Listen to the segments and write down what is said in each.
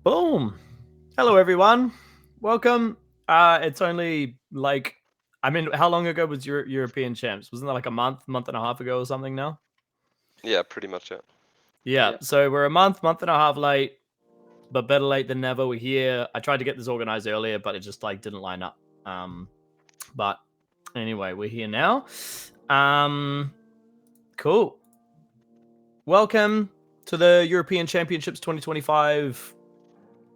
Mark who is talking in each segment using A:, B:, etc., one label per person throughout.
A: Boom. Hello, everyone. Welcome. It's only like, how long ago was your European champs? Wasn't that like a month and a half ago or something now?
B: Yeah, pretty much. Yeah.
A: Yeah. So we're a month and a half late, but better late than never. We're here. I tried to get this organized earlier, but it just like didn't line up. But anyway, we're here now. Cool. Welcome to the European Championships 2025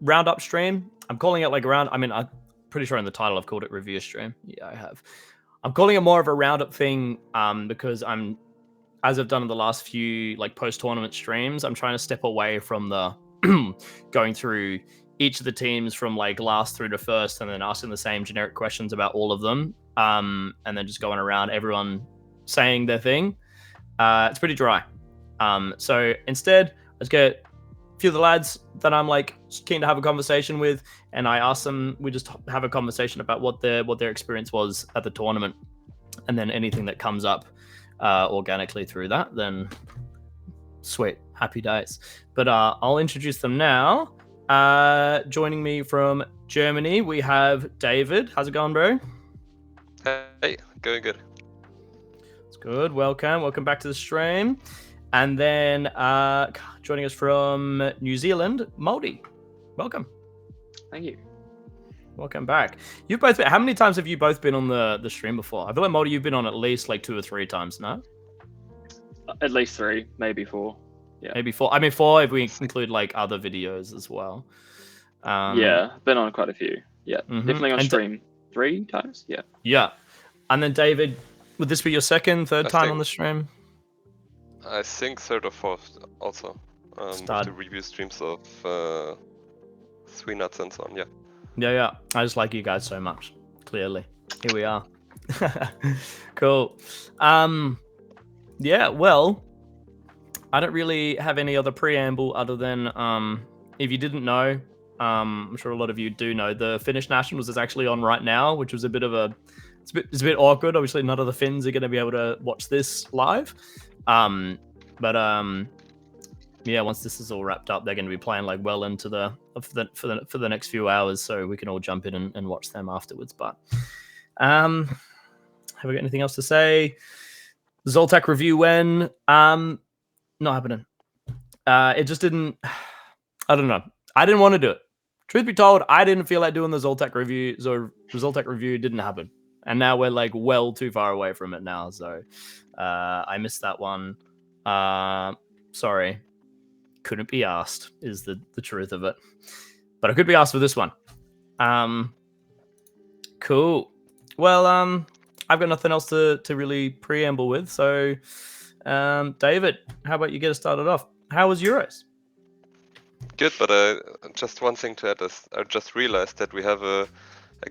A: roundup stream. I'm calling it like a round. I'm pretty sure in the title I've called it review stream. Yeah, I have. I'm calling it more of a roundup thing because as I've done in the last few like post tournament streams, I'm trying to step away from the going through each of the teams from like last through to first and then asking the same generic questions about all of them. And then just going around everyone saying their thing. It's pretty dry. So instead, let's get a few of the lads that I'm like keen to have a conversation with, and I ask them. We just have a conversation about what their experience was at the tournament, and then anything that comes up organically through that, then sweet, happy days. But I'll introduce them now. Joining me from Germany, we have David. How's it going, bro?
B: Hey, going good.
A: It's good. Welcome back to the stream. And then joining us from New Zealand, Mouldy. Welcome.
C: Thank you.
A: Welcome back. You've both been, how many times have you both been on the stream before? I feel like Mouldy, you've been on at least like 2 or 3 times, no?
C: At least 3, maybe 4. Yeah.
A: Maybe 4. I mean 4 if we include like other videos as well.
C: Yeah, been on quite a few. Yeah, definitely on stream 3 times. Yeah.
A: Yeah. And then David, would this be your second, third time on the stream?
B: I think third or fourth also. With the review streams of Three Nuts and so on, yeah.
A: Yeah. I just like you guys so much. Clearly. Here we are. Cool. Yeah, well, I don't really have any other preamble other than if you didn't know, I'm sure a lot of you do know, the Finnish Nationals is actually on right now, which was it's a bit awkward. Obviously, none of the Finns are going to be able to watch this live. Yeah, once this is all wrapped up, they're going to be playing like well into for the next few hours, so we can all jump in and watch them afterwards. But have we got anything else to say? Zoltak review when? Not happening. It just didn't. I don't know. I didn't want to do it. Truth be told, I didn't feel like doing the Zoltak review. So the Zoltak review didn't happen, and now we're like well too far away from it now. So I missed that one. Sorry, couldn't be asked. Is the truth of it, but I could be asked for this one. Cool. Well, I've got nothing else to really preamble with. So, David, how about you get us started off? How was Euros?
B: Good, but just one thing to add is I just realized that we have a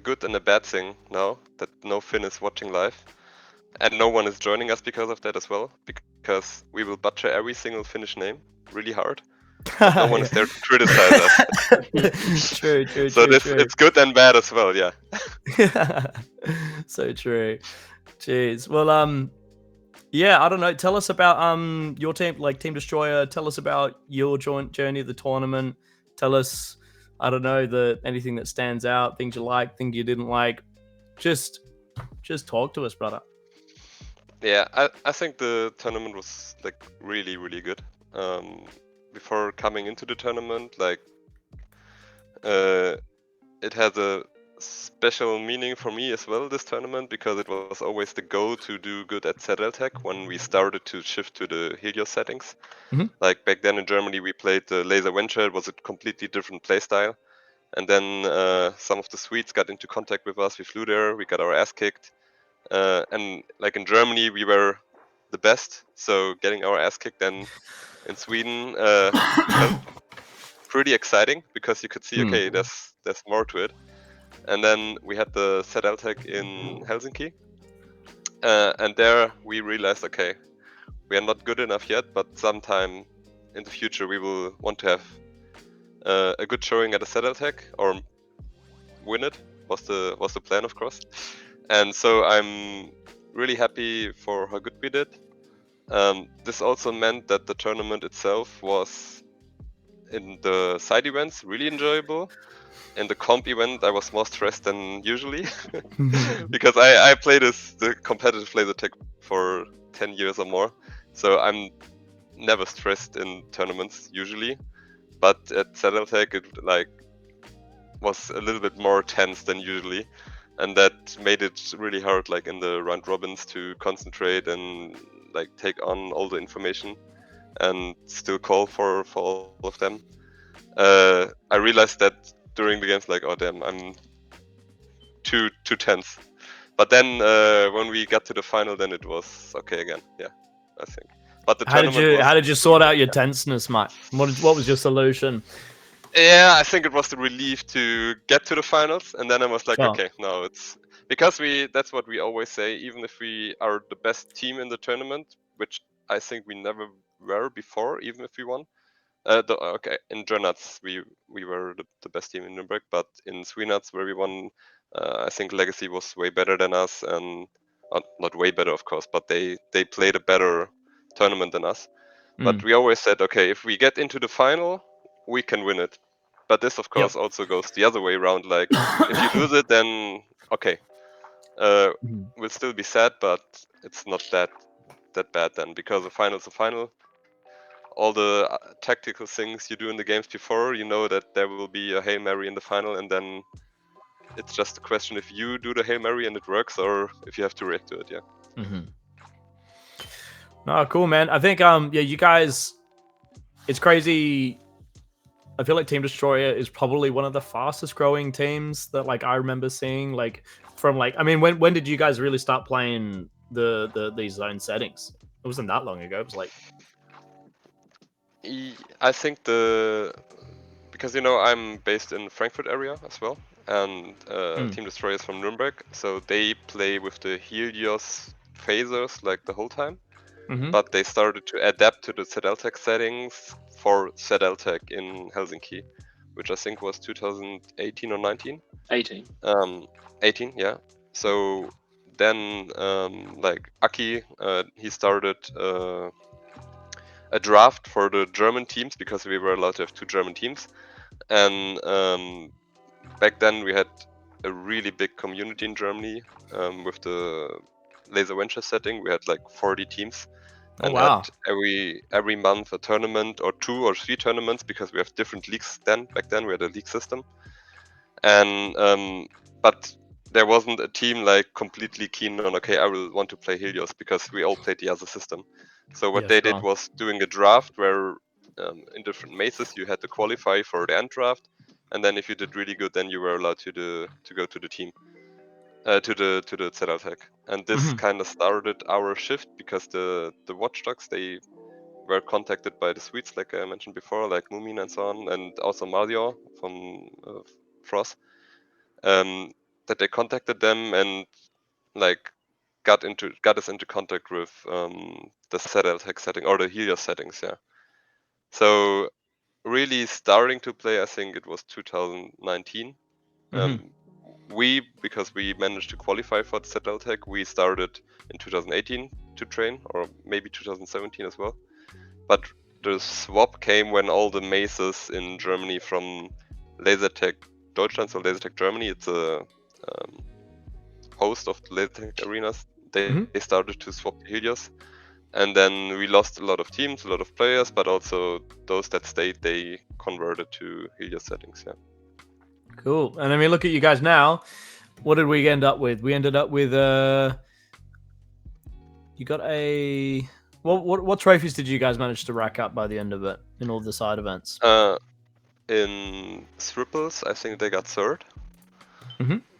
B: good and a bad thing now, that no Finn is watching live. And no one is joining us because of that as well, because we will butcher every single Finnish name really hard. No one is there to criticize us.
A: True.
B: So it's good and bad as well, yeah.
A: So true. Jeez. Well, yeah, I don't know. Tell us about your team, like Team Destroyer. Tell us about your joint journey of the tournament. Tell us, I don't know, anything that stands out, things you like, things you didn't like. Just talk to us, brother.
B: Yeah, I think the tournament was like really, really good. Before coming into the tournament, like it had a special meaning for me as well, this tournament, because it was always the goal to do good at ZLTech when we started to shift to the Helios settings.
A: Mm-hmm.
B: Like back then in Germany, we played the Laser Venture. It was a completely different playstyle. And then some of the Swedes got into contact with us. We flew there, we got our ass kicked. And like in Germany, we were the best. So getting our ass kicked then in Sweden felt pretty exciting, because you could see, okay, there's more to it. And then we had the ZLTech in Helsinki. And there we realized, okay, we are not good enough yet, but sometime in the future we will want to have a good showing at a ZLTech, or win it, was the plan, of course. And so I'm really happy for how good we did. This also meant that the tournament itself was in the side events, really enjoyable. In the comp event, I was more stressed than usually because I played the competitive laser tag for 10 years or more, so I'm never stressed in tournaments usually. But at Tech, it like was a little bit more tense than usually, and that made it really hard, like in the round robins, to concentrate and like take on all the information and still call for all of them. I realized that during the games, like, oh damn, I'm too tense. But then when we got to the final, then it was okay again. Yeah, I think. But the
A: how did you sort out your tenseness, Mike? What was your solution?
B: Yeah, I think it was the relief to get to the finals, and then I was like, okay, no, it's because that's what we always say. Even if we are the best team in the tournament, which I think we never were before, even if we won. In Jernats we were the best team in Nuremberg, but in Sweenats where we won, I think Legacy was way better than us, and not way better, of course, but they played a better tournament than us. But we always said, okay, if we get into the final, we can win it. But this, of course, also goes the other way around. Like, if you lose it, then okay, we'll still be sad, but it's not that bad then, because the final's a final. All the tactical things you do in the games before, you know that there will be a Hail Mary in the final, and then it's just a question if you do the Hail Mary and it works, or if you have to react to it. Yeah.
A: Oh, cool, man. I think you guys, it's crazy. I feel like Team Destroyer is probably one of the fastest growing teams that like I remember seeing. Like from like, I mean, when did you guys really start playing these zone settings? It wasn't that long ago. It was like,
B: I think because I'm based in Frankfurt area as well, and Team Destroyer is from Nuremberg, so they play with the Helios phasers like the whole time. But they started to adapt to the ZLTech settings for ZLTech in Helsinki, which I think was 2018 or 19.
C: 18.
B: 18, yeah. So then, like Aki, he started a draft for the German teams, because we were allowed to have 2 German teams, and back then we had a really big community in Germany with the Laser Venture setting. We had like 40 teams. And had every month a tournament, or 2 or 3 tournaments, because we have different leagues then. Back then we had a league system, and but there wasn't a team like completely keen on, okay, I will want to play Helios, because we all played the other system. So what they did was doing a draft where in different mazes you had to qualify for the end draft, and then if you did really good, then you were allowed to go to the team. To the ZLTech, and this kind of started our shift, because the watchdogs, they were contacted by the Swedes, like I mentioned before, like Moomin and so on, and also Mario from Frost, that they contacted them and like got us into contact with the ZLTech setting, or the Helios settings, yeah. So really starting to play, I think it was 2019. Because we managed to qualify for the ZLTech, we started in 2018 to train, or maybe 2017 as well. But the swap came when all the mazes in Germany from Lasertech Deutschland, so Lasertech Germany, it's a host of the Lasertech arenas, they started to swap to Helios. And then we lost a lot of teams, a lot of players, but also those that stayed, they converted to Helios settings, yeah.
A: Cool. And I mean, look at you guys now. What did we end up with? We ended up with you got a what trophies did you guys manage to rack up by the end of it in all the side events?
B: In Sripples, I think they got 3rd.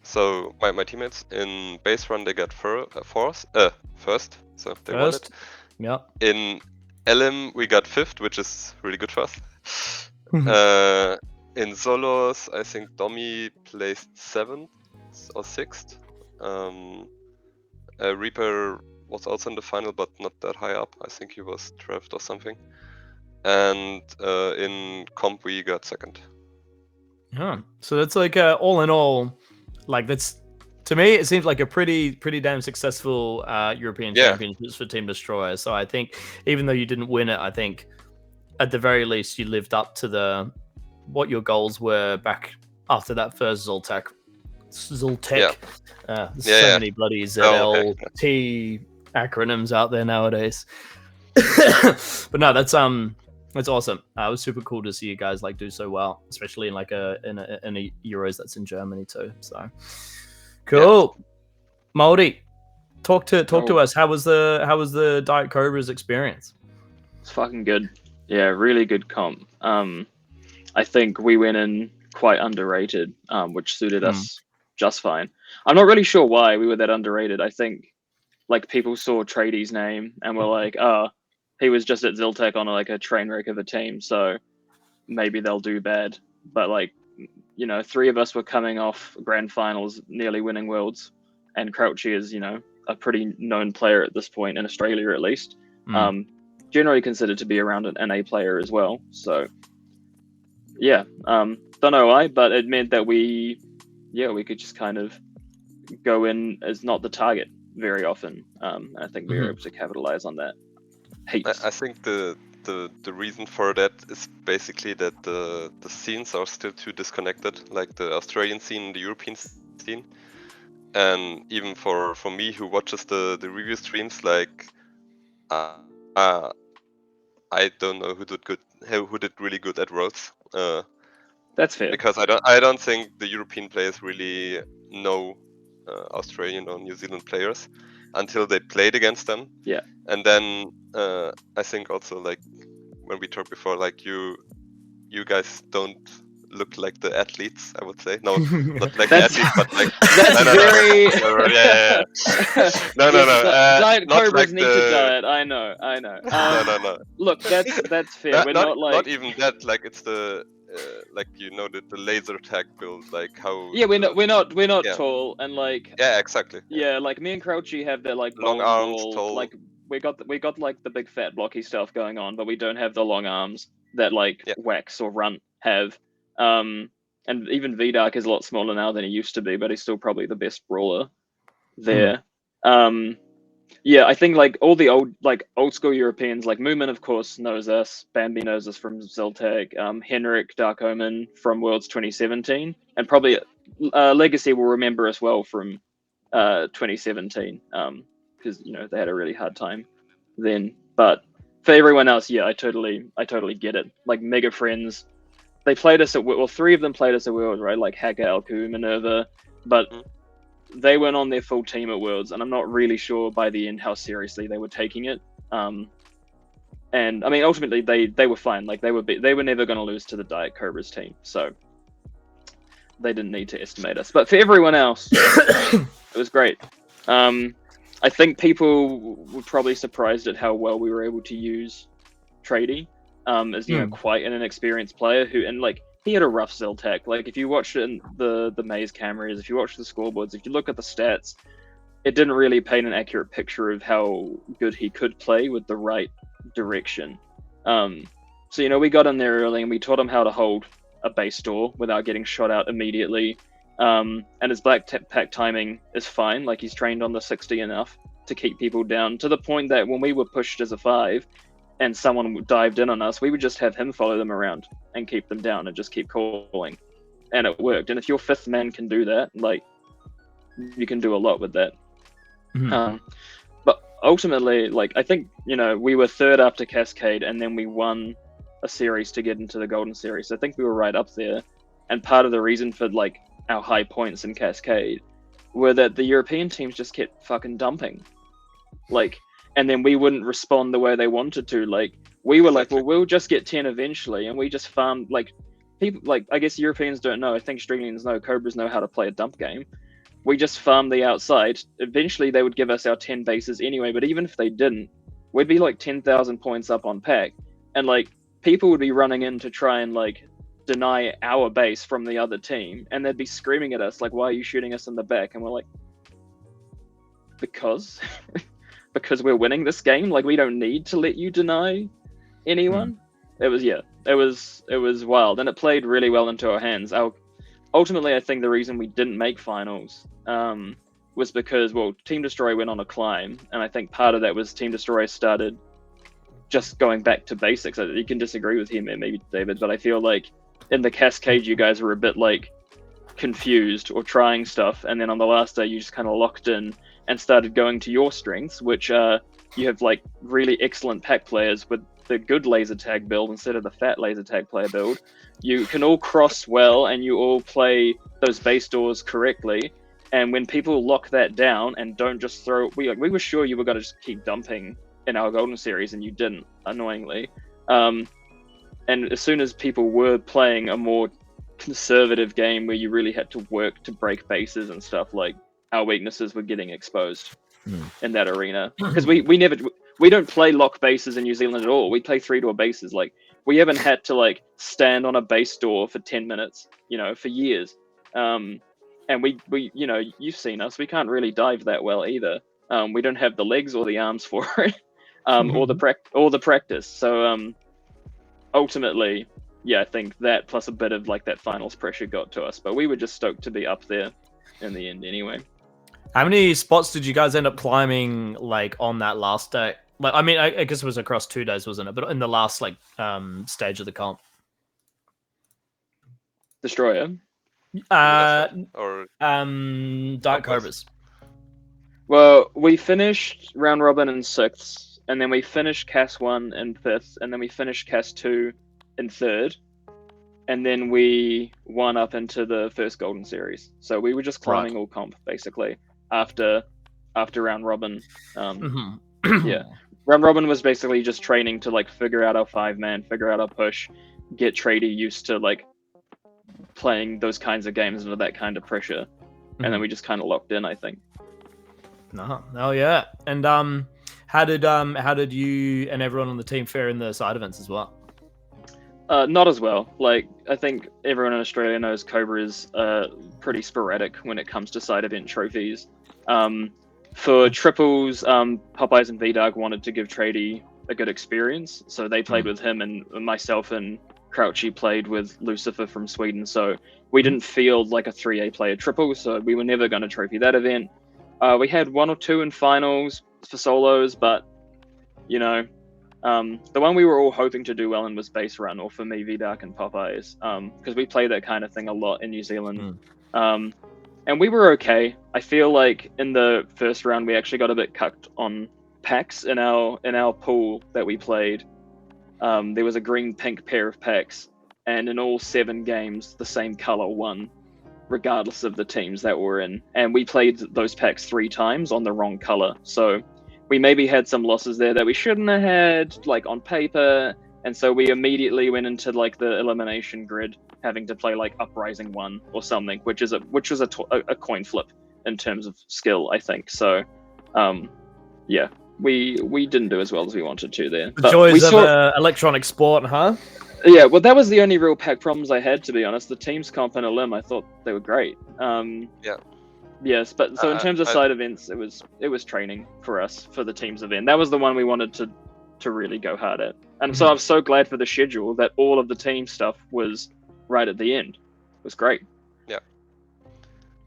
B: So my teammates in base run, they got first, so they won it.
A: Yeah.
B: In LM we got 5th, which is really good for us. In solos, I think Domi placed 7th or 6th. Reaper was also in the final, but not that high up. I think he was 12th or something. And in comp we got 2nd.
A: Yeah. So that's like all in all, like that's, to me it seems like a pretty damn successful European Championships for Team Destroyer. So I think even though you didn't win it, I think at the very least, you lived up to what your goals were back after that first Zoltec. There's so many bloody ZLT acronyms out there nowadays. But no, that's awesome. It was super cool to see you guys like do so well, especially in like a Euros that's in Germany too. So cool. Mouldy, talk to us. How was the Diet Cobra's experience?
C: It's fucking good. Yeah, really good comp. I think we went in quite underrated, which suited us just fine. I'm not really sure why we were that underrated. I think like people saw Tradee's name and were like, oh, he was just at Ziltec on like a train wreck of a team, so maybe they'll do bad. But like, you know, 3 of us were coming off grand finals, nearly winning worlds, and Crouchy is, you know, a pretty known player at this point in Australia at least. Generally considered to be around an A player as well. So yeah, don't know why, but it meant that we could just kind of go in as not the target very often. I think we were able to capitalize on that.
B: I think the reason for that is basically that the scenes are still too disconnected, like the Australian scene and the European scene. And even for me who watches the review streams, like I don't know who did really good at Worlds.
C: That's fair.
B: Because I don't think the European players really know Australian or New Zealand players until they played against them.
C: Yeah.
B: And then I think also like when we talked before, like you guys don't look like the athletes, I would say. No, not like the athletes, but like
C: that's very
B: no.
C: Diet
B: not
C: Cobras
B: like
C: need to diet. I know.
B: No.
C: Look, that's fair. We're not like
B: not even that. Like it's the like the laser tag build, like how.
C: Yeah, we're not tall and like.
B: Yeah, exactly.
C: Yeah, like me and Crouchy have that like
B: long arms, tall.
C: Like we got like the big fat blocky stuff going on, but we don't have the long arms that like Wax or Runt have. And even V-Dark is a lot smaller now than he used to be, but he's still probably the best brawler there. Yeah, I think like all the old school Europeans, like Moomin of course knows us, Bambi knows us from Ziltag, Henrik, Dark Omen from Worlds 2017, and probably Legacy will remember us well from 2017, because you know they had a really hard time then. But for everyone else, yeah, I totally get it. Like Mega Friends, they played us at 3 of them played us at Worlds, right? Like Hacker, Alku, Minerva, but they weren't on their full team at Worlds, and I'm not really sure by the end how seriously they were taking it. And I mean, ultimately they were fine. Like they were never going to lose to the Diet Cobras team, so they didn't need to estimate us. But for everyone else, it was great. I think people were probably surprised at how well we were able to use Tradie, as you know, quite an inexperienced player and like he had a rough Ziltec. Like if you watch it in the maze cameras, if you watch the scoreboards, if you look at the stats, it didn't really paint an accurate picture of how good he could play with the right direction. So you know, we got in there early and we taught him how to hold a base door without getting shot out immediately. And his black pack timing is fine. Like he's trained on the 60 enough to keep people down to the point that when we were pushed as a 5 and someone dived in on us, we would just have him follow them around and keep them down and just keep calling. And it worked. And if your 5th man can do that, like you can do a lot with that. But ultimately, like I think, you know, we were 3rd after Cascade and then we won a series to get into the Golden Series. I think we were right up there. And part of the reason for like our high points in Cascade were that the European teams just kept fucking dumping. Like, and then we wouldn't respond the way they wanted to. Like, we were like, well, we'll just get 10 eventually. And we just farmed, like, people, like, I guess Europeans don't know. I think Australians know, Cobras know how to play a dump game. We just farmed the outside. Eventually, they would give us our 10 bases anyway. But even if they didn't, we'd be like 10,000 points up on pack. And, like, people would be running in to try and, like, deny our base from the other team. And they'd be screaming at us, like, why are you shooting us in the back? And we're like, because... because we're winning this game, like we don't need to let you deny anyone. It was wild, and it played really well into our hands. Ultimately, I think the reason we didn't make finals was because, well, Team Destroy went on a climb, and I think part of that was Team Destroy started just going back to basics. You can disagree with him, maybe David, but I feel like in the Cascade, you guys were a bit like confused or trying stuff, and then on the last day, you just kind of locked in and started going to your strengths, which you have like really excellent pack players with the good laser tag build instead of the fat laser tag player build. You can all cross well, and you all play those base doors correctly. And when people lock that down and don't just throw, we were sure you were going to just keep dumping in our Golden Series, and you didn't, annoyingly. And as soon as people were playing a more conservative game where you really had to work to break bases and stuff, like our weaknesses were getting exposed in that arena. Because we don't play lock bases in New Zealand at all. We play 3-door bases. Like, we haven't had to like stand on a base door for 10 minutes, for years. And we you've seen us. We can't really dive that well either. We don't have the legs or the arms for it, or the practice. So ultimately, yeah, I think that plus a bit of like that finals pressure got to us. But we were just stoked to be up there in the end anyway.
A: How many spots did you guys end up climbing like on that last day? Like, I mean, I guess it was across 2 days, wasn't it? But in the last like stage of the comp.
C: Destroyer.
B: Or
A: Dark Cobras.
C: Well, we finished round robin in 6th, and then we finished CAS 1 in 5th, and then we finished CAS 2 in 3rd, and then we won up into the first Golden Series. So we were just climbing all comp basically after round robin. Yeah, round robin was basically just training to like figure out our 5-man, figure out our push, get Trady used to like playing those kinds of games under that kind of pressure, and then we just kind of locked in, I think.
A: Oh yeah. And how did you and everyone on the team fare in the side events as well?
C: Not as well. Like, I think everyone in Australia knows Cobra is pretty sporadic when it comes to side event trophies. For triples, Popeyes and VDark wanted to give Trady a good experience, so they played with him, and myself and Crouchy played with Lucifer from Sweden, so we didn't field like a 3A player triple, so we were never going to trophy that event. We had 1 or 2 in finals for solos, but the one we were all hoping to do well in was base run, or for me, VDark and Popeyes, because we play that kind of thing a lot in New Zealand. And we were okay. I feel like in the first round we actually got a bit cucked on packs in our pool that we played. There was a green-pink pair of packs, and in all 7 games, the same color won, regardless of the teams that we're in. And we played those packs 3 times on the wrong color, so we maybe had some losses there that we shouldn't have had, like on paper. And so we immediately went into like the elimination grid, having to play like Uprising 1 or something, which was a coin flip in terms of skill, I think. So, yeah. We didn't do as well as we wanted to there.
A: The joys of electronic sport, huh?
C: Yeah, well, that was the only real pack problems I had, to be honest. The teams comp and Elim, I thought they were great.
B: Yeah.
C: Yes, but so in terms of side events, it was training for us for the teams event. That was the one we wanted to really go hard at. And so I'm so glad for the schedule that all of the team stuff was right at the end. It was great.
B: Yeah.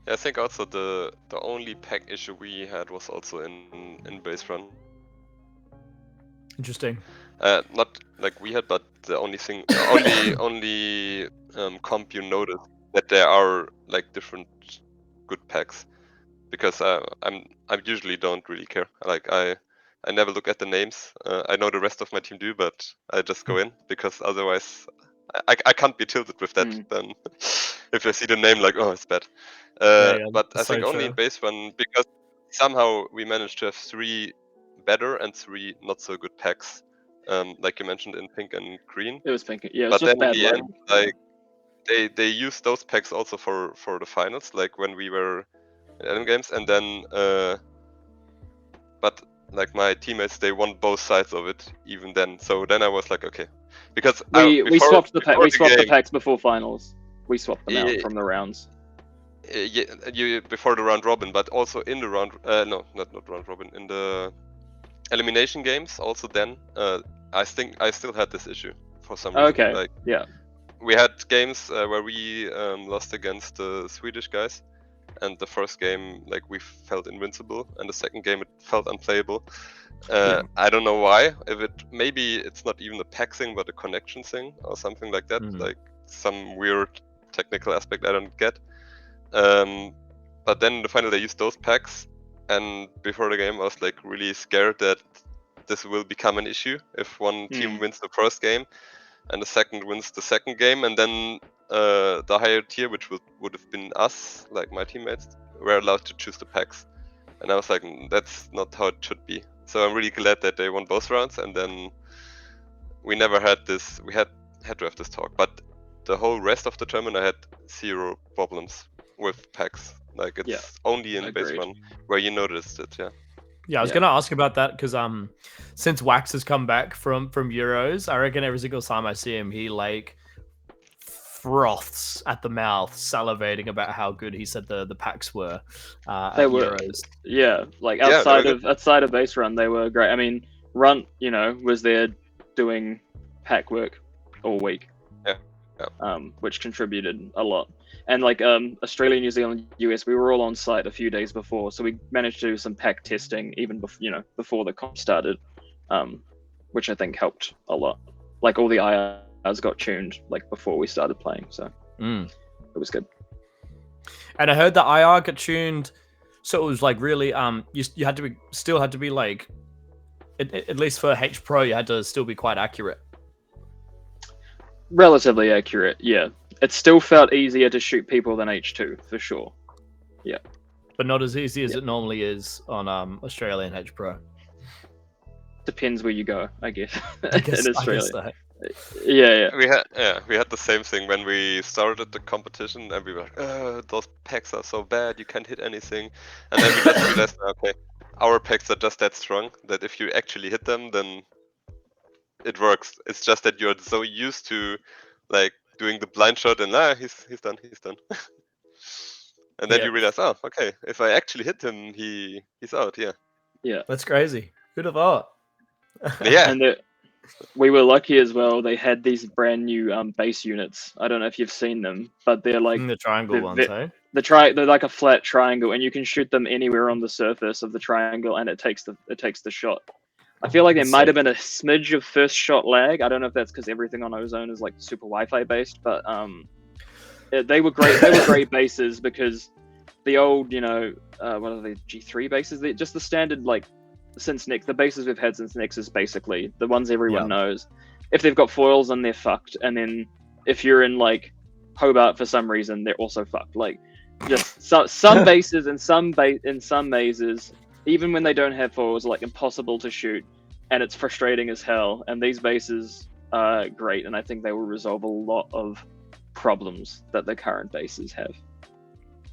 B: I think also the only pack issue we had was also in base run.
A: Interesting.
B: Not like we had, but the only thing, only comp you notice that there are like different good packs, because I usually don't really care. Like I never look at the names. I know the rest of my team do, but I just go in because otherwise I can't be tilted with that. Then if I see the name, like, oh, it's bad. But I think only in base run, because somehow we managed to have 3 better and 3 not so good packs. Like you mentioned in pink and green.
C: It was pink, yeah. It was
B: but
C: just
B: then
C: bad
B: in the
C: luck.
B: end, like they used those packs also for the finals, like when we were in LM games, and then but like my teammates, they won both sides of it even then. So then I was like, okay, because
C: we swapped the packs before finals. We swapped them out from the rounds.
B: Yeah, before the round robin, but also in the round no, not round robin, in the elimination games also. Then I think I still had this issue for some reason.
C: Okay.
B: Like,
C: yeah.
B: We had games where we lost against the Swedish guys, and the first game like we felt invincible, and the second game it felt unplayable. I don't know why. Maybe it's not even a pack thing, but a connection thing or something like that. Like some weird technical aspect I don't get. But then in the final they used those packs, and before the game I was like really scared that this will become an issue if one team wins the first game and the second wins the second game, and then the higher tier, which would have been us, like my teammates, were allowed to choose the packs. And I was like, that's not how it should be. So I'm really glad that they won both rounds, and then we never had this. We had to have this talk, but the whole rest of the tournament I had 0 problems with packs. Like it's only in base one where you noticed it.
A: Yeah, I was gonna ask about that because since Wax has come back from Euros, I reckon every single time I see him, he like froths at the mouth, salivating about how good he said the packs were.
C: They
A: at
C: were,
A: Euros.
C: like outside of base run, they were great. I mean, Runt, was there doing pack work all week, which contributed a lot. And like Australia, New Zealand, US, we were all on site a few days before, so we managed to do some pack testing even before the comp started, which I think helped a lot. Like all the IRs got tuned like before we started playing, so it was good.
A: And I heard the IR got tuned, so it was like really you had to be like at least for H Pro you had to still be quite accurate.
C: Relatively accurate, yeah. It still felt easier to shoot people than H2 for sure. Yeah,
A: but not as easy as it normally is on Australian H Pro.
C: Depends where you go, I guess.
A: I guess
C: in Australia.
A: So.
C: Yeah.
B: We had the same thing when we started the competition, and we were like, those packs are so bad, you can't hit anything. And then we just realized, okay, our packs are just that strong that if you actually hit them, then it works. It's just that you're so used to like doing the blind shot and he's done. And then you realize, oh, okay, if I actually hit him, he's out.
C: Yeah,
A: that's crazy. Who'd have thought?
B: Yeah.
C: And we were lucky as well. They had these brand new base units. I don't know if you've seen them, but they're like
A: the triangle ones, hey?
C: They're like a flat triangle, and you can shoot them anywhere on the surface of the triangle, and it takes the shot. I feel like there might have been a smidge of first shot lag. I don't know if that's because everything on Ozone is like super Wi-Fi based, but they were great. They were great bases because the old, what are they, G3 bases? Just the standard like since Nex, the bases we've had since Nexus, basically the ones everyone knows. If they've got foils, then they're fucked. And then if you're in like Hobart for some reason, they're also fucked. Like just some bases and some mazes, even when they don't have foils, are like impossible to shoot, and it's frustrating as hell. And these bases are great, and I think they will resolve a lot of problems that the current bases have.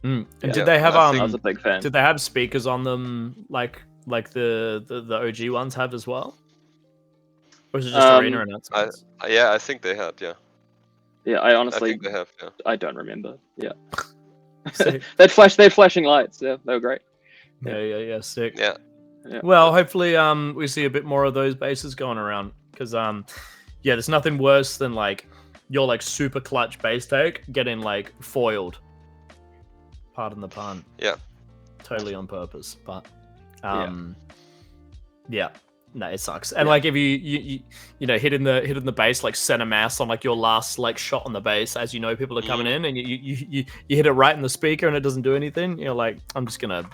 A: And did they have
C: I was a big fan.
A: Did they have speakers on them like the OG ones have as well? Or was it just arena announcements?
B: I think they had,
C: Yeah, I honestly
B: think they have,
C: I don't remember. Yeah. They're flashing lights. Yeah, they were great.
A: Yeah, sick.
B: Yeah.
A: Well, hopefully we see a bit more of those bases going around, because there's nothing worse than like your like super clutch base take getting like foiled. Pardon the pun.
B: Yeah.
A: Totally on purpose, but no, it sucks. And like if you hitting the base like center mass on like your last like shot on the base, as you know people are coming in, and you hit it right in the speaker and it doesn't do anything, you're like, I'm gonna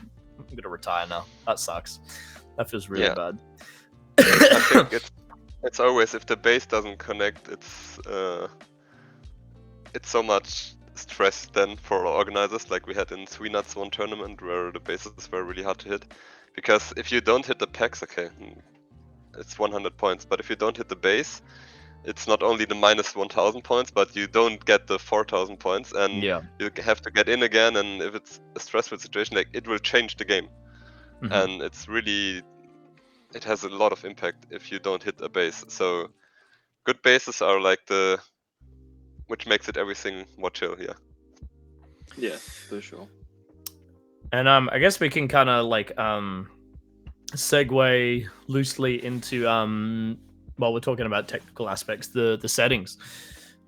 A: retire now. That sucks. That feels really bad.
B: I think it's always, if the base doesn't connect, it's so much stress then for organizers, like we had in Sweenuts one tournament where the bases were really hard to hit. Because if you don't hit the packs, okay, it's 100 points. But if you don't hit the base, it's not only the minus 1,000 points, but you don't get the 4,000 points, and you have to get in again. And if it's a stressful situation, like it will change the game, and it's really, it has a lot of impact if you don't hit a base. So good bases are like which makes it everything more chill here.
C: Yeah, for sure.
A: And I guess we can kind of like segue loosely into while we're talking about technical aspects, the settings.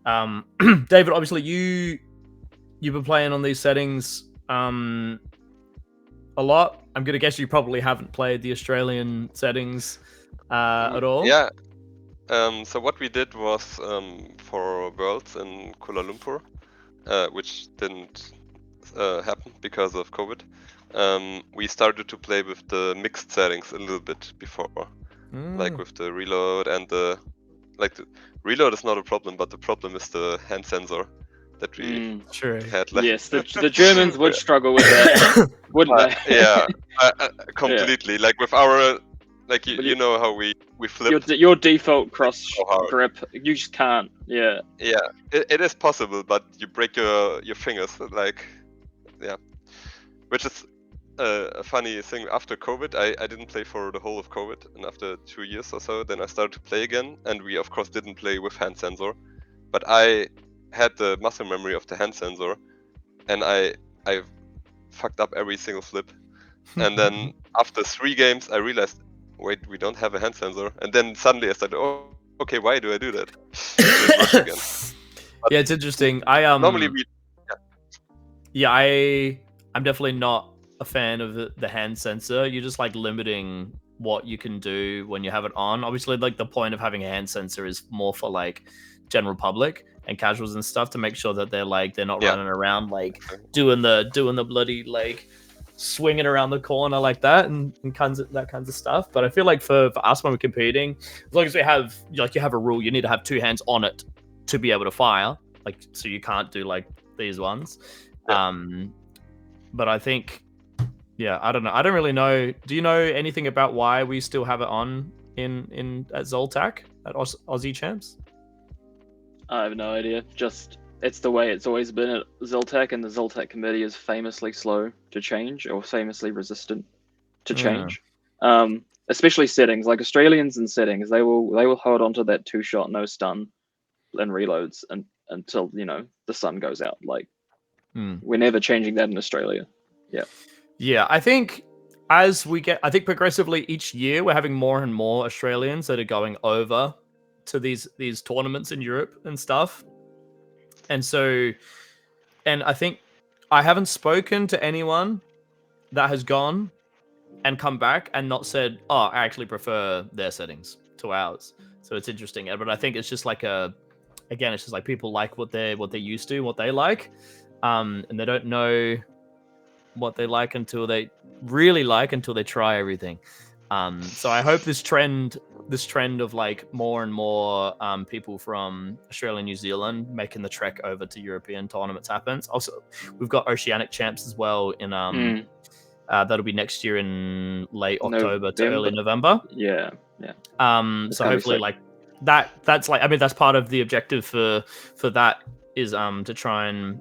A: David, obviously you've been playing on these settings a lot. I'm gonna guess you probably haven't played the Australian settings at all.
B: Yeah. So what we did was for Worlds in Kuala Lumpur, which didn't happen because of COVID. We started to play with the mixed settings a little bit before, like with the reload and the reload is not a problem, but the problem is the hand sensor that we had.
C: Yes, the Germans would struggle with that, wouldn't they?
B: Yeah, completely. Like with our, like you know how we flip.
C: Your default cross grip, you just can't. Yeah.
B: Yeah, it is possible, but you break your fingers. Like, yeah, which is a funny thing. After COVID, I didn't play for the whole of COVID, and after 2 years or so, then I started to play again, and we of course didn't play with hand sensor, but I had the muscle memory of the hand sensor, and I fucked up every single flip, and then after 3 games, I realized, wait, we don't have a hand sensor, and then suddenly I started, oh, okay, why do I do that? It works again.
A: Yeah, it's interesting.
B: Normally we.
A: Yeah, I'm definitely not a fan of the hand sensor. You're just like limiting what you can do when you have it on. Obviously, like the point of having a hand sensor is more for like general public and casuals and stuff to make sure that they're not running around like doing the bloody like swinging around the corner like that and kinds of stuff. But I feel like for us when we're competing, as long as we have you have a rule, you need to have 2 hands on it to be able to fire. Like, so you can't do like these ones. But I think, yeah, I don't know. I don't really know. Do you know anything about why we still have it on in at Zoltak at Aussie Champs?
C: I have no idea. Just it's the way it's always been at Zoltak, and the Zoltak committee is famously slow to change or famously resistant to change. Especially settings, like Australians in settings, they will hold on to that 2-shot no stun and reloads until the sun goes out. Like we're never changing that in Australia.
A: Yeah, I think progressively each year we're having more and more Australians that are going over to these tournaments in Europe and stuff. And I think I haven't spoken to anyone that has gone and come back and not said, oh, I actually prefer their settings to ours. So it's interesting. But I think it's just like it's just like people like what they're used to, what they like. And they don't know what they like until they try everything. So I hope this trend of like more and more people from Australia and New Zealand making the trek over to European tournaments happens. Also, we've got Oceanic Champs as well in that'll be next year in late October to early November.
C: Yeah.
A: So hopefully like that's like, I mean, that's part of the objective for that is to try and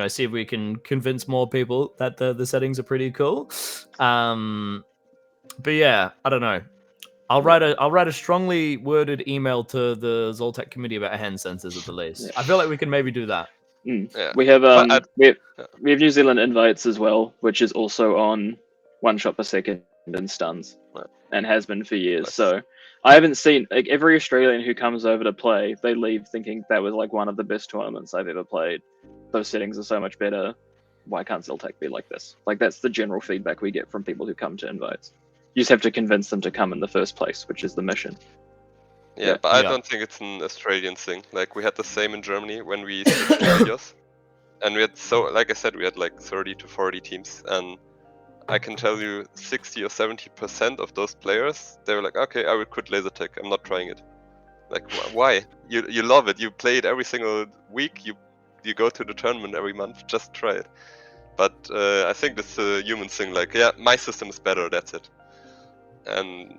A: see if we can convince more people that the settings are pretty cool. But yeah, I don't know. I'll write a strongly worded email to the Zoltak committee about hand sensors at the least. Yeah. I feel like we can maybe do that.
C: Yeah. We have we have New Zealand invites as well, which is also on 1 shot per second and stuns, and has been for years. Nice. So I haven't seen like every Australian who comes over to play, they leave thinking that was like one of the best tournaments I've ever played. Those settings are so much better. Why can't Zoltak be like this? Like that's the general feedback we get from people who come to invites. You just have to convince them to come in the first place, which is the mission.
B: Yeah, but I don't think it's an Australian thing. Like we had the same in Germany when we switched to videos, and we had like I said, we had like 30 to 40 teams, and I can tell you 60 or 70% of those players, they were like, okay, I will quit laser tag. I'm not trying it. Like why? You love it. You play it every single week. You go to the tournament every month. Just try it. But I think that's a human thing. Like, yeah, my system is better. That's it. And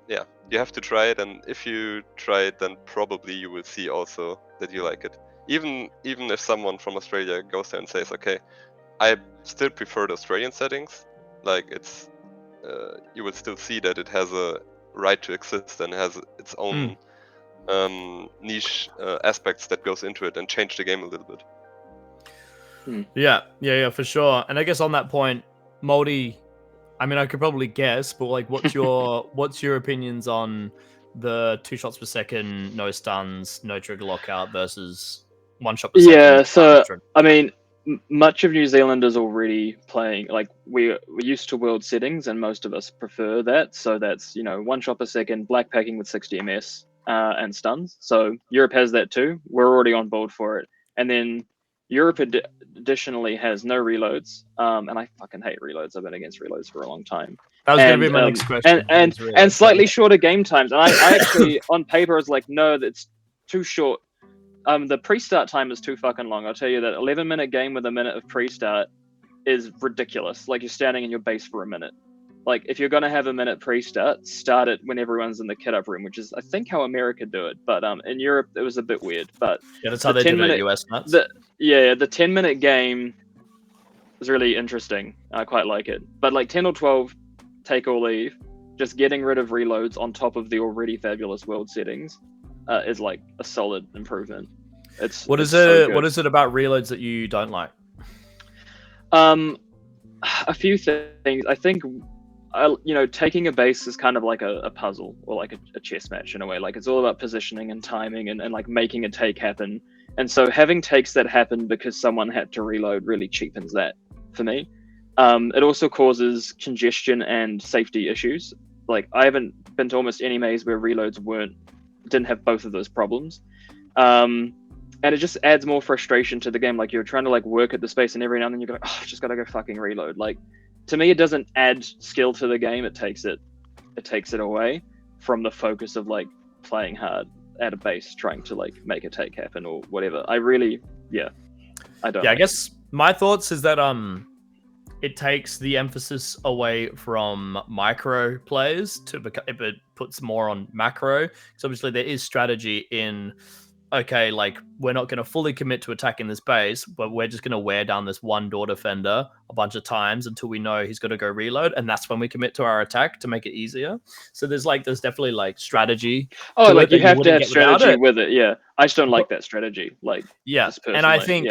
B: yeah, you have to try it. And if you try it, then probably you will see also that you like it. Even if someone from Australia goes there and says, okay, I still prefer the Australian settings. Like it's, you will still see that it has a right to exist and has its own niche aspects that goes into it and change the game a little bit.
A: Yeah, for sure. And I guess on that point, Mouldy, I mean, I could probably guess, but like, what's your opinions on the 2 shots per second, no stuns, no trigger lockout versus 1 shot per second?
C: Yeah, so I mean, much of New Zealand is already playing, like we're used to world settings, and most of us prefer that. So that's, you know, 1 shot per second, black packing with 60 ms and stuns. So Europe has that too. We're already on board for it. And then Europe additionally has no reloads, and I fucking hate reloads. I've been against reloads for a long time.
A: That was going to be my next question.
C: And slightly shorter game times. And I actually, on paper, was like, no, that's too short. The pre-start time is too fucking long. I'll tell you that 11-minute game with a minute of pre-start is ridiculous. Like, you're standing in your base for a minute. Like, if you're gonna have a minute pre-start, start it when everyone's in the kit-up room, which is, I think, how America do it. But in Europe, it was a bit weird. But
A: yeah, that's how they do it in US nuts.
C: The 10-minute game is really interesting. I quite like it. But like 10 or 12, take or leave. Just getting rid of reloads on top of the already fabulous world settings is like a solid improvement.
A: What is it about reloads that you don't like?
C: A few things. I think, you know, taking a base is kind of like a puzzle or like a chess match in a way. Like, it's all about positioning and timing and like making a take happen. And so having takes that happen because someone had to reload really cheapens that for me. It also causes congestion and safety issues. Like, I haven't been to almost any maze where reloads didn't have both of those problems. And it just adds more frustration to the game. Like, you're trying to like work at the space, and every now and then you go, oh, I've just got to go fucking reload. Like, to me, it doesn't add skill to the game. It takes it away from the focus of like playing hard at a base, trying to like make a take happen or whatever. I don't.
A: Yeah,
C: like
A: I guess my thoughts is that it takes the emphasis away from micro plays if it puts more on macro. So obviously there is strategy in, okay, like, we're not going to fully commit to attacking this base, but we're just going to wear down this one door defender a bunch of times until we know he's got to go reload, and that's when we commit to our attack to make it easier. So there's definitely like strategy.
C: Oh, like you have to have strategy with it. Yeah, I just don't like that strategy. Like,
A: yeah, and I think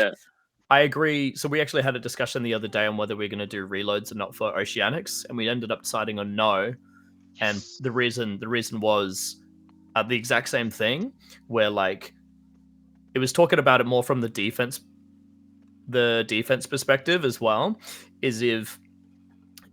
A: I agree. So we actually had a discussion the other day on whether we're going to do reloads or not for Oceanics, and we ended up deciding on no. And the reason was the exact same thing, where like, it was talking about it more from the defense perspective as well, is if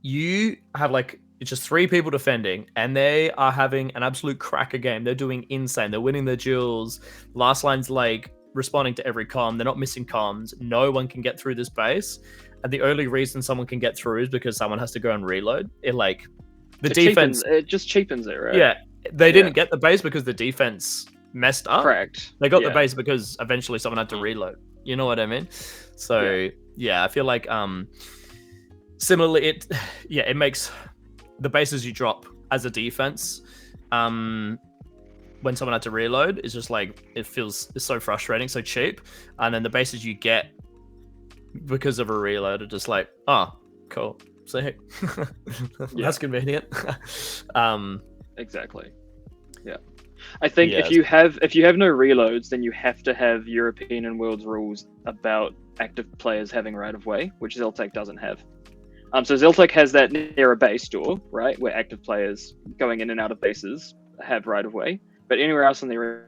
A: you have like, it's just 3 people defending and they are having an absolute cracker game. They're doing insane. They're winning their duels. Last line's like responding to every comm. They're not missing comms. No one can get through this base. And the only reason someone can get through is because someone has to go and reload. It just cheapens it, right? Yeah. They didn't get the base because the defense messed up.
C: Correct.
A: They got the base because eventually someone had to reload. You know what I mean? So I feel like similarly, it makes the bases you drop as a defense when someone had to reload is just like, it's so frustrating, so cheap. And then the bases you get because of a reload are just like, oh, cool. So hey, that's convenient.
C: Exactly. Yeah. I think if you have no reloads, then you have to have European and Worlds rules about active players having right of way, which Zeltec doesn't have. So Zeltec has that near a base door, right, where active players going in and out of bases have right of way. But anywhere else in the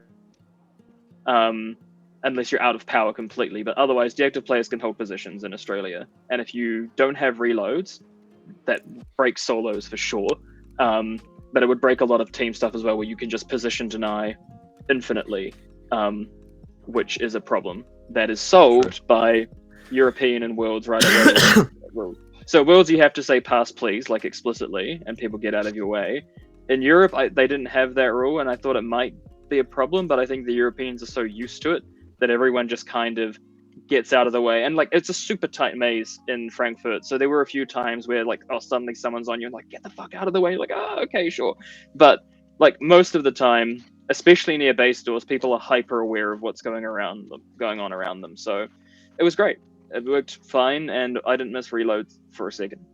C: unless you're out of power completely, but otherwise deactive players can hold positions in Australia. And if you don't have reloads, that breaks solos for sure. But it would break a lot of team stuff as well, where you can just position deny infinitely, which is a problem that is solved by European and Worlds right away. So Worlds, you have to say pass please, like explicitly, and people get out of your way. In Europe, they didn't have that rule, and I thought it might be a problem, but I think the Europeans are so used to it that everyone just kind of gets out of the way. And like, it's a super tight maze in Frankfurt, so there were a few times where like, oh, suddenly someone's on you and like, get the fuck out of the way. Like, oh, okay, sure. But like most of the time, especially near base doors, people are hyper aware of what's going on around them. So it was great. It worked fine, and I didn't miss reloads for a second.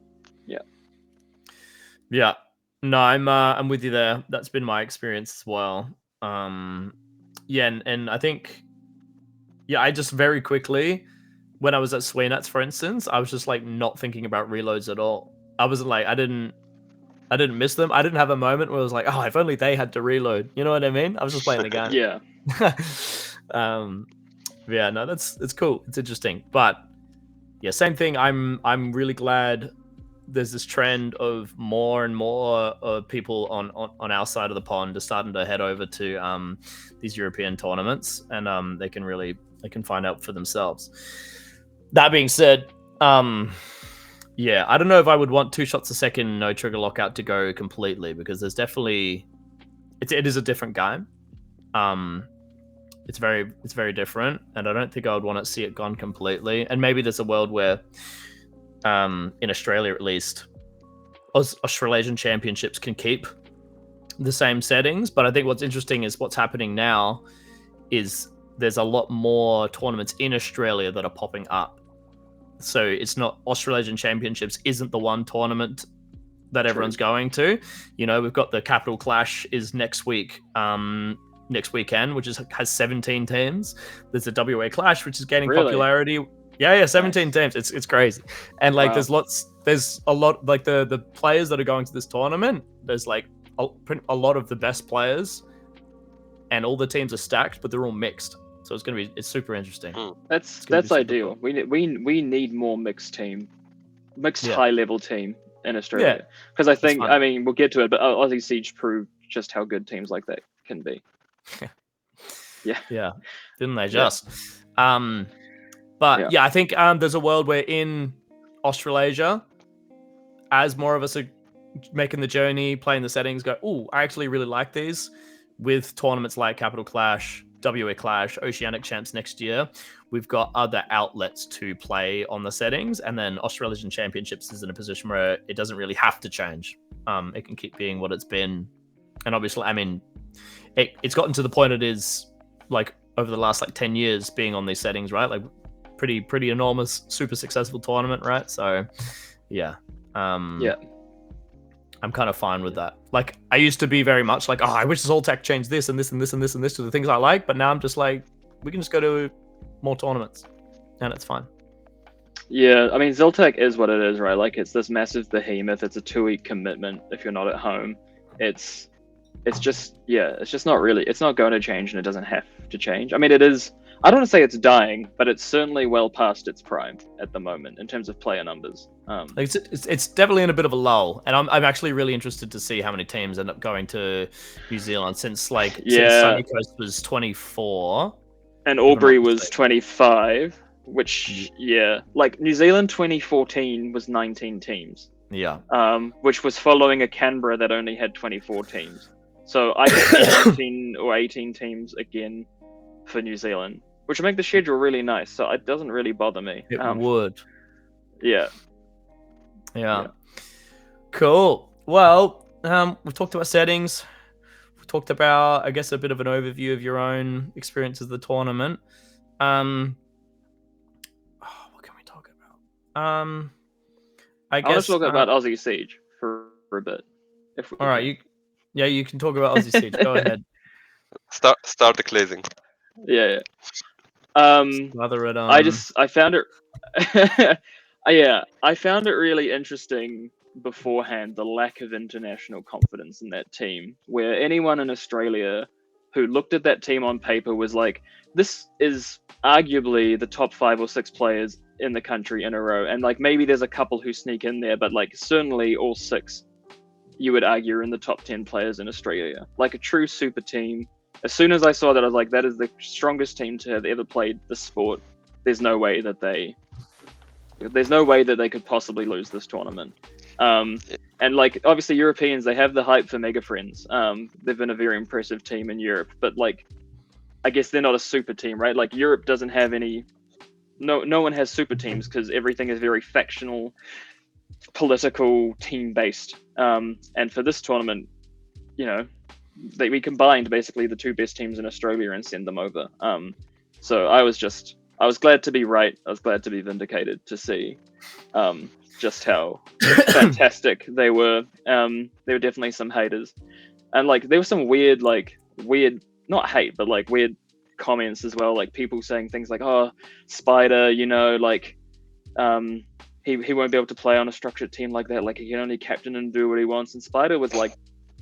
A: Yeah. No, I'm with you there. That's been my experience as well. And I think, I just very quickly, when I was at Sweenats, for instance, I was just like not thinking about reloads at all. I wasn't like, I didn't miss them. I didn't have a moment where I was like, oh, if only they had to reload. You know what I mean? I was just playing the game.
C: Yeah.
A: No, it's cool. It's interesting. But yeah, same thing. I'm really glad there's this trend of more and more people on our side of the pond are starting to head over to these European tournaments, and they can find out for themselves. That being said, yeah, I don't know if I would want 2 shots a second no trigger lockout to go completely, because there's definitely it is a different game. It's very different, and I don't think I would want to see it gone completely. And maybe there's a world where, in Australia at least, Australasian championships can keep the same settings. But I think what's interesting is what's happening now is there's a lot more tournaments in Australia that are popping up. So it's not Australasian championships isn't the one tournament that everyone's going to. You know, we've got the Capital Clash is next week. Next weekend, which has 17 teams. There's the WA Clash, which is gaining popularity. Yeah, 17 teams. It's crazy. And like, there's a lot, like the players that are going to this tournament, there's like a lot of the best players, and all the teams are stacked, but they're all mixed. So it's super interesting.
C: That's ideal. Cool. We need more mixed high level team in Australia. Because I think, I mean, we'll get to it, but Aussie Siege proved just how good teams like that can be. Yeah,
A: didn't they just? But I think there's a world where in Australasia, as more of us are making the journey, playing the settings, go, oh, I actually really like these. With tournaments like Capital Clash, WA Clash, Oceanic Champs next year, we've got other outlets to play on the settings, and then Australasian Championships is in a position where it doesn't really have to change. It can keep being what it's been, and obviously, I mean, it's gotten to the point it is like over the last like 10 years being on these settings, right? Like pretty enormous, super successful tournament, right? So I'm kind of fine with that. Like, I used to be very much like, oh, I wish Zoltec changed this and this and this and this and this to the things I like, but now I'm just like, we can just go to more tournaments and it's fine.
C: Yeah, I mean, Zoltec is what it is, right? Like, it's this massive behemoth. It's a 2-week commitment if you're not at home. It's just not really, it's not going to change, and it doesn't have to change. I mean, it is, I don't want to say it's dying, but it's certainly well past its prime at the moment in terms of player numbers.
A: It's definitely in a bit of a lull, and I'm actually really interested to see how many teams end up going to New Zealand since Sunny Coast was 24.
C: And Albury was 25, which, like New Zealand 2014 was 19 teams.
A: Yeah.
C: Which was following a Canberra that only had 24 teams. So I could see 19 or 18 teams again for New Zealand, which would make the schedule really nice. So it doesn't really bother me.
A: It would.
C: Yeah.
A: Cool. Well, we've talked about settings. We talked about, I guess, a bit of an overview of your own experience of the tournament. What can we talk about? I guess
C: let's talk about Aussie Siege for a bit.
A: All right, you can talk about Aussie Siege. Go ahead.
B: Start the glazing.
C: Yeah.
A: I
C: found it. I found it really interesting beforehand, the lack of international confidence in that team, where anyone in Australia who looked at that team on paper was like, this is arguably the top 5 or 6 players in the country in a row, and like maybe there's a couple who sneak in there, but like certainly all 6 you would argue are in the top 10 players in Australia, like a true super team. As soon as I saw that, I was like, that is the strongest team to have ever played this sport. There's no way that they could possibly lose this tournament. And like, obviously Europeans, they have the hype for Mega Friends. They've been a very impressive team in Europe, but like, I guess they're not a super team, right? Like Europe doesn't have any, no one has super teams because everything is very factional, political, team-based. And for this tournament, you know, we combined basically the 2 best teams in Australia and send them over. So I was glad to be right. I was glad to be vindicated to see just how fantastic they were. There were definitely some haters, and like there was some weird not hate, but like weird comments as well. Like people saying things like, "Oh, Spider, you know, like he won't be able to play on a structured team like that. Like he can only captain and do what he wants." And Spider was like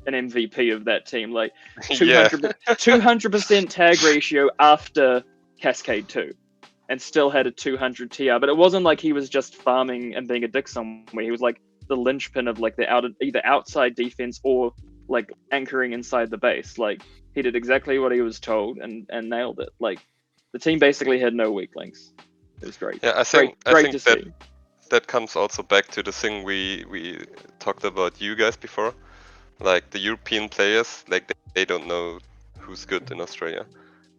C: an MVP of that team, like 200% tag ratio after Cascade 2. and still had a 200 TR. But it wasn't like he was just farming and being a dick somewhere. He was like the linchpin of like either outside defense or like anchoring inside the base. Like he did exactly what he was told and nailed it. Like the team basically had no weak links. It was great.
B: Yeah, I
C: Great
B: think
C: to see.
B: that comes also back to the thing we talked about you guys before. Like the European players, like they don't know who's good in Australia.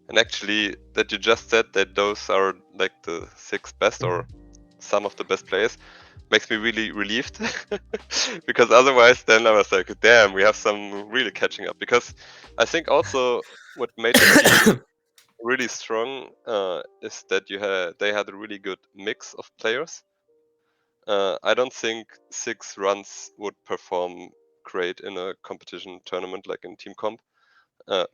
B: And actually, that you just said that those are like the 6 best or some of the best players makes me really relieved. Because otherwise, then I was like, damn, we have some really catching up. Because I think also what made the team really strong is that they had a really good mix of players. I don't think 6 runs would perform great in a competition tournament like in team comp.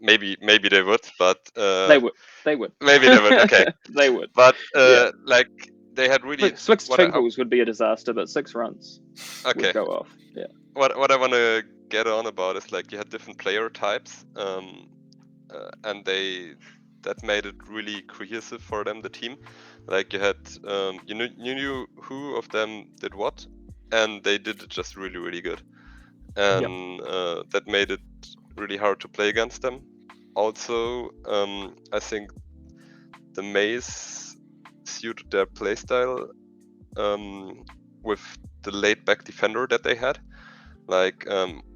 B: Maybe they would, but
C: They would. They would.
B: maybe they would. Okay,
C: They would.
B: but
C: Yeah.
B: like they had really
C: Six
B: what I,
C: twinkles would be a disaster, but 6 runs
B: okay.
C: would go off. Yeah.
B: What I want to get on about is like you had different player types, and that made it really cohesive for them, the team. Like you had you knew who of them did what, and they did it just really good, and that made it really hard to play against them. Also, I think the maze suited their playstyle with the laid back defender that they had. Like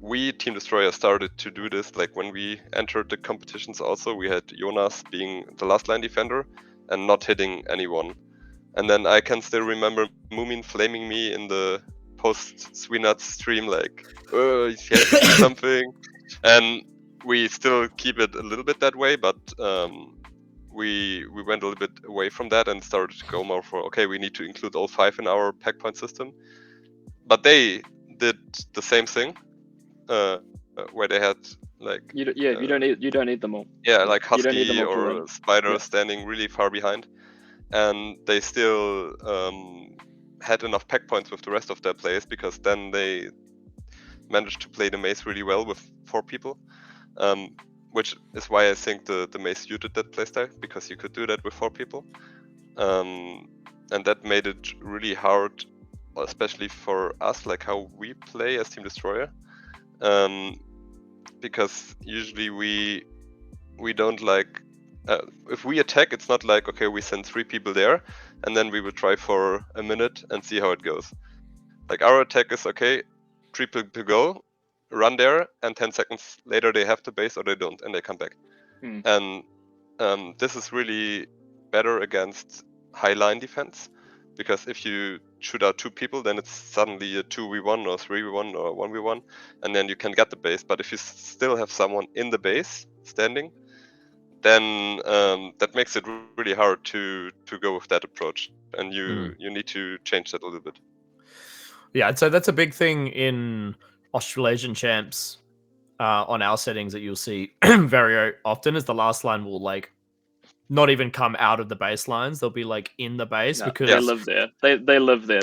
B: we Team Destroyer started to do this like when we entered the competitions also. We had Jonas being the last line defender and not hitting anyone. And then I can still remember Moomin flaming me in the post Sweenuts stream like, oh, he has to do something. And we still keep it a little bit that way, but we went a little bit away from that and started to go more for, okay, we need to include all 5 in our pack point system. But they did the same thing, where they had like
C: you don't need them all.
B: Yeah, like
C: You don't need
B: Husky
C: them all to
B: or
C: win.
B: Spider
C: Yeah.
B: standing really far behind, and they still had enough pack points with the rest of their players because then they managed to play the maze really well with 4 people, which is why I think the maze suited that playstyle, because you could do that with 4 people, and that made it really hard, especially for us, like how we play as Team Destroyer, because usually we don't like if we attack, it's not like, okay, we send 3 people there and then we will try for a minute and see how it goes. Like our attack is, okay, 3 people go, run there, and 10 seconds later they have the base or they don't and they come back. And this is really better against high line defense, because if you shoot out 2 people, then it's suddenly a 2v1 or 3v1 or 1v1, and then you can get the base. But if you still have someone in the base standing, then that makes it really hard to go with that approach, and you need to change that a little bit.
A: Yeah, I'd say that's a big thing in Australasian champs on our settings that you'll see very often is the last line will like not even come out of the baselines. They'll be like in the base because
C: they live there. They live there.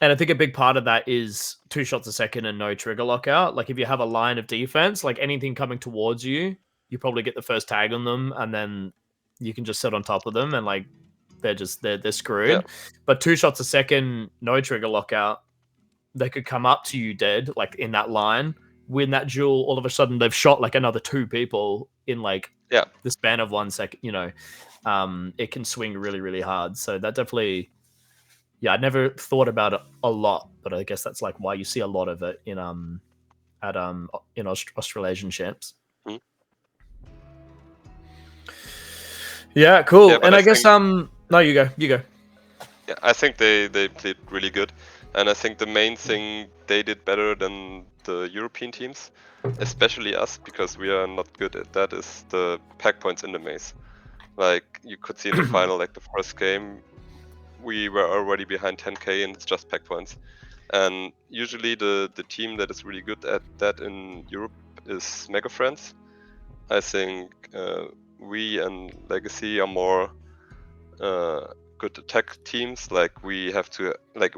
A: And I think a big part of that is 2 shots a second and no trigger lockout. Like if you have a line of defense, like anything coming towards you, you probably get the first tag on them, and then you can just sit on top of them, and like they're screwed.
B: Yeah.
A: But 2 shots a second, no trigger lockout, they could come up to you dead, like in that line, win that duel. All of a sudden, they've shot like another 2 people in like the span of 1 second. You know, it can swing really hard. So that definitely. Yeah, I never thought about it a lot, but I guess that's like why you see a lot of it in Australasian champs. Yeah, cool. And I guess no, you go. Yeah,
B: I think they played really good, and I think the main thing they did better than the European teams, especially us, because we are not good at that, is the pack points in the maze. Like you could see in the final, like the first game, we were already behind 10k and it's just pack points. And usually the team that is really good at that in Europe is Mega Friends. I think we and Legacy are more good attack teams. Like we have to, like,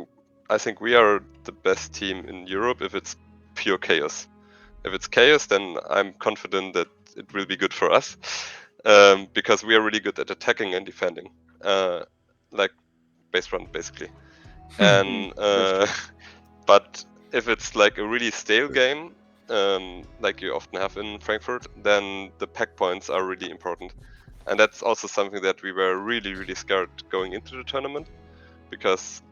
B: I think we are the best team in Europe if it's pure chaos. If it's chaos, then I'm confident that it will be good for us, because we are really good at attacking and defending. like base run basically. And but if it's like a really stale game, like you often have in Frankfurt, then the pack points are really important. And that's also something that we were really scared going into the tournament, because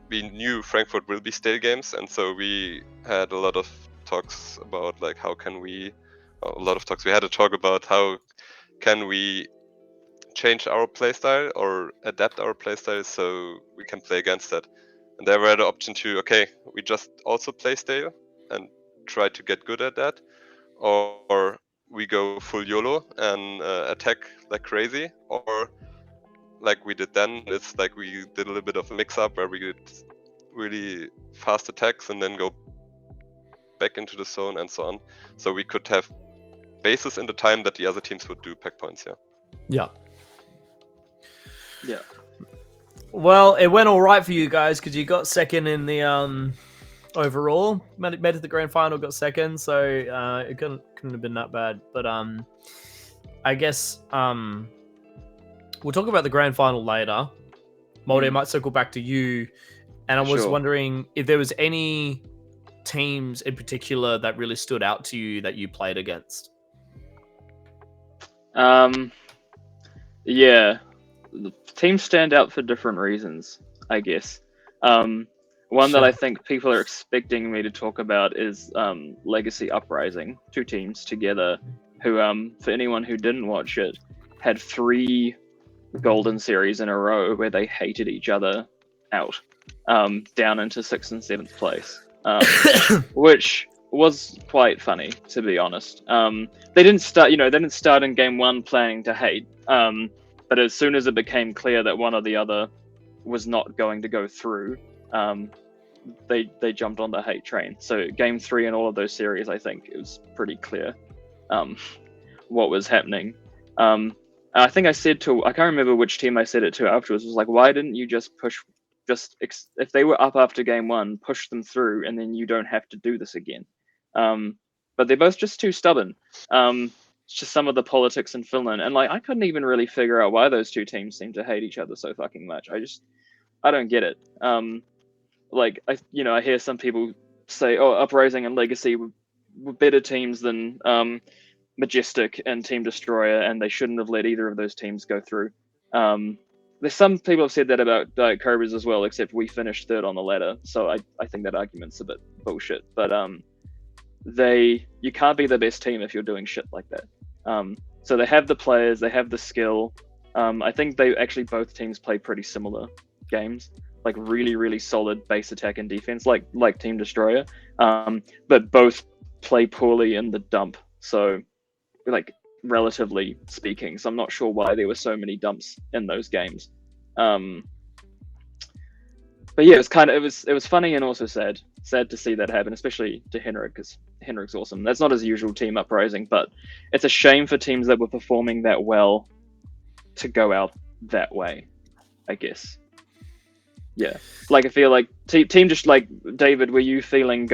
B: we knew Frankfurt will be stale games, and so we had a lot of talks about like we had a talk about how can we change our playstyle or adapt our playstyle so we can play against that. And there were the option to, okay, we just also play stale and try to get good at that, or we go full YOLO and attack like crazy, or like we did then, it's like we did a little bit of a mix-up where we did really fast attacks and then go back into the zone and so on. So we could have bases in the time that the other teams would do pack points,
A: Yeah.
C: Yeah.
A: Well, it went all right for you guys because you got second in the overall. Made it to the grand final, got second, so it couldn't have been that bad. But I guess we'll talk about the grand final later. Mouldy, I might circle back to you, and I was wondering if there was any teams in particular that really stood out to you that you played against.
C: Yeah. The teams stand out for different reasons, I guess. One that I think people are expecting me to talk about is Legacy Uprising, two teams together who, for anyone who didn't watch it, had 3 Golden Series in a row where they hated each other out, down into 6th and 7th place, which was quite funny, to be honest. They didn't start in game 1 planning to hate, but as soon as it became clear that one or the other was not going to go through, they jumped on the hate train. So game 3 and all of those series, I think it was pretty clear what was happening. I think I said I can't remember which team I said it to afterwards. It was like, why didn't you just push, if they were up after game 1, push them through, and then you don't have to do this again. But they're both just too stubborn. It's just some of the politics in Finland, and like I couldn't even really figure out why those two teams seem to hate each other so fucking much. I don't get it. Like I hear some people say, "Oh, Uprising and Legacy were better teams than Majestic and Team Destroyer, and they shouldn't have let either of those teams go through." There's some people have said that about Diet Cobras as well, except we finished 3rd on the ladder, so I think that argument's a bit bullshit. But you can't be the best team if you're doing shit like that. So they have the players, they have the skill. I think both teams play pretty similar games, like really solid base attack and defense, like Team Destroyer. But both play poorly in the dump. So, like, relatively speaking, so I'm not sure why there were so many dumps in those games. But yeah, it was funny and also sad to see that happen, especially to Henrik, because Henrik's awesome. That's not his usual team Uprising, but it's a shame for teams that were performing that well to go out that way, I guess. Yeah, like I feel like team just like David, were you feeling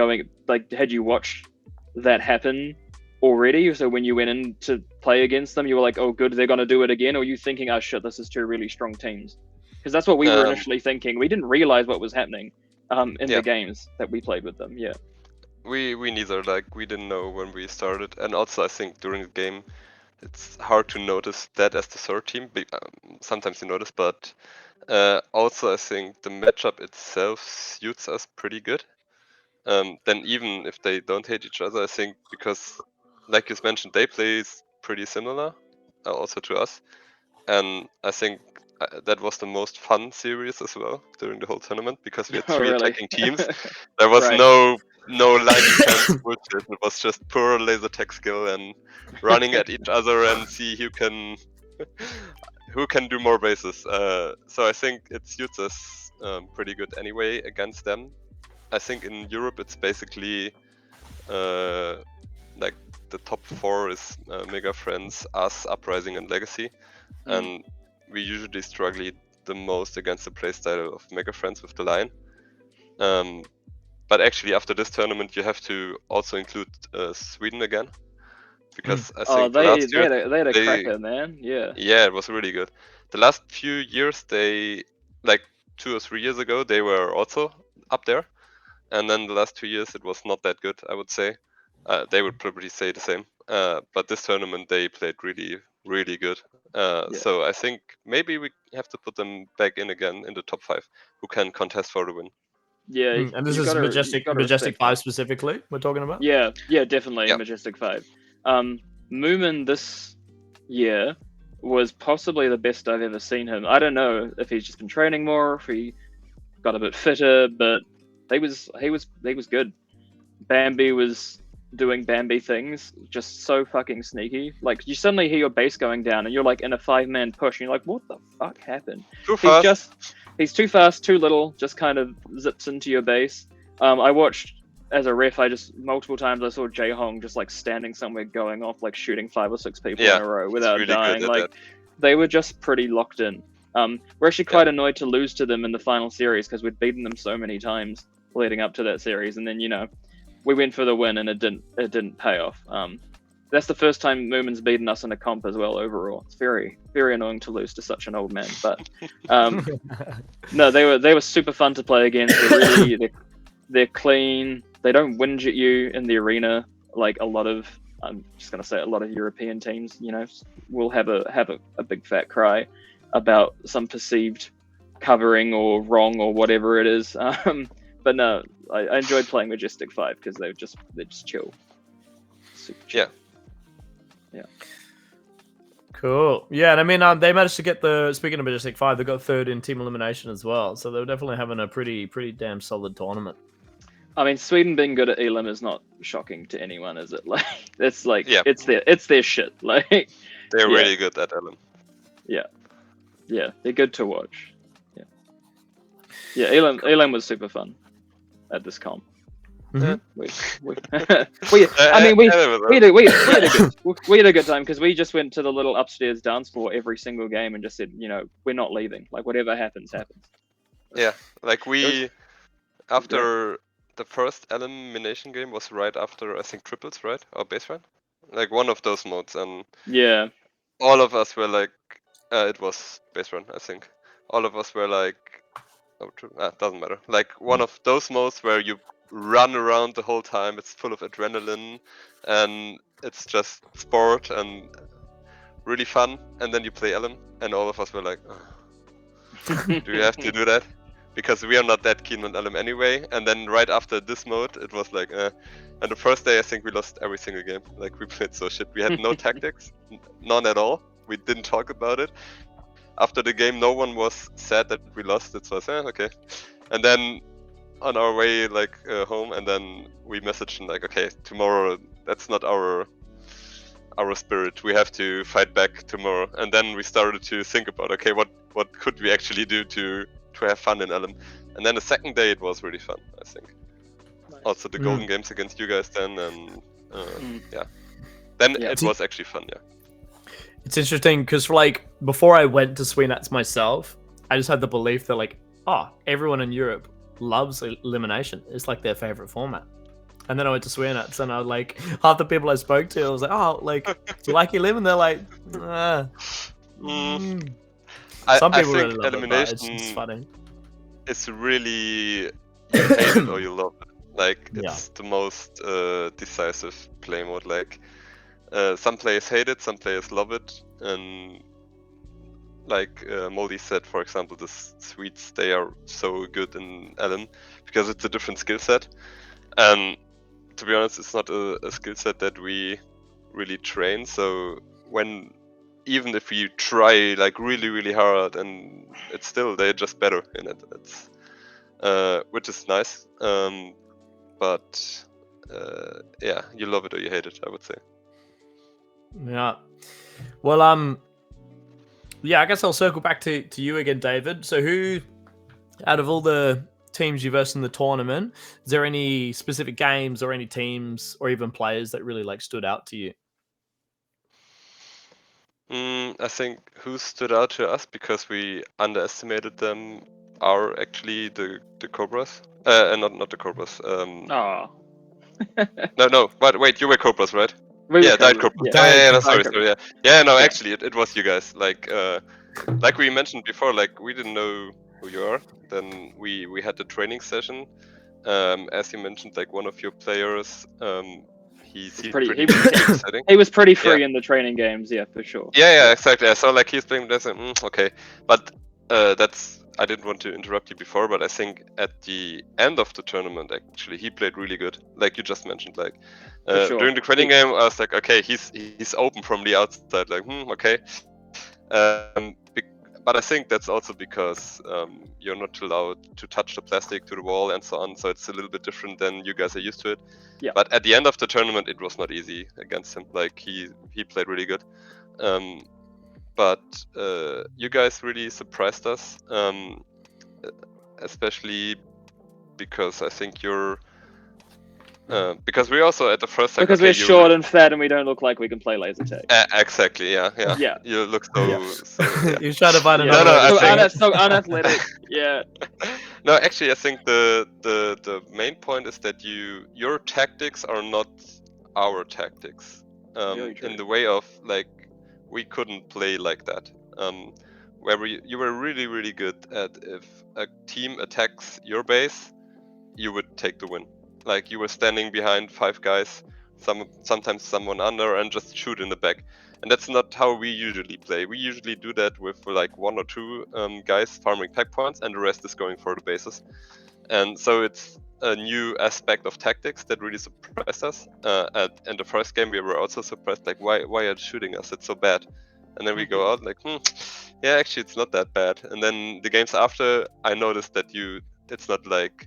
C: had you watched that happen already? So when you went in to play against them, you were like, oh good, they're gonna do it again, or you thinking, oh shit, this is 2 really strong teams? Because that's what we were initially thinking. We didn't realize what was happening in the games that we played with them. Yeah,
B: we neither, like we didn't know when we started, and also I think during the game it's hard to notice that as the 3rd team. Sometimes you notice, but also I think the matchup itself suits us pretty good. Then even if they don't hate each other, I think because, like you mentioned, they play pretty similar also to us, and I think that was the most fun series as well during the whole tournament, because we had 3 attacking teams. There was no line defense bullshit. It was just pure laser tech skill and running at each other and see who can do more bases. So I think it suits us pretty good anyway against them. I think in Europe it's basically like the top 4 is Mega Friends, us, Uprising, and Legacy, and we usually struggle the most against the playstyle of Mega Friends with the line. But actually, after this tournament, you have to also include Sweden again, because I think last year
C: they had a cracker, man. Yeah.
B: Yeah, it was really good. The last few years, they like 2 or 3 years ago, they were also up there, and then the last 2 years it was not that good, I would say. They would probably say the same. But this tournament they played really, really good. So I think maybe we have to put them back in again in the top 5, who can contest for the win.
C: Yeah,
A: And this
C: you
A: is
C: gotta,
A: Majestic
C: you gotta
A: Majestic
C: respect
A: 5
C: that.
A: specifically we're talking about?
C: Yeah, definitely
B: Yeah.
C: Majestic 5. Moomin this year was possibly the best I've ever seen him. I don't know if he's just been training more, if he got a bit fitter, but he was good. Bambi was doing Bambi things, just so fucking sneaky. Like, you suddenly hear your base going down, and you're like in a 5-man push, and you're like, what the fuck happened?
B: Too fast.
C: He's too fast, too little, just kind of zips into your base. I watched, as a ref, multiple times I saw Jae Hong just like standing somewhere going off, like shooting 5 or 6 people in a row without
B: really
C: dying.
B: good at
C: Like,
B: that.
C: they were just pretty locked in. We're actually quite annoyed to lose to them in the final series because we'd beaten them so many times leading up to that series, and then we went for the win and it didn't pay off. That's the first time Moomin's beaten us in a comp as well overall. It's very, very annoying to lose to such an old man, but no, they were super fun to play against. They're clean. They don't whinge at you in the arena like a lot of European teams. Will have a big fat cry about some perceived covering or wrong or whatever it is. But no, I enjoyed playing Majestic 5 because they're just chill. Super chill. Yeah.
A: Cool. Yeah, and I mean, they managed to get speaking of Majestic 5, they got 3rd in team elimination as well. So they were definitely having a pretty damn solid tournament.
C: I mean, Sweden being good at Elim is not shocking to anyone, is it? Like, it's like,
B: Yeah.
C: it's their shit. Like,
B: They're really good at Elim.
C: Yeah, they're good to watch. Yeah, Elim was super fun at this comp.
A: Mhm.
C: We had a good time because we just went to the little upstairs dance floor every single game and just said, we're not leaving. Like, whatever happens, happens.
B: Yeah, like after the first elimination game was right after, I think, triples, right? Or base run? Like one of those modes, and
C: Yeah.
B: all of us were like, it was base run, I think. All of us were like, doesn't matter. Like one of those modes where you run around the whole time, it's full of adrenaline, and it's just sport and really fun, and then you play Ellen, and all of us were like, do you have to do that? Because we are not that keen on Ellen anyway, and then right after this mode, it was like, and the first day I think we lost every single game. Like, we played so shit. We had no tactics, none at all. We didn't talk about it. After the game, no one was sad that we lost. It was, okay. And then on our way home, and then we messaged him like, okay, tomorrow, that's not our spirit. We have to fight back tomorrow. And then we started to think about, okay, what could we actually do to have fun in Ellen? And then the second day it was really fun, I think.
C: Nice.
B: Also the golden games against you guys then, and then it was actually fun.
A: It's interesting because before I went to Sweenats myself, I just had the belief that everyone in Europe loves elimination. It's like their favorite format. And then I went to Sweenats, and I was like, half the people I spoke to, I was like, do you like Elim? And they're like, Some people
B: I
A: really
B: think
A: love
B: elimination
A: it, it's funny.
B: It's really, you hate it or you love it. Like, it's the most decisive play mode. Like, some players hate it, some players love it, and like Mouldy said, for example, the Swedes, they are so good in Ellen because it's a different skill set. And to be honest, it's not a skill set that we really train. So even if we try like really, really hard, and it's still, they're just better in it. It's which is nice. But you love it or you hate it, I would say.
A: Yeah. Well, I guess I'll circle back to you again, David. So who, out of all the teams you versed in the tournament, is there any specific games or any teams or even players that really stood out to you?
B: I think who stood out to us because we underestimated them are actually the Cobras. Not the Cobras. No, but wait, you were Cobras, right? Died Cobras.
C: Yeah.
B: Sorry. Yeah, no, actually, it was you guys. Like, like we mentioned before, like we didn't know who you are. Then we had the training session. As you mentioned, like one of your players, he seemed pretty
C: He,
B: good in the setting.
C: he was pretty free in the training games, yeah, for sure.
B: Yeah, exactly. I saw like he's playing this, and okay, but that's. I didn't want to interrupt you before, but I think at the end of the tournament, actually, he played really good. Like you just mentioned, like
C: sure.
B: during the training game, I was like, okay, he's open from the outside, like okay. But I think that's also because you're not allowed to touch the plastic to the wall and so on, so it's a little bit different than you guys are used to it.
C: Yeah.
B: But at the end of the tournament, it was not easy against him. Like he played really good. But you guys really surprised us, especially because I think you're. Because we also at the first like,
C: because
B: okay,
C: we're short and fat and we don't look like we can play laser tag.
B: Exactly, yeah.
C: Yeah.
B: You look so. Yeah.
A: You're trying to find
C: Yeah.
A: another way to say it.
C: So unathletic. Yeah.
B: No, actually, I think the main point is that your tactics are not our tactics.
C: Very true.
B: In the way of like we couldn't play like that. Where you were really really good at if a team attacks your base, you would take the win. Like you were standing behind 5 guys, sometimes someone under, and just shoot in the back. And that's not how we usually play. We usually do that with like 1 or 2 guys farming tech points, and the rest is going for the bases. And so it's a new aspect of tactics that really surprised us. In the first game, we were also surprised, like why are you shooting us? It's so bad. And then we go out like, yeah, actually it's not that bad. And then the games after, I noticed that it's not like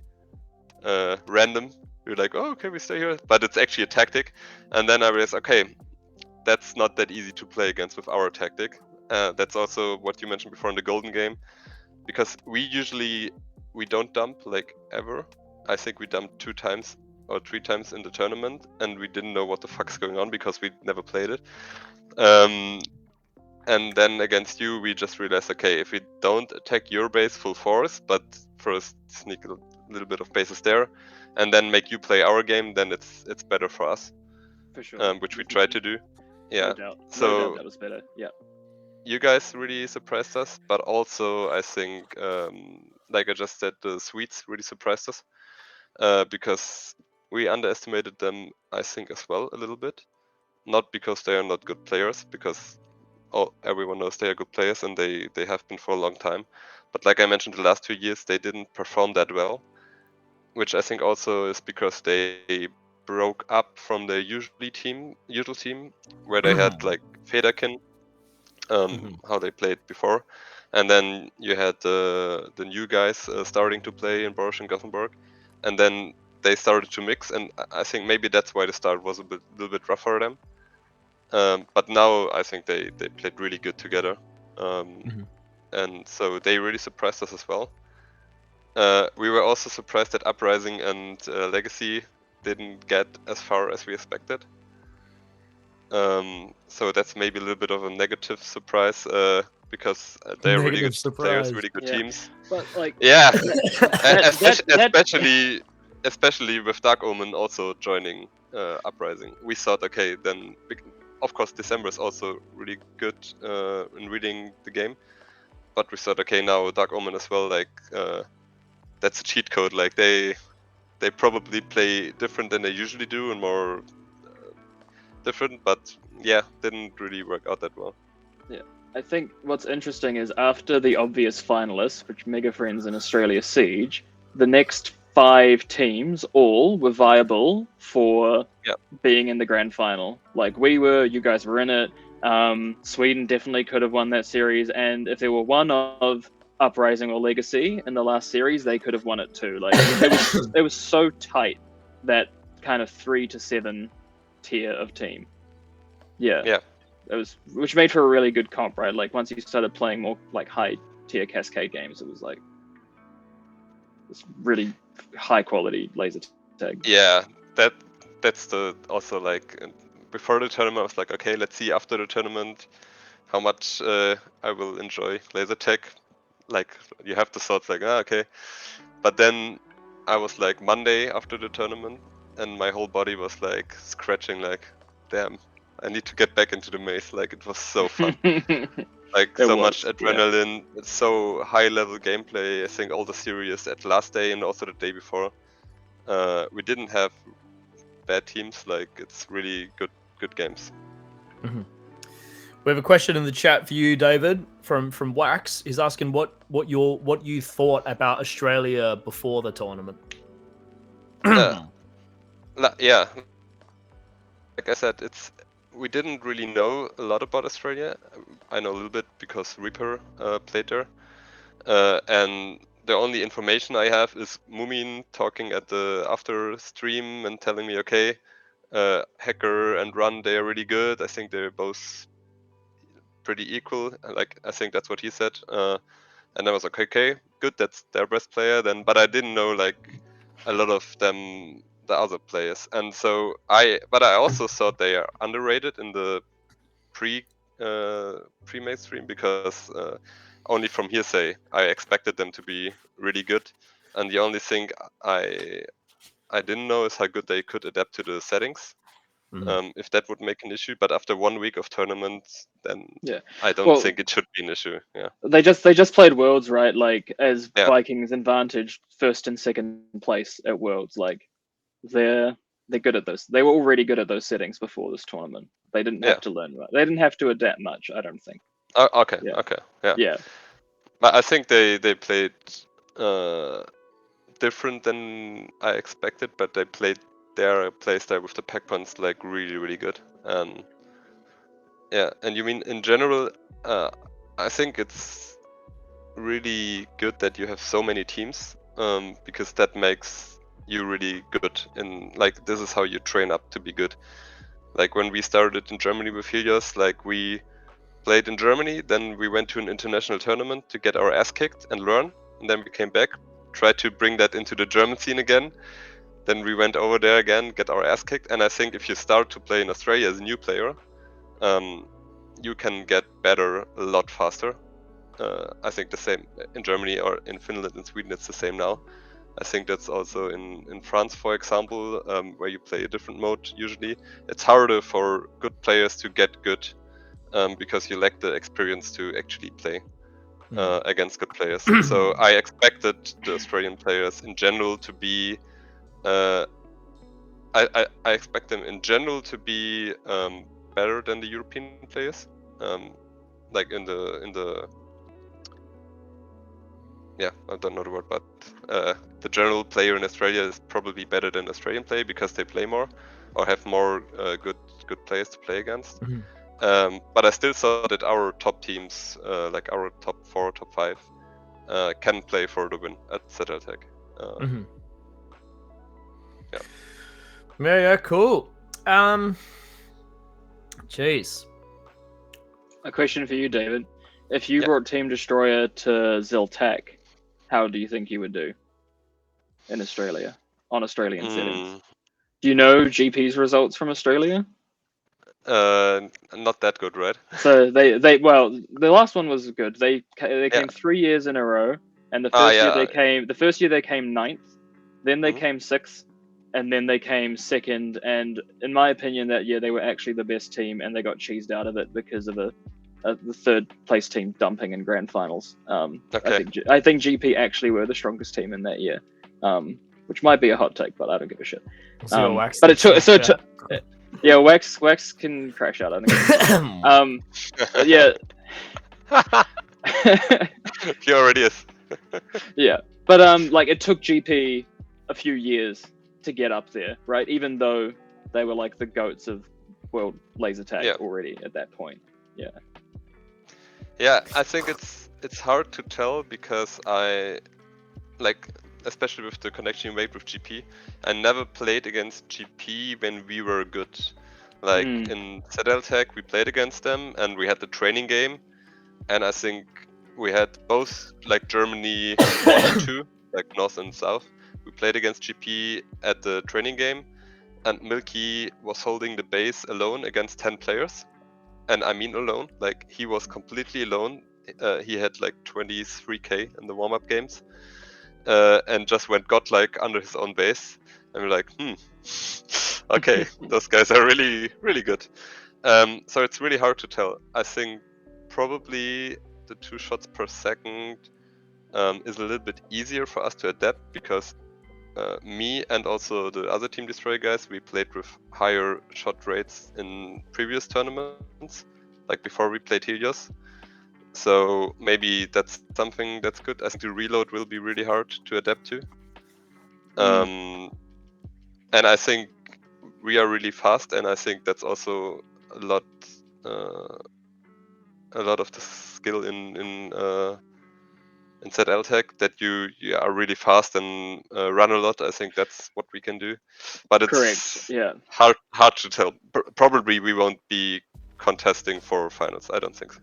B: random. You're like, oh, okay, we stay here, but it's actually a tactic. And then I realized, okay, that's not that easy to play against with our tactic. That's also what you mentioned before in the golden game, because we don't dump like ever. I think we dumped 2 times or 3 times in the tournament, and we didn't know what the fuck's going on because we never played it. And then against you, we just realized, okay, if we don't attack your base full force, but first sneak a little bit of bases there, and then make you play our game, then it's better for us.
C: For sure.
B: Which we tried to do. Yeah.
C: No doubt.
B: So
C: No doubt that was better. Yeah.
B: you guys really surprised us, but also I think, like I just said, the Swedes really surprised us because we underestimated them, I think, as well a little bit. Not because they are not good players, because everyone knows they are good players and they have been for a long time. But like I mentioned, the last 2 years they didn't perform that well, which I think also is because they broke up from their usual team where they had like Federkin, how they played before, and then you had the new guys starting to play in Borush and Gothenburg, and then they started to mix, and I think maybe that's why the start was a little bit rough for them. But now I think they played really good together, and so they really surprised us as well. We were also surprised that Uprising and Legacy didn't get as far as we expected. So that's maybe a little bit of a negative surprise because they're really good players, really good teams.
C: But like,
B: yeah, especially with Dark Omen also joining Uprising, we thought, okay, then of course December is also really good in reading the game, but we thought, okay, now Dark Omen as well, like that's a cheat code. Like they probably play different than they usually do and more different, but yeah, didn't really work out that well.
C: Yeah, I think what's interesting is after the obvious finalists, which Mega Friends and Australia Siege, the next 5 teams all were viable for being in the grand final. Like we were, you guys were in it. Sweden definitely could have won that series, and if there were one of Uprising or Legacy in the last series, they could have won it too. Like it was so tight, that kind of 3 to 7 tier of team. Yeah. It was, which made for a really good comp, right? Like once you started playing more like high tier Cascade games, it was like this really high quality laser tag.
B: Yeah, that's the also like before the tournament I was like, okay, let's see after the tournament how much I will enjoy laser tag. Like you have the thoughts like, okay, but then I was like Monday after the tournament and my whole body was like scratching, like damn, I need to get back into the maze. Like it was so fun. Like
C: It
B: so
C: was,
B: much
C: yeah.
B: adrenaline, it's so high level gameplay. I think all the series at last day and also the day before. We didn't have bad teams. Like it's really good games.
A: We have a question in the chat for you, David, from Wax. He's asking what you thought about Australia before the tournament.
B: Yeah, like I said, we didn't really know a lot about Australia. I know a little bit because Reaper played there, and the only information I have is Mumin talking at the after stream and telling me, okay, Hacker and Run, they are really good. I think they're both pretty equal. Like I think that's what he said. And I was like, okay, good, that's their best player then. But I didn't know like a lot of them, the other players. And so but I also thought they are underrated in the pre-made stream because only from hearsay I expected them to be really good. And the only thing I didn't know is how good they could adapt to the settings. If that would make an issue, but after 1 week of tournaments, then
C: Yeah.
B: I don't
C: Well,
B: think it should be an issue. Yeah.
C: they just played Worlds, right? Like as
B: Yeah.
C: Vikings advantage first and second place at Worlds. Like they're good at those. They were already good at those settings before this tournament. They didn't have to learn. They didn't have to adapt much. I don't think.
B: Oh, okay.
C: Yeah.
B: Okay. Yeah.
C: Yeah.
B: But I think they played different than I expected, but they played their playstyle with the pack punts like really good. Yeah, and you mean in general? I think it's really good that you have so many teams, because that makes you really good. In like this is how you train up to be good. Like when we started in Germany with Helios, like we played in Germany, then we went to an international tournament to get our ass kicked and learn, and then we came back, tried to bring that into the German scene again. Then we went over there again, get our ass kicked, and I think if you start to play in Australia as a new player, you can get better a lot faster. I think the same in Germany or in Finland and Sweden, it's the same now. I think that's also in France, for example, where you play a different mode usually. It's harder for good players to get good because you lack the experience to actually play against good players. So I expected the Australian players in general to be. I expect them in general to be better than the European players. Like in the yeah, I don't know the word, but the general player in Australia is probably better than Australian player because they play more or have more good players to play against. But I still saw that our top teams, like our top 4, top 5, can play for the win at Citadel Tech.
A: Yeah, cool. Jeez.
C: A question for you, David. If you brought Team Destroyer to Ziltech, how do you think you would do in Australia on Australian settings? Do you know GP's results from Australia?
B: Not that good, right?
C: So they well, the last one was good. They came 3 years in a row, and the first year they came 9th, then they came 6th, and then they came 2nd. And in my opinion, that year they were actually the best team, and they got cheesed out of it because of the 3rd place team dumping in grand finals. I think GP actually were the strongest team in that year, which might be a hot take, but I don't give a shit. But it took yeah, Wax can crash out. I think. Yeah.
B: He already is.
C: Yeah, but like it took GP a few years to get up there, right? Even though they were like the goats of world laser tag already at that point. Yeah.
B: Yeah, I think it's hard to tell because I like, especially with the connection you made with GP, I never played against GP when we were good. Like in Citadel Tech, we played against them and we had the training game, and I think we had both like Germany 1 and 2, like North and South. We played against GP at the training game, and Milky was holding the base alone against 10 players. And I mean alone, like he was completely alone. He had like 23k in the warm-up games. And just went godlike under his own base. And we're like, okay, those guys are really, really good. So it's really hard to tell. I think probably the 2 shots per second is a little bit easier for us to adapt because me and also the other Team Destroyer guys, we played with higher shot rates in previous tournaments, like before we played Helios. So maybe that's something that's good. I think the reload will be really hard to adapt to. And I think we are really fast, and I think that's also a lot of the skill in ZL Tech, that you are really fast and run a lot. I think that's what we can do, but it's
C: Correct. Yeah.
B: hard to tell. Probably we won't be contesting for finals. I don't think so.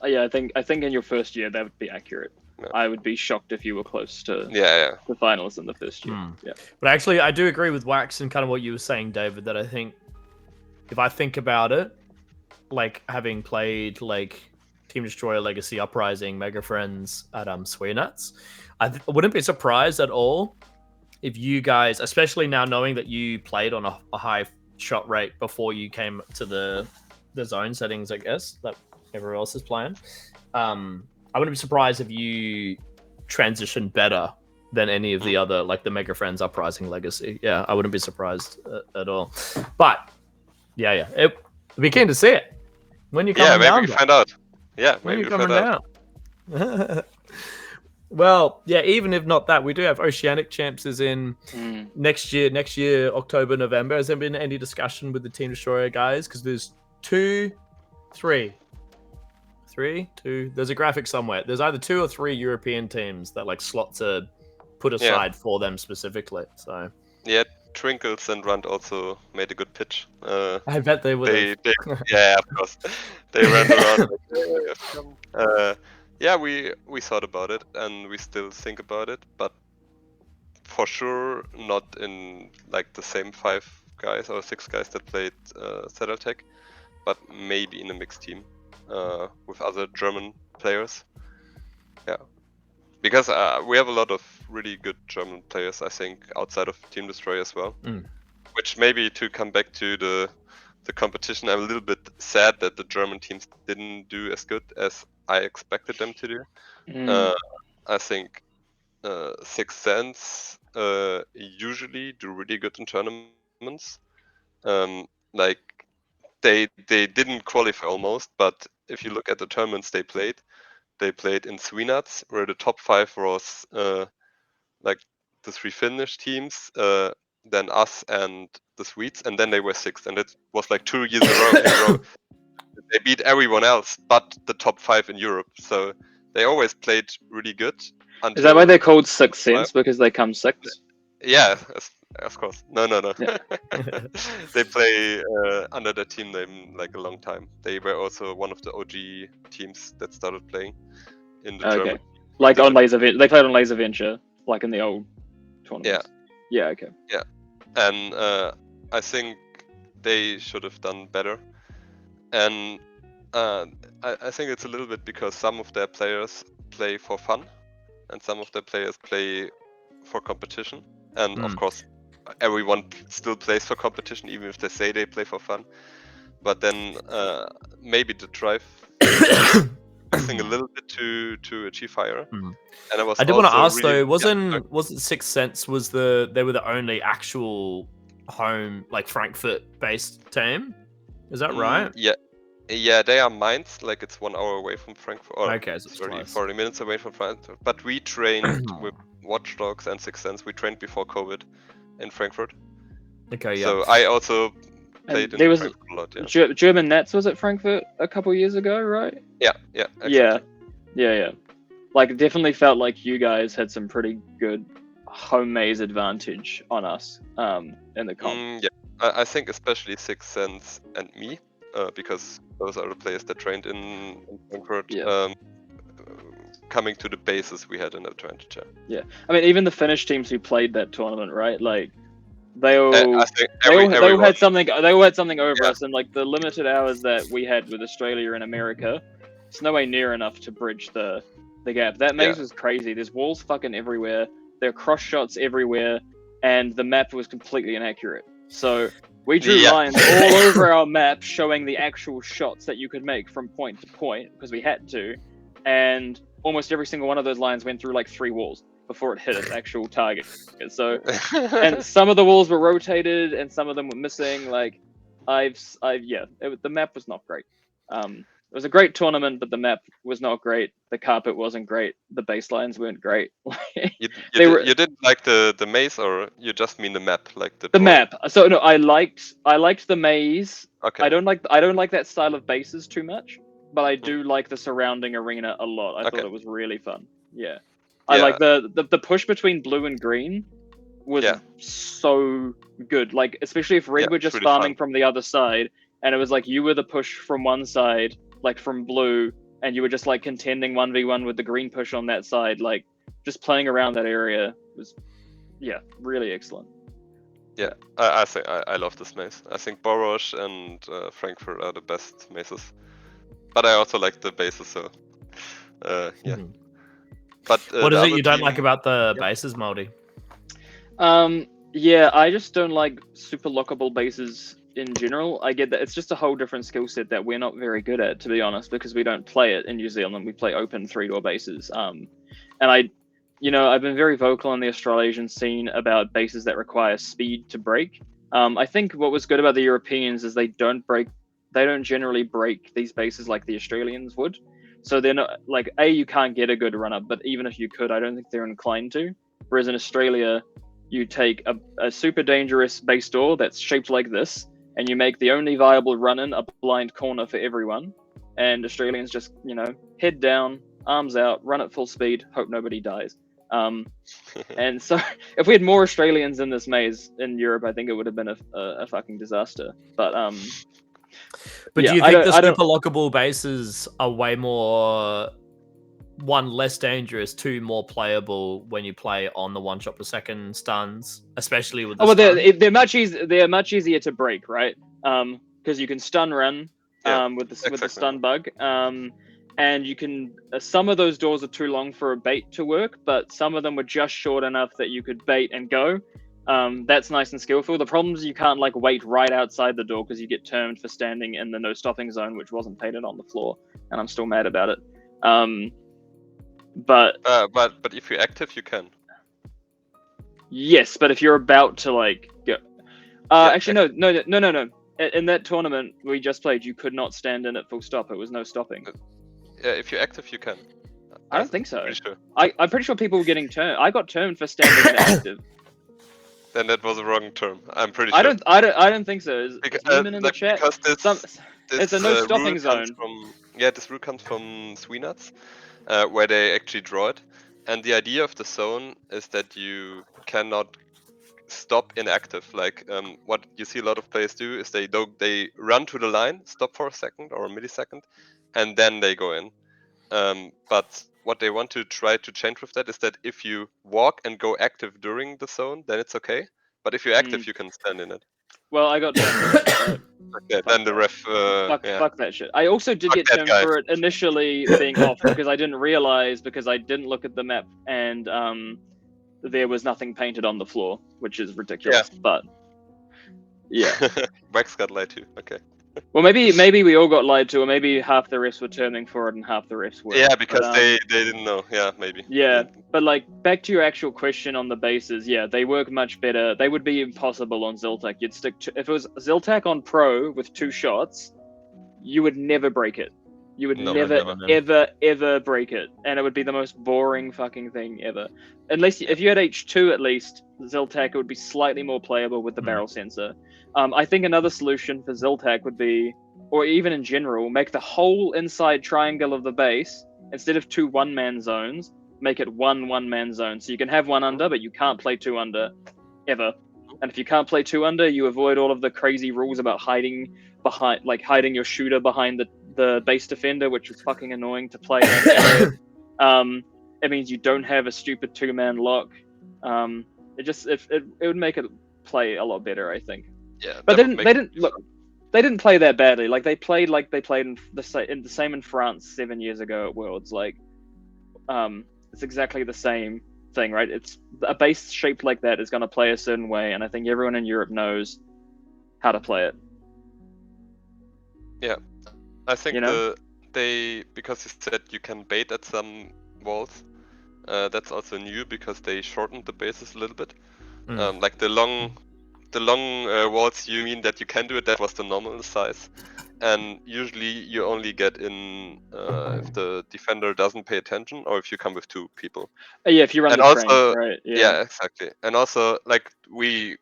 C: Yeah, I think in your first year that would be accurate.
B: Yeah.
C: I would be shocked if you were close to
B: Yeah.
C: the finals in the first year. Yeah.
A: But actually, I do agree with Wax and kind of what you were saying, David, that I think if I think about it, like having played like Team Destroyer, Legacy, Uprising, Mega Friends at Swearnuts, I wouldn't be surprised at all if you guys, especially now knowing that you played on a high shot rate before you came to the zone settings, I guess, that everyone else is playing. I wouldn't be surprised if you transitioned better than any of the other, like the Mega Friends, Uprising, Legacy. Yeah, I wouldn't be surprised at all. But yeah, it'd be keen to see it when you come down.
B: Yeah, maybe we find out. Yeah,
A: when
B: maybe
A: you're coming down. Well, yeah, even if not that, we do have Oceanic Champs is in next year, October, November. Has there been any discussion with the Team Destroyer guys? Because there's 2, 3. There's a graphic somewhere. There's either 2 or 3 European teams that like slots are put aside for them specifically. So
B: yeah, Trinkles and Runt also made a good pitch.
A: I bet they would.
B: Yeah, of course. They ran around. Yeah, we thought about it and we still think about it, but for sure not in like the same 5 guys or 6 guys that played ZL Tech, but maybe in a mixed team. With other German players, yeah, because we have a lot of really good German players, I think, outside of Team Destroyer as well. Which maybe to come back to the competition, I'm a little bit sad that the German teams didn't do as good as I expected them to do. I think Sixth Sense usually do really good in tournaments. Like they didn't qualify almost, but if you look at the tournaments they played in Swearnuts, where the top 5 was like the 3 Finnish teams, then us and the Swedes, and then they were 6th, and it was like 2 years in a row. They beat everyone else but the top 5 in Europe, so they always played really good.
C: Is that why they're called Sixth Sense? Because they come 6th?
B: Yeah, of course. No.
C: Yeah.
B: They play under their team name like a long time. They were also one of the OG teams that started playing in the German.
C: Like on Laser Venture. They played on Laser Venture, like in the old tournaments. Yeah, okay.
B: Yeah. And I think they should have done better. And I think it's a little bit because some of their players play for fun and some of their players play for competition. And of course, everyone still plays for competition, even if they say they play for fun. But then maybe the drive I think a little bit to achieve higher. And
A: I did want to ask though, wasn't Sixth Sense they were the only actual home like Frankfurt based team? Is that right?
B: Yeah, they are Mainz, like it's 1 hour away from Frankfurt.
A: Okay, so it's
B: 40 minutes away from Frankfurt. But we trained with Watch Dogs and Sixth Sense. We trained before COVID in Frankfurt.
A: Okay, yeah.
B: So I also played in Frankfurt a lot. Yeah.
C: German Nets was at Frankfurt a couple years ago, right?
B: Yeah.
C: Yeah. Like, it definitely felt like you guys had some pretty good home maze advantage on us in the comp.
B: Yeah, I think especially Sixth Sense and me, because those are the players that trained in Frankfurt.
C: Yeah.
B: Coming to the bases, we had an advantage.
C: Yeah, I mean, even the Finnish teams who played that tournament, right? Like, they all had something. They all had something over us, and like the limited hours that we had with Australia and America, it's no way near enough to bridge the gap. That maze was crazy. There's walls fucking everywhere. There are cross shots everywhere, and the map was completely inaccurate. So We drew
B: Yeah.
C: lines all over our map showing the actual shots that you could make from point to point because we had to, and almost every single one of those lines went through like 3 walls before it hit its actual target. So, and some of the walls were rotated and some of them were missing. Like, the map was not great. It was a great tournament, but the map was not great. The carpet wasn't great. The baselines weren't great.
B: You
C: They
B: didn't like the maze, or you just mean the map, like the
C: the
B: drawing?
C: map. So no, I liked the maze.
B: Okay.
C: I don't like that style of bases too much, but I do like the surrounding arena a lot. I
B: Okay.
C: thought it was really fun. Yeah. I
B: Yeah.
C: like the push between blue and green was
B: Yeah.
C: so good. Like, especially if red
B: Yeah,
C: were
B: it's
C: just
B: really
C: farming
B: fun.
C: from the other side, and it was like you were the push from one side, like from blue, and you were just like contending 1v1 with the green push on that side. Like, just playing around that area was, yeah, really excellent.
B: Yeah, I think I love this maze. I think Boros and Frankfurt are the best mazes, but I also like the bases. So, yeah.
A: Mhm.
B: But
A: What
B: the
A: is it
B: other
A: you don't
B: team-
A: like about the
B: Yep.
A: bases, Mouldy?
C: Yeah, I just don't like super lockable bases in general. I get that it's just a whole different skill set that we're not very good at, to be honest, because we don't play it in New Zealand. We play open 3-door bases. And I've been very vocal on the Australasian scene about bases that require speed to break. I think what was good about the Europeans is they don't generally break these bases like the Australians would. So they're not like, you can't get a good run up, but even if you could, I don't think they're inclined to. Whereas in Australia, you take a super dangerous base door that's shaped like this, and you make the only viable run-in a blind corner for everyone. And Australians just, head down, arms out, run at full speed, hope nobody dies. And so if we had more Australians in this maze in Europe, I think it would have been a fucking disaster. But
A: But
C: yeah,
A: do you
C: I
A: think
C: don't-
A: the
C: I don't-
A: super lockable bases are way more, one, less dangerous, two, more playable when you play on the 1 shot per second stuns, especially with the
C: Oh, well,
A: stun?
C: they're much easier to break, right? Because you can stun run
B: Yeah,
C: with the
B: exactly.
C: stun bug. And you can some of those doors are too long for a bait to work, but some of them were just short enough that you could bait and go. That's nice and skillful. The problem is you can't like wait right outside the door because you get termed for standing in the no stopping zone, which wasn't painted on the floor, and I'm still mad about it. But
B: if you're active, you can.
C: yes, but if you're about to like go,
B: Yeah,
C: actually no. In that tournament we just played, you could not stand in at full stop. It was no stopping.
B: Yeah, if you're active, you can.
C: I don't think so.
B: Pretty sure.
C: I'm pretty sure people were getting termed. I got termed for standing inactive.
B: Then that was a wrong term. I'm pretty sure.
C: I don't think so. Is Demon in the chat?
B: Because this
C: It's a no
B: rule
C: stopping
B: comes
C: zone.
B: this rule comes from Sweenuts, where they actually draw it. And the idea of the zone is that you cannot stop inactive. Like what you see a lot of players do is they run to the line, stop for a second or a millisecond, and then they go in. But what they want to try to change with that is that if you walk and go active during the zone, then it's okay. But if you're active, you can stand in it.
C: Well, I got termed.
B: Okay, then the ref.
C: Fuck that shit. I also did
B: Fuck
C: get
B: that
C: termed
B: guy.
C: for it initially being off because I didn't realize, because I didn't look at the map, and there was nothing painted on the floor, which is ridiculous. But yeah.
B: Wax got lied to. Okay.
C: Well, maybe we all got lied to, or maybe half the refs were terming for it and half the refs were.
B: Yeah, because
C: but,
B: they didn't know. Yeah, maybe.
C: Yeah, but like back to your actual question on the bases, yeah, they work much better. They would be impossible on Ziltak. You'd stick to, if it was Ziltak on Pro with 2 shots, you would never break it. You would
B: No,
C: never,
A: never.
C: ever break it, and it would be the most boring fucking thing ever. Unless if you had H2 at least, Ziltak, it would be slightly more playable with the barrel sensor. I think another solution for Ziltak would be, or even in general, make the whole inside triangle of the base, instead of 2 one-man zones, make it 1 one-man zone. So you can have 1 under, but you can't play 2 under, ever. And if you can't play 2 under, you avoid all of the crazy rules about hiding your shooter behind the base defender, which is fucking annoying to play. It means you don't have a stupid 2-man lock. It would make it play a lot better, I think.
B: Yeah,
C: but they didn't play that badly. Like they played in the same in France 7 years ago at Worlds. Like, it's exactly the same thing, right? It's a base shaped like that is going to play a certain way, and I think everyone in Europe knows how to play it.
B: Yeah, I think
C: You know?
B: because you said you can bait at some walls. That's also new because they shortened the bases a little bit. Like the long walls, you mean that you can do it? That was the normal size, and usually you only get in if the defender doesn't pay attention or if you come with 2 people.
C: Yeah, if you run
B: And
C: the train,
B: also,
C: right?
B: yeah, exactly. And also, like we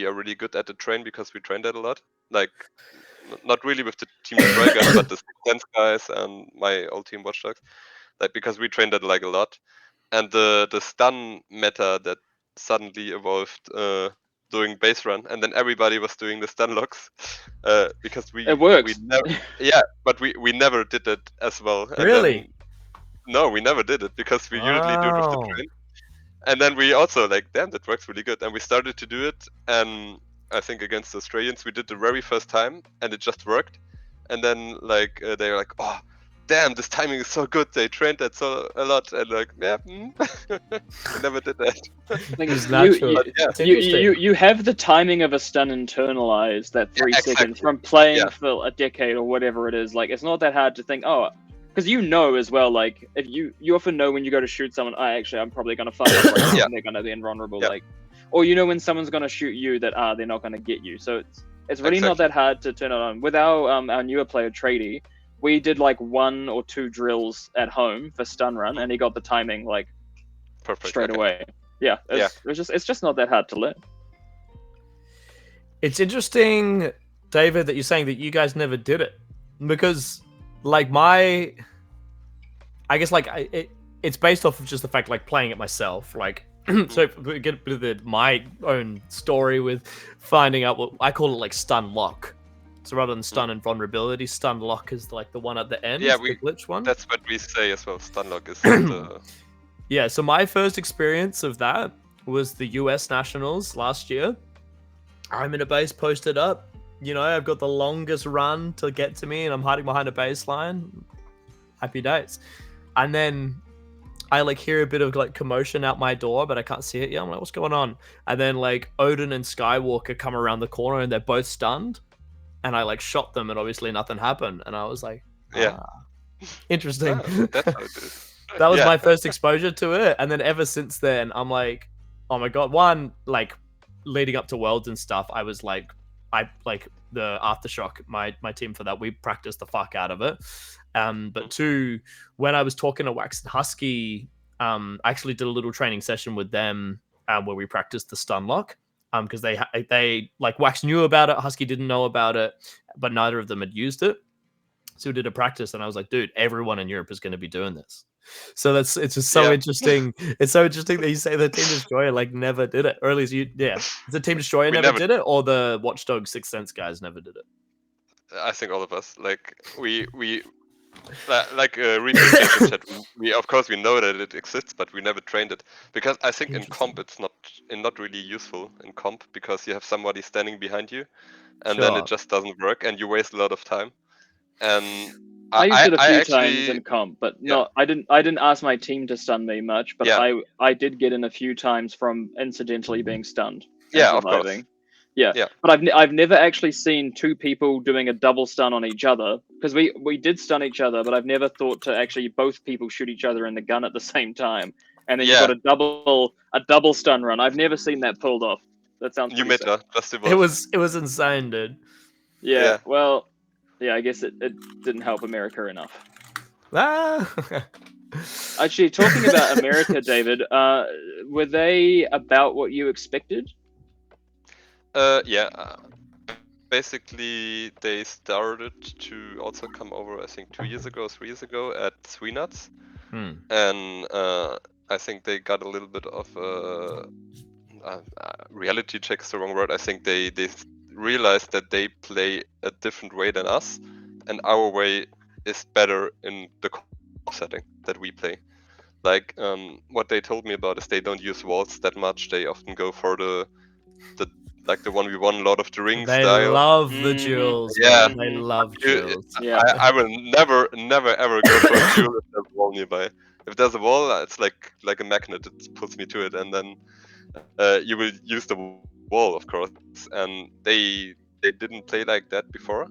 B: are really good at the train because we trained that a lot. Like not really with the Team Destroy guys, but the Sense guys and my old team Watchdogs. Like because we trained that like a lot. And the stun meta that suddenly evolved doing base run, and then everybody was doing the stun locks because
C: It works.
B: never but we never did it as well. And
A: Really?
B: then no, we never did it because we usually do it with the
A: Wow.
B: train. And then we also like, damn, that works really good. And we started to do it, and I think against the Australians we did the very first time, and it just worked. And then like they were like, oh, damn, this timing is so good. They trained that so a lot, and like, yeah, we never did that.
C: Like,
A: It's natural.
B: But yeah,
A: It's interesting.
C: you have the timing of a stun internalized, that 3 seconds
B: exactly.
C: from playing
B: Yeah.
C: for a decade or whatever it is. Like, it's not that hard to think, oh, because you know as well, like, if you often know when you go to shoot someone, I'm probably gonna fuck up right now,
B: Yeah.
C: and they're gonna be invulnerable.
B: Yeah.
C: Like, or you know when someone's gonna shoot you that they're not gonna get you. So it's really not that hard to turn it on. With our newer player Trady, we did like 1 or 2 drills at home for stun run, and he got the timing like
B: Perfect.
C: straight
B: Okay.
C: away. Yeah, it's just not that hard to learn.
A: It's interesting, David, that you're saying that you guys never did it, because like I guess like it's based off of just the fact like playing it myself. Like so we get a bit of my own story with finding out what I call it, like stun lock. So rather than stun and vulnerability, stun lock is like the one at the end,
B: Yeah,
A: the glitch one.
B: That's what we say as well. Stun lock is the
A: Yeah, so my first experience of that was the US Nationals last year. I'm in a base posted up. You know, I've got the longest run to get to me, and I'm hiding behind a baseline. Happy days. And then I like hear a bit of like commotion out my door, but I can't see it yet. I'm like, what's going on? And then like Odin and Skywalker come around the corner, and they're both stunned. And I like shot them, and obviously nothing happened. And I was like, interesting.
B: that's how it is.
A: That was my first exposure to it, and then ever since then, I'm like, oh my god. One, like leading up to Worlds and stuff, I was like, I like the Aftershock, my team for that, we practiced the fuck out of it. But 2, when I was talking to Wax and Husky, I actually did a little training session with them where we practiced the stun lock. Because they like Wax knew about it, Husky didn't know about it, but neither of them had used it. So we did a practice, and I was like, dude, everyone in Europe is going to be doing this. So it's just so interesting. It's so interesting that you say the Team Destroyer like never did it, or at least the Team Destroyer never did it, or the Watchdog Sixth Sense guys never did it.
B: I think all of us, like we like repeat chat. We of course we know that it exists, but we never trained it because I think in comp it's not really useful in comp because you have somebody standing behind you, and then it just doesn't work, and you waste a lot of time. And
C: I used it a few times in comp, but I didn't ask my team to stun me much, but I did get in a few times from incidentally being stunned.
B: Yeah, of course.
C: Yeah, but I've never actually seen 2 people doing a double stun on each other, because we did stun each other, but I've never thought to actually both people shoot each other in the gun at the same time, and then you've got a double stun run. I've never seen that pulled off. That sounds
B: new meta.
A: It was insane, dude.
C: Yeah. Well, yeah, I guess it didn't help America enough. Actually, talking about America, David, were they about what you expected?
B: Basically, they started to also come over, I think 2 years ago, 3 years ago at Sweenuts. And I think they got a little bit of reality check is the wrong word. I think they realized that they play a different way than us, and our way is better in the setting that we play. Like what they told me about is they don't use walls that much. They often go for the like the 1v1 Lord of the Rings
A: they
B: style.
A: Love the duels.
B: Yeah,
A: they love duels.
C: Yeah,
B: I will never ever go for a duel if there's a wall nearby. If there's a wall, it's like a magnet. It pulls me to it, and then you will use the wall, of course. And they they didn't play like that before.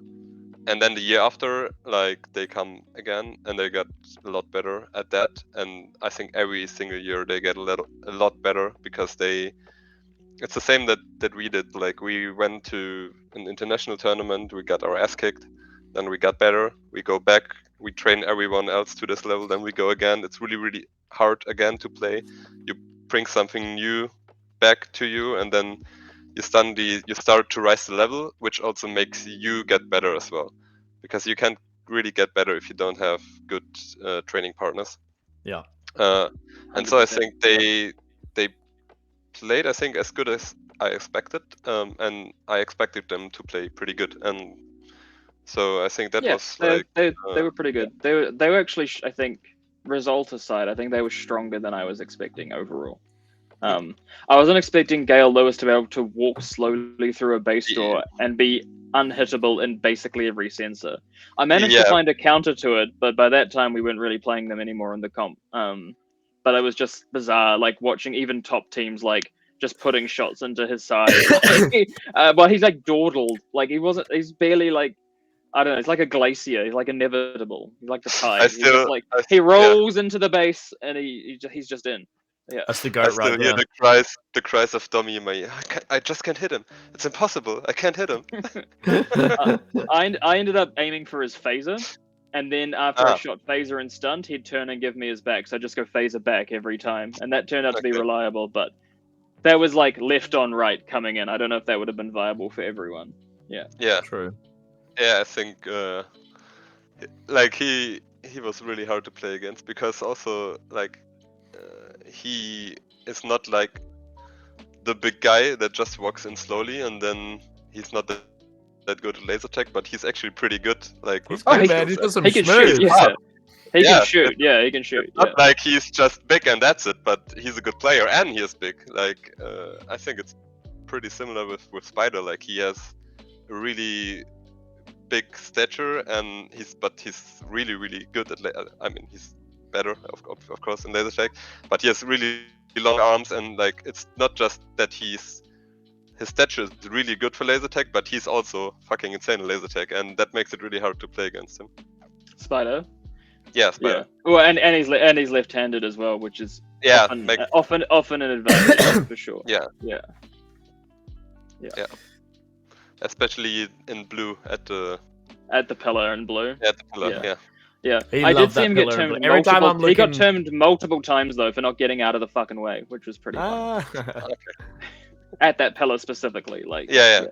B: And then the year after, like, they come again and they got a lot better at that. And I think every single year they get a lot better because it's the same that we did. Like, we went to an international tournament, we got our ass kicked, then we got better, we go back, we train everyone else to this level, then we go again. It's really, really hard again to play. You bring something new back to you, and then you start to rise the level, which also makes you get better as well, because you can't really get better if you don't have good training partners.
A: Yeah.
B: And so I
C: 100%.
B: think they played, I think, as good as I expected, and I expected them to play pretty good, and so I think that
C: Yeah,
B: was
C: they,
B: like
C: they were pretty good. They were actually, I think, result aside, I think they were stronger than I was expecting overall. I wasn't expecting Gale Lewis to be able to walk slowly through a base door and be unhittable in basically every sensor. I managed to find a counter to it, but by that time we weren't really playing them anymore in the comp. But it was just bizarre, like watching even top teams like just putting shots into his side. But he's like dawdled, like he's barely like, I don't know. It's like a glacier. He's like inevitable. He's like the tide. He just like he rolls into the base and he's just in. Yeah,
A: That's the
B: I
A: goat
B: still
A: right
B: hear
A: there.
B: the cries of Domi in my ear. I just can't hit him. It's impossible. I can't hit him.
C: I ended up aiming for his phaser, and then after I shot phaser and stunned, he'd turn and give me his back. So I just go phaser back every time, and that turned out to be reliable. But that was like left on right coming in. I don't know if that would have been viable for everyone. Yeah.
B: Yeah.
A: True.
B: Yeah, I think like he was really hard to play against, because also like he is not like the big guy that just walks in slowly, and then he's not that good at laser tag, but he's actually pretty good. Like,
A: He's
B: with
A: good,
C: he
A: man.
B: skills
A: He's
B: and-
A: got some
C: He can
A: schmoes.
C: shoot. Yeah. He
B: Yeah,
C: can shoot. Yeah, he can shoot.
B: It's not like he's just big and that's it, but he's a good player and he is big. Like, I think it's pretty similar with Spider. Like, he has a really big stature, and he's really, really good at. I mean, he's better, of course, in laser tag, but he has really long arms, and like, it's not just that his stature is really good for laser tag, but he's also fucking insane in laser tag, and that makes it really hard to play against him.
C: Spider.
B: Yeah, Spider.
C: Yeah. Well, and he's left-handed as well, which is often an advantage for sure.
B: Yeah.
C: Yeah.
B: Especially in blue at the
C: pillar in blue.
B: At the pillar,
C: Yeah.
A: He
C: I did
A: loved
C: see
A: that
C: him get
A: pillar.
C: termed
A: Every time I'm
C: He got
A: looking-
C: termed multiple times though for not getting out of the fucking way, which was pretty fun. At that pillar specifically, like.
B: Yeah.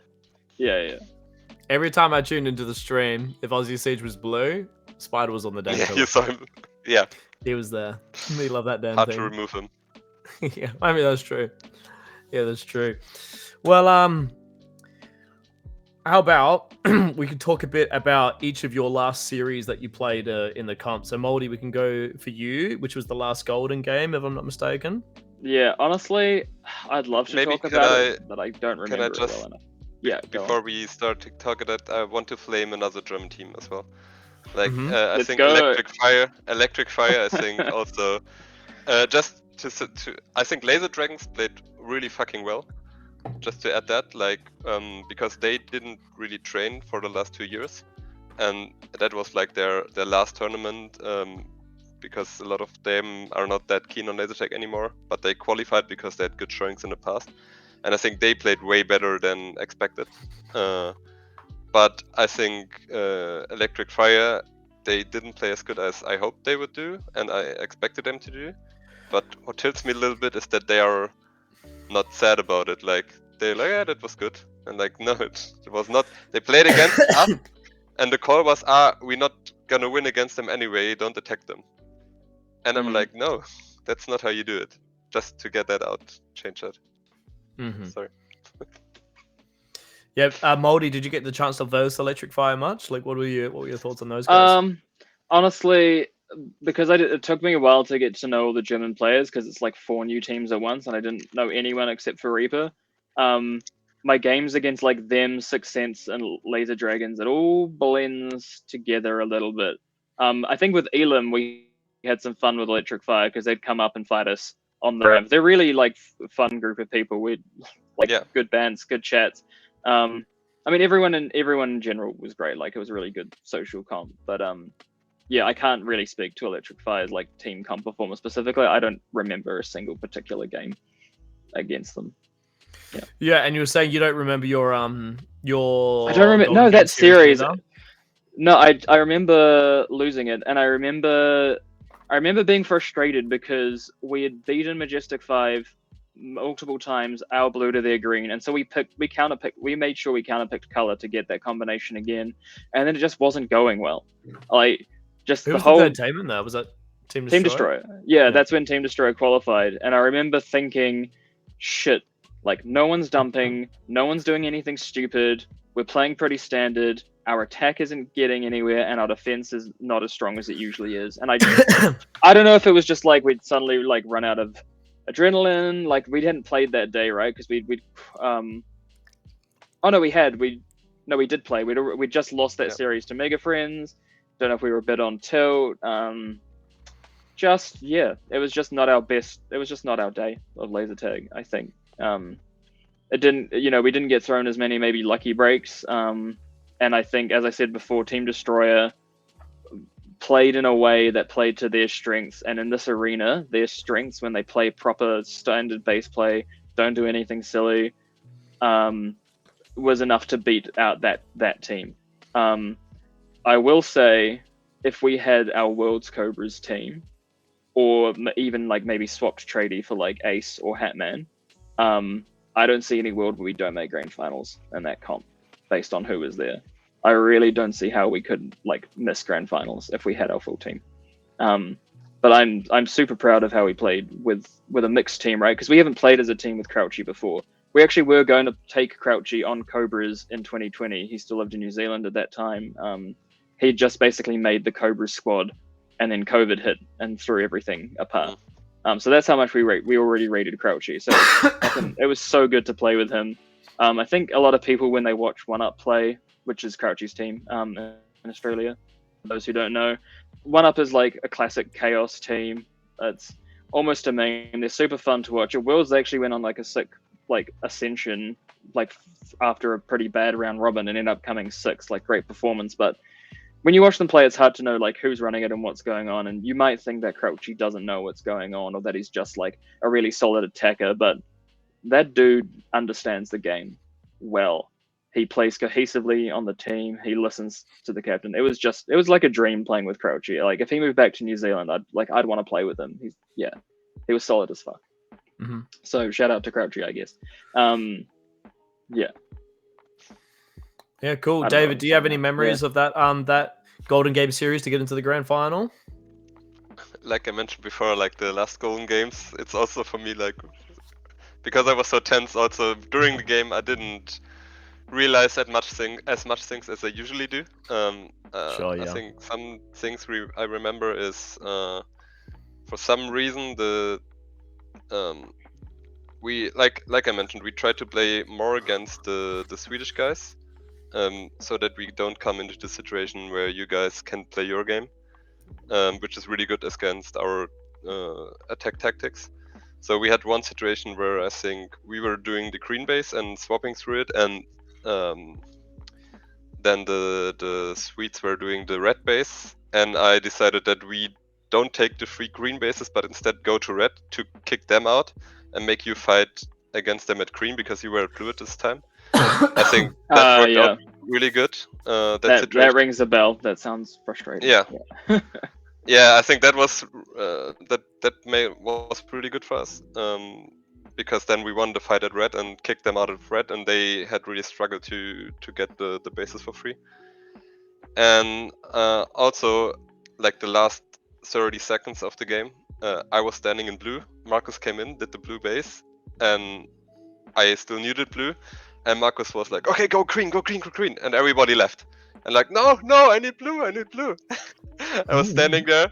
A: Every time I tuned into the stream, if Aussie Siege was blue, Spider was on the damn
B: Yeah,
A: pillar.
B: you saw him. Yeah,
A: He was there. We love that damn
B: hard
A: thing.
B: to remove him.
A: Yeah, I mean that's true. Yeah, that's true. Well, how about we can talk a bit about each of your last series that you played in the comp. So Mouldy, we can go for you, which was the last Golden game, if I'm not mistaken.
C: Yeah, honestly, I'd love to
B: Maybe
C: talk
B: could
C: about
B: I-
C: it, but I don't
B: can I
C: remember it
B: just-
C: well enough. Yeah, go on.
B: Before we start to talk about that, I want to flame another German team as well. Like,
A: Mhm.
B: I
C: Let's
B: think
C: go.
B: Electric Fire. I think also, just to, I think Laser Dragons played really fucking well. Just to add that, like, because they didn't really train for the last 2 years, and that was like their last tournament. Because a lot of them are not that keen on laser tag anymore, but they qualified because they had good showings in the past, and I think they played way better than expected. But I think Electric Fire, they didn't play as good as I hoped they would do, and I expected them to do. But what tilts me a little bit is that they are not sad about it. Like, they're like, yeah, that was good, and like, no, it was not. They played against us, and the call was, we're not gonna win against them anyway. Don't attack them. And I'm like, no, that's not how you do it. Just to get that out, change that.
A: Mm-hmm.
B: Sorry.
A: Yeah, Mouldy, did you get the chance to verse Electric Fire much? Like, what were your thoughts on those guys?
C: Honestly, because it took me a while to get to know all the German players, because it's like 4 new teams at once, and I didn't know anyone except for Reaper. My games against like them, Sixth Sense, and Laser Dragons, it all blends together a little bit. I think with Elam, we had some fun with Electric Fire because they'd come up and fight us on the ramp. They're really like fun group of people. We'd like good bands, good chats. I mean, everyone in general was great. Like, it was a really good social comp. But yeah, I can't really speak to Electric Fire's like team comp performance specifically. I don't remember a single particular game against them.
A: Yeah, and you were saying you don't remember your
C: I don't remember.
A: Golden
C: No,
A: Game
C: that series.
A: either?
C: No, I remember losing it, and I remember being frustrated because we had beaten Majestic 5 multiple times, our blue to their green, and so we made sure we counterpicked color to get that combination again, and then it just wasn't going well. Like, just
A: Who
C: the
A: was
C: whole
A: the third team in there? Was that Team
C: Team
A: Destroyer?
C: Destroyer. Yeah,
A: Yeah.
C: that's when Team Destroyer qualified, and I remember thinking, shit, like, no one's dumping, no one's doing anything stupid, we're playing pretty standard, our attack isn't getting anywhere, and our defense is not as strong as it usually is. And I don't know if it was just like we'd suddenly like run out of adrenaline, like we hadn't played that day, right? Because we'd oh no, we did play. We'd just lost that series to Mega Friends. Don't know if we were a bit on tilt. It was just not our best. It was just not our day of laser tag, I think. It didn't, we didn't get thrown as many maybe lucky breaks. And I think, as I said before, Team Destroyer played in a way that played to their strengths. And in this arena, their strengths, when they play proper standard base play, don't do anything silly, was enough to beat out that team. I will say, if we had our World's Cobras team, or even like maybe swapped Tradie for like Ace or Hatman, I don't see any world where we don't make grand finals in that comp based on who was there. I really don't see how we could like miss grand finals if we had our full team. But I'm super proud of how we played with a mixed team, right? Because we haven't played as a team with Crouchy before. We actually were going to take Crouchy on Cobras in 2020. He still lived in New Zealand at that time. He just basically made the Cobras squad, and then COVID hit and threw everything apart. So that's how much we already rated Crouchy. So it was so good to play with him. I think a lot of people, when they watch One Up play, which is Crouchy's team in Australia, for those who don't know, One Up is like a classic chaos team. It's almost a meme. They're super fun to watch. Worlds actually went on like a sick ascension, like after a pretty bad round robin, and ended up coming sixth. Like, great performance, but when you watch them play, it's hard to know like who's running it and what's going on. And you might think that Crouchy doesn't know what's going on, or that he's just like a really solid attacker, but that dude understands the game well. He plays cohesively on the team. He listens to the captain. It was like a dream playing with Crouchy. Like, if he moved back to New Zealand, I'd want to play with him. He was solid as fuck.
A: Mm-hmm.
C: So shout out to Crouchy, I guess.
A: Yeah, cool. David, do you have any memories of that Golden Game series to get into the grand final?
B: Like I mentioned before, like the last Golden Games, it's also for me like, because I was so tense also during the game, I didn't realize as much things as I usually do.
A: Sure, yeah.
B: I think some things I remember is for some reason we like I mentioned, we tried to play more against the Swedish guys, so that we don't come into the situation where you guys can play your game, which is really good against our attack tactics. So we had one situation where I think we were doing the green base and swapping through it, and then the Swedes were doing the red base, and I decided that we don't take the 3 green bases, but instead go to red to kick them out and make you fight against them at green, because you were at blue at this time. I think that worked out really good.
C: That rings a bell. That sounds frustrating.
B: Yeah. Yeah, I think that was was pretty good for us, because then we won the fight at red and kicked them out of red, and they had really struggled to get the bases for free. And also, like the last 30 seconds of the game, I was standing in blue. Marcus came in, did the blue base, and I still needed blue. And Marcus was like, "Okay, go green, go green, go green," and everybody left. And like, no, I need blue, I need blue. I was standing there,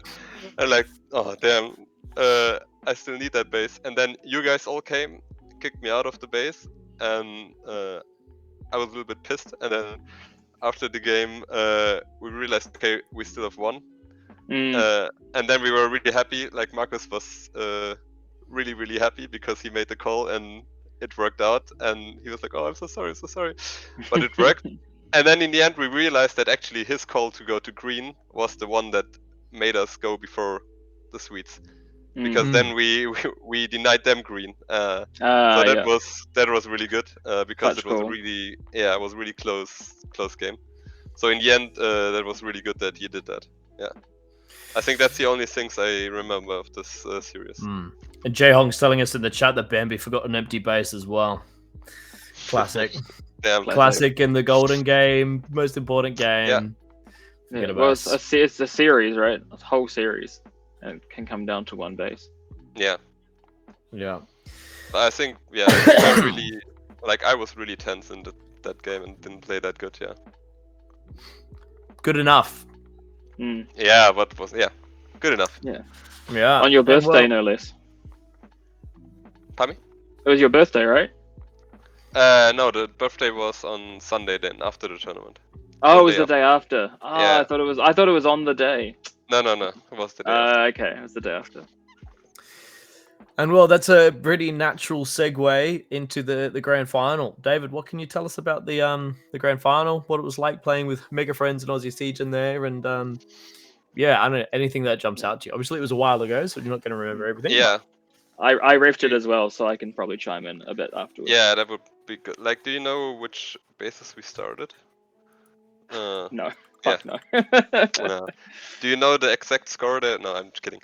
B: and like, oh damn, I still need that base. And then you guys all came, kicked me out of the base, and I was a little bit pissed. And then after the game, we realized, okay, we still have one. And then we were really happy. Like, Marcus was really, really happy because he made the call, and it worked out, and he was like, "Oh, I'm so sorry, so sorry," but it worked. And then in the end, we realized that actually his call to go to green was the one that made us go before the Swedes, because then we denied them green. So that was really good, because
C: Clutch
B: it was
C: call.
B: it was really close game. So in the end, that was really good that he did that. Yeah, I think that's the only things I remember of this series.
A: And Jay Hong's telling us in the chat that Bambi forgot an empty base as well. Classic.
B: Damn.
A: Classic in the golden game, most important game.
C: Yeah, well, it's a series, right? A whole series, and it can come down to one base.
B: Yeah.
A: Yeah.
B: I think I really I was really tense in that game and didn't play that good. Yeah.
A: Good enough.
B: Yeah, but good enough.
A: Yeah.
C: On your birthday, no less.
B: Pardon me?
C: It was your birthday, right?
B: No, the birthday was on Sunday then, after the tournament.
C: Oh, it was the day after. Oh,
B: Yeah.
C: I thought it was on the day.
B: No, it was the day after.
C: Okay, it was the day after.
A: And well, that's a pretty natural segue into the grand final. David, what can you tell us about the grand final? What it was like playing with Mega Friends and Aussie Siege in there, and I don't know, anything that jumps out to you. Obviously, it was a while ago, so you're not going to remember everything.
B: Yeah.
C: I refed it as well, so I can probably chime in a bit afterwards.
B: Yeah, that would be good. Do you know which bases we started?
C: No.
B: Yeah.
C: Fuck no.
B: No. Do you know the exact score there? No, I'm just kidding.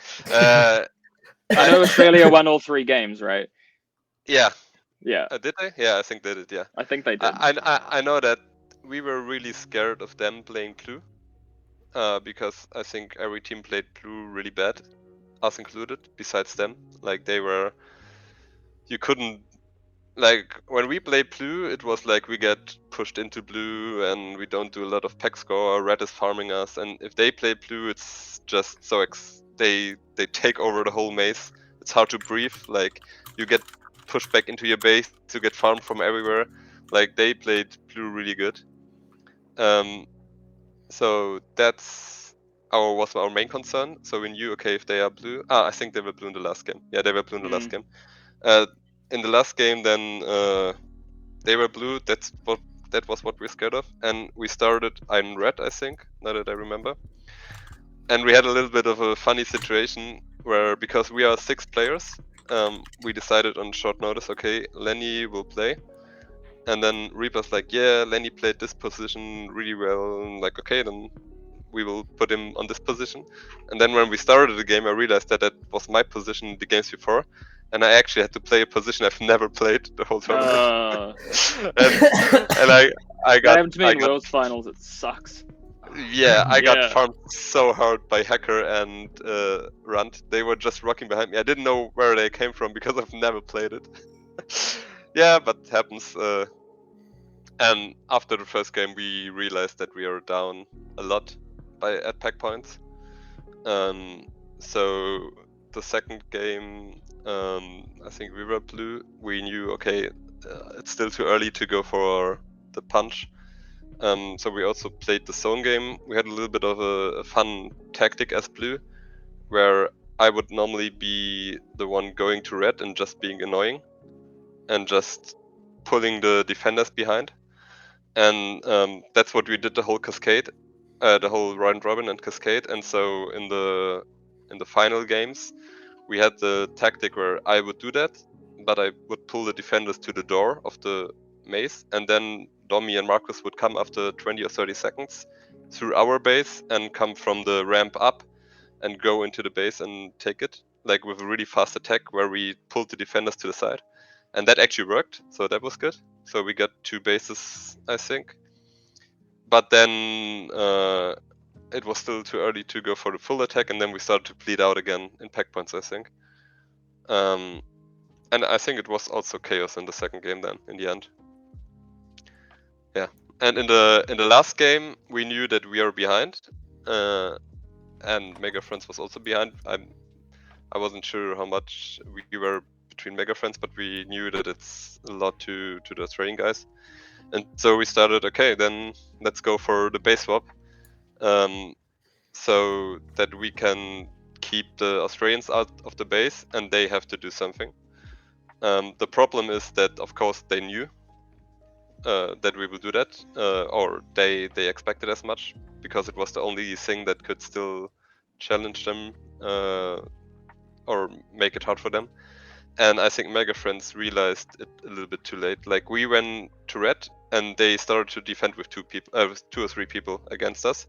C: I know Australia won all 3 games, right?
B: Yeah.
C: Yeah.
B: Did they? Yeah, I think they did. Yeah.
C: I think they did.
B: I know that we were really scared of them playing blue, because I think every team played blue really bad, us included. Besides them, you couldn't. When we play blue, it was we get pushed into blue and we don't do a lot of pack score. Red is farming us, and if they play blue, it's just so they take over the whole maze. It's hard to breathe. You get pushed back into your base to get farmed from everywhere. They played blue really good. So that's was our main concern. So we knew, okay, if they are blue. I think they were blue in the last game. Yeah, they were blue in the last game. In the last game, then they were blue. That was what we were scared of, and we started in red, I think, now that I remember. And we had a little bit of a funny situation where, because we are 6 players, we decided on short notice, okay, Lenny will play. And then Reaper's like, yeah, Lenny played this position really well. And okay, then we will put him on this position. And then when we started the game, I realized that was my position the games before. And I actually had to play a position I've never played the whole tournament. and I got...
C: That happened to me in Worlds Finals, it sucks.
B: Yeah, I got farmed so hard by Hacker and Runt. They were just rocking behind me. I didn't know where they came from because I've never played it. Yeah, but it happens. And after the first game, we realized that we are down a lot at pack points. So the second game, I think we were blue. We knew, okay, it's still too early to go for the punch. So we also played the zone game. We had a little bit of a fun tactic as blue, where I would normally be the one going to red and just being annoying, and just pulling the defenders behind. And that's what we did the whole cascade, the whole round robin and cascade. And so in the final games, we had the tactic where I would do that, but I would pull the defenders to the door of the maze, and then Domi and Marcus would come after 20 or 30 seconds through our base and come from the ramp up and go into the base and take it, with a really fast attack where we pulled the defenders to the side. And that actually worked, so that was good. So we got 2 bases, I think. But then it was still too early to go for the full attack, and then we started to bleed out again in pack points, I think. And I think it was also chaos in the second game then, in the end. Yeah. And in the last game, we knew that we are behind, and Mega Friends was also behind. I wasn't sure how much we were between Mega Friends, but we knew that it's a lot to the Australian guys. And so we started, okay, then let's go for the base swap, so that we can keep the Australians out of the base and they have to do something. The problem is that, of course, they knew that we will do that, or they expected as much, because it was the only thing that could still challenge them or make it hard for them. And I think Mega Friends realized it a little bit too late. Like, we went to red, and they started to defend with two or three people against us.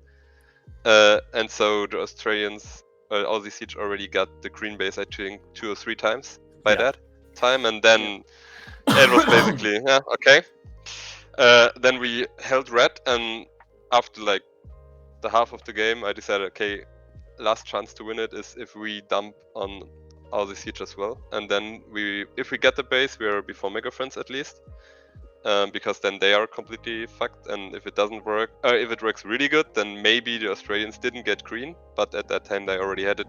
B: And so the Australians, Aussie Siege already got the green base, I think, 2 or 3 times by that time, and then it was basically, okay. Then we held red, and after like the half of the game, I decided, okay, last chance to win it is if we dump on Aussie Siege as well, and then if we get the base, we are before Mega Friends at least. Because then they are completely fucked, and if it doesn't work, if it works really good, then maybe the Australians didn't get green, but at that time they already had it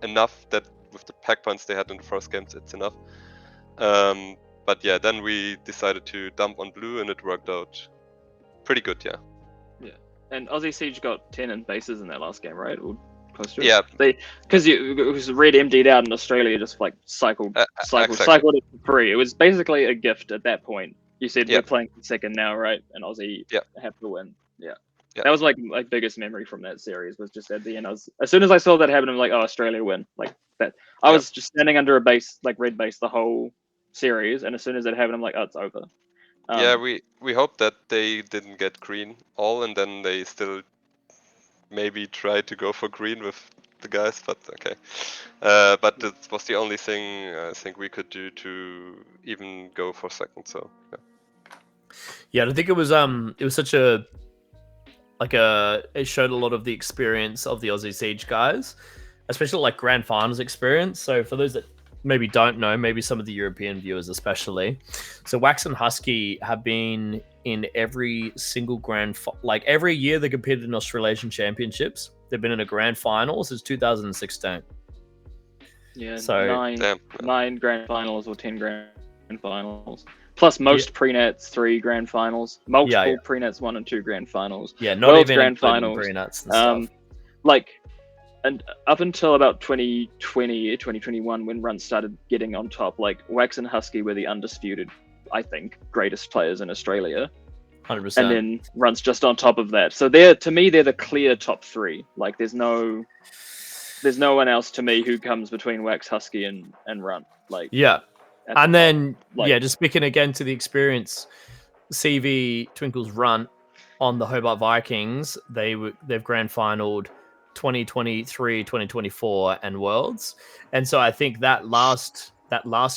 B: enough that with the pack points they had in the first games, it's enough. But yeah, then we decided to dump on blue, and it worked out pretty good, yeah.
C: Yeah, and Aussie Siege got 10 in bases in that last game, right? Or close to it?
B: Yeah.
C: Because it was red emptied out, and Australia just like cycled it for free. It was basically a gift at that point. You said we're playing second now, right? And Aussie have to win. Yeah. That was like my biggest memory from that series, was just at the end. As soon as I saw that happen, I'm like, oh, Australia win. Like that. I was just standing under a base, like red base, the whole series, and as soon as it happened, I'm like, oh, it's over.
B: Yeah, we hope that they didn't get green all, and then they still maybe tried to go for green with the guys, but okay. But it was the only thing I think we could do to even go for second. So
A: yeah, I think it was such a it showed a lot of the experience of the Aussie Siege guys, especially like grand finals experience. So for those that maybe don't know, maybe some of the European viewers especially, so Wax and Husky have been in every single like every year they competed in Australasian Championships. They've been in a grand final since 2016.
C: Yeah,
A: so
C: 9 grand finals or 10 grand finals. Plus most pre-nats, 3 grand finals. Multiple pre-nats, 1 and 2 grand finals.
A: Yeah, not
C: World's
A: even
C: grand finals.
A: Pre-nats and stuff.
C: Like, and up until about 2020, 2021, when Runt started getting on top, like Wax and Husky were the undisputed, I think, greatest players in Australia.
A: 100%.
C: And then Runt's just on top of that. So to me, they're the clear top 3. Like, there's no one else to me who comes between Wax, Husky, and Runt. Like,
A: yeah. And then, just speaking again to the experience, CV Twinkle's Runt on the Hobart Vikings, they've grand finaled 2023, 2024, and Worlds. And so I think that last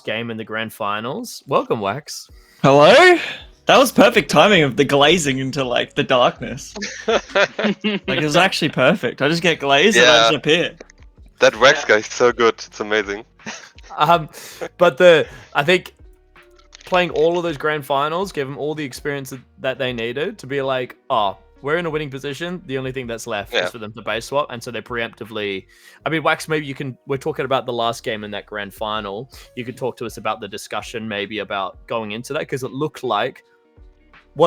A: game in the grand finals. Welcome, Wax.
D: Hello. That was perfect timing of the glazing into like the darkness. Like, it was actually perfect. I just get glazed and I just appear.
B: That Wax guy is so good. It's amazing.
A: But I think playing all of those grand finals gave them all the experience that they needed to be like, oh, we're in a winning position. The only thing that's left is for them to base swap. And so they preemptively, I mean, Wax, maybe we're talking about the last game in that grand final. You could talk to us about the discussion maybe about going into that, because what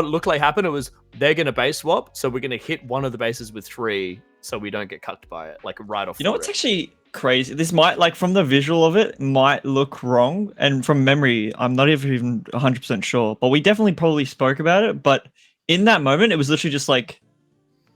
A: it looked like happened, it was they're going to base swap. So we're going to hit one of the bases with 3 so we don't get cucked by it, like right off.
D: You know what's actually crazy? This might, like, from the visual of it, might look wrong. And from memory, I'm not even 100% sure. But we definitely probably spoke about it. But in that moment, it was literally just like,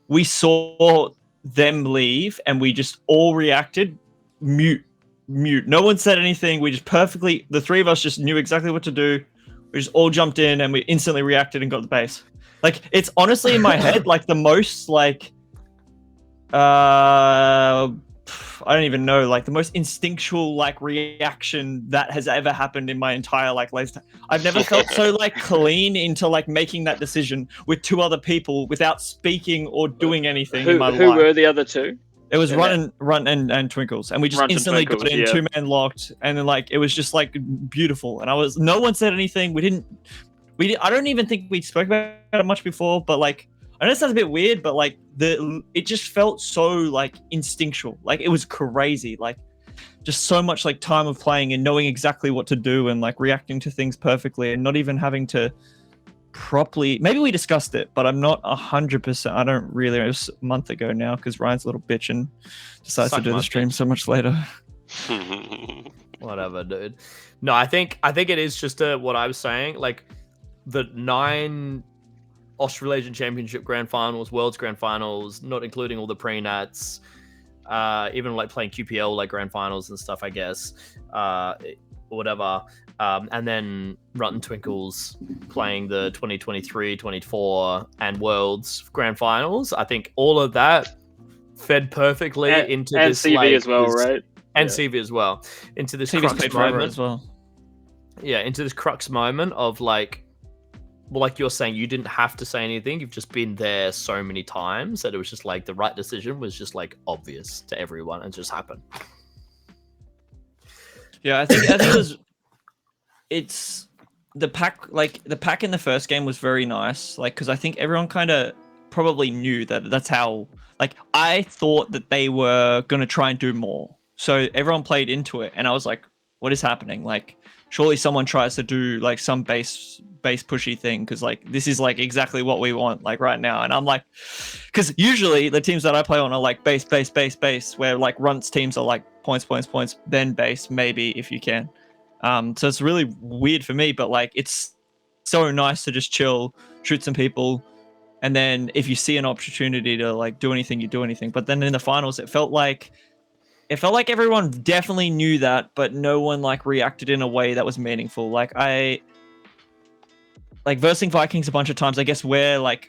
D: we saw them leave and we just all reacted mute. No one said anything. We just the 3 of us just knew exactly what to do. We just all jumped in and we instantly reacted and got the base. Like, it's honestly in my head, like the most like, I don't even know, like the most instinctual like reaction that has ever happened in my entire like life. I've never felt so like clean into like making that decision with 2 other people without speaking or doing anything in my life.
C: Who were the other 2?
D: It was Run and Twinkles, and we just instantly got in 2-man locked, and then like it was just like beautiful. And no one said anything. I don't even think we spoke about it much before, but like, I know it sounds a bit weird, but like it just felt so like instinctual. Like, it was crazy. Like, just so much like time of playing and knowing exactly what to do and like reacting to things perfectly and not even having to properly. Maybe we discussed it, but I'm not 100%. I don't really. It was a month ago now because Ryan's a little bitch and decides to do the stream so much later.
A: Whatever, dude. No, I think it is just what I was saying. Like the 9 Australasian Championship Grand Finals, Worlds Grand Finals, not including all the pre-nats, even like playing QPL like Grand Finals and stuff, I guess, or whatever. And then Runt and Twinkles playing the 2023, 24, and Worlds Grand Finals. I think all of that fed perfectly into
C: and
A: this
C: CV
A: like,
C: as well, right?
A: and CV as well, into this
D: CV's
A: crux
D: moment
A: as
D: well.
A: Yeah, into this crux moment of like, well, like you're saying, you didn't have to say anything. You've just been there so many times that it was just like the right decision was just like obvious to everyone and just happened.
D: Yeah, I think it's the pack. Like the pack in the first game was very nice. Like because I think everyone kind of probably knew that that's how. Like I thought that they were gonna try and do more, so everyone played into it, and I was like, "What is happening? Like, surely someone tries to do like some base pushy thing because like this is like exactly what we want like right now." And I'm like, because usually the teams that I play on are like base, where like Runt's teams are like points, then base maybe if you can. So it's really weird for me, but like it's so nice to just chill, shoot some people. And then if you see an opportunity to like do anything, you do anything. But then in the finals, it felt like everyone definitely knew that, but no one like reacted in a way that was meaningful. Like versing Vikings a bunch of times. I guess we're like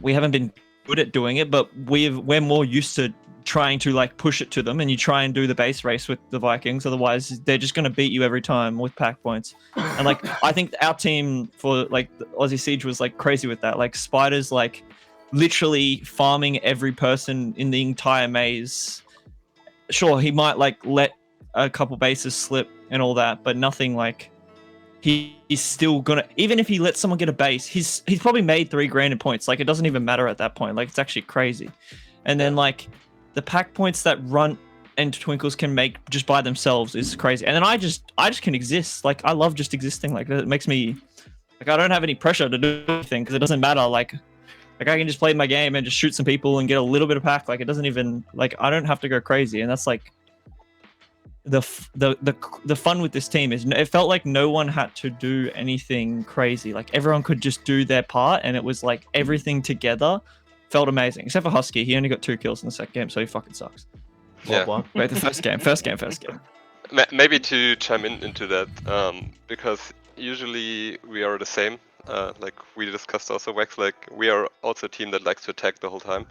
D: we haven't been good at doing it, but we're more used to trying to like push it to them, and you try and do the base race with the Vikings. Otherwise, they're just going to beat you every time with pack points. And like I think our team for like the Aussie Siege was like crazy with that. Like Spider's like literally farming every person in the entire maze. Sure, he might like let a couple bases slip and all that, but nothing like he's still gonna, even if he lets someone get a base, he's probably made $3,000 in points. Like it doesn't even matter at that point. Like it's actually crazy. And then like the pack points that Runt and Twinkles can make just by themselves is crazy. And then I just can exist. Like I love just existing. Like it makes me like I don't have any pressure to do anything because it doesn't matter. Like I can just play my game and just shoot some people and get a little bit of pack. Like it doesn't even like I don't have to go crazy. And that's like the fun with this team is it felt like no one had to do anything crazy. Like everyone could just do their part, and it was like everything together felt amazing. Except for Husky, he only got 2 kills in the second game, so he fucking sucks.
B: Yeah.
D: Wait, the first game.
B: Maybe to chime into that, because usually we are the same. Like we discussed also, Wex, like we are also a team that likes to attack the whole time.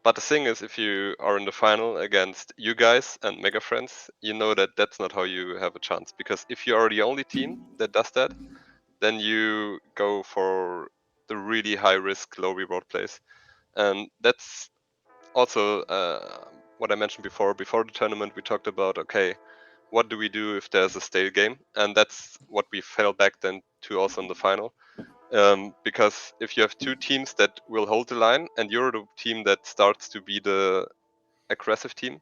B: But the thing is, if you are in the final against you guys and Mega Friends, you know that that's not how you have a chance. Because if you are the only team that does that, then you go for the really high risk, low reward plays. And that's also what I mentioned before. Before the tournament, we talked about, okay, what do we do if there's a stale game? And that's what we fell back then to also in the final. Because if you have 2 teams that will hold the line and you're the team that starts to be the aggressive team,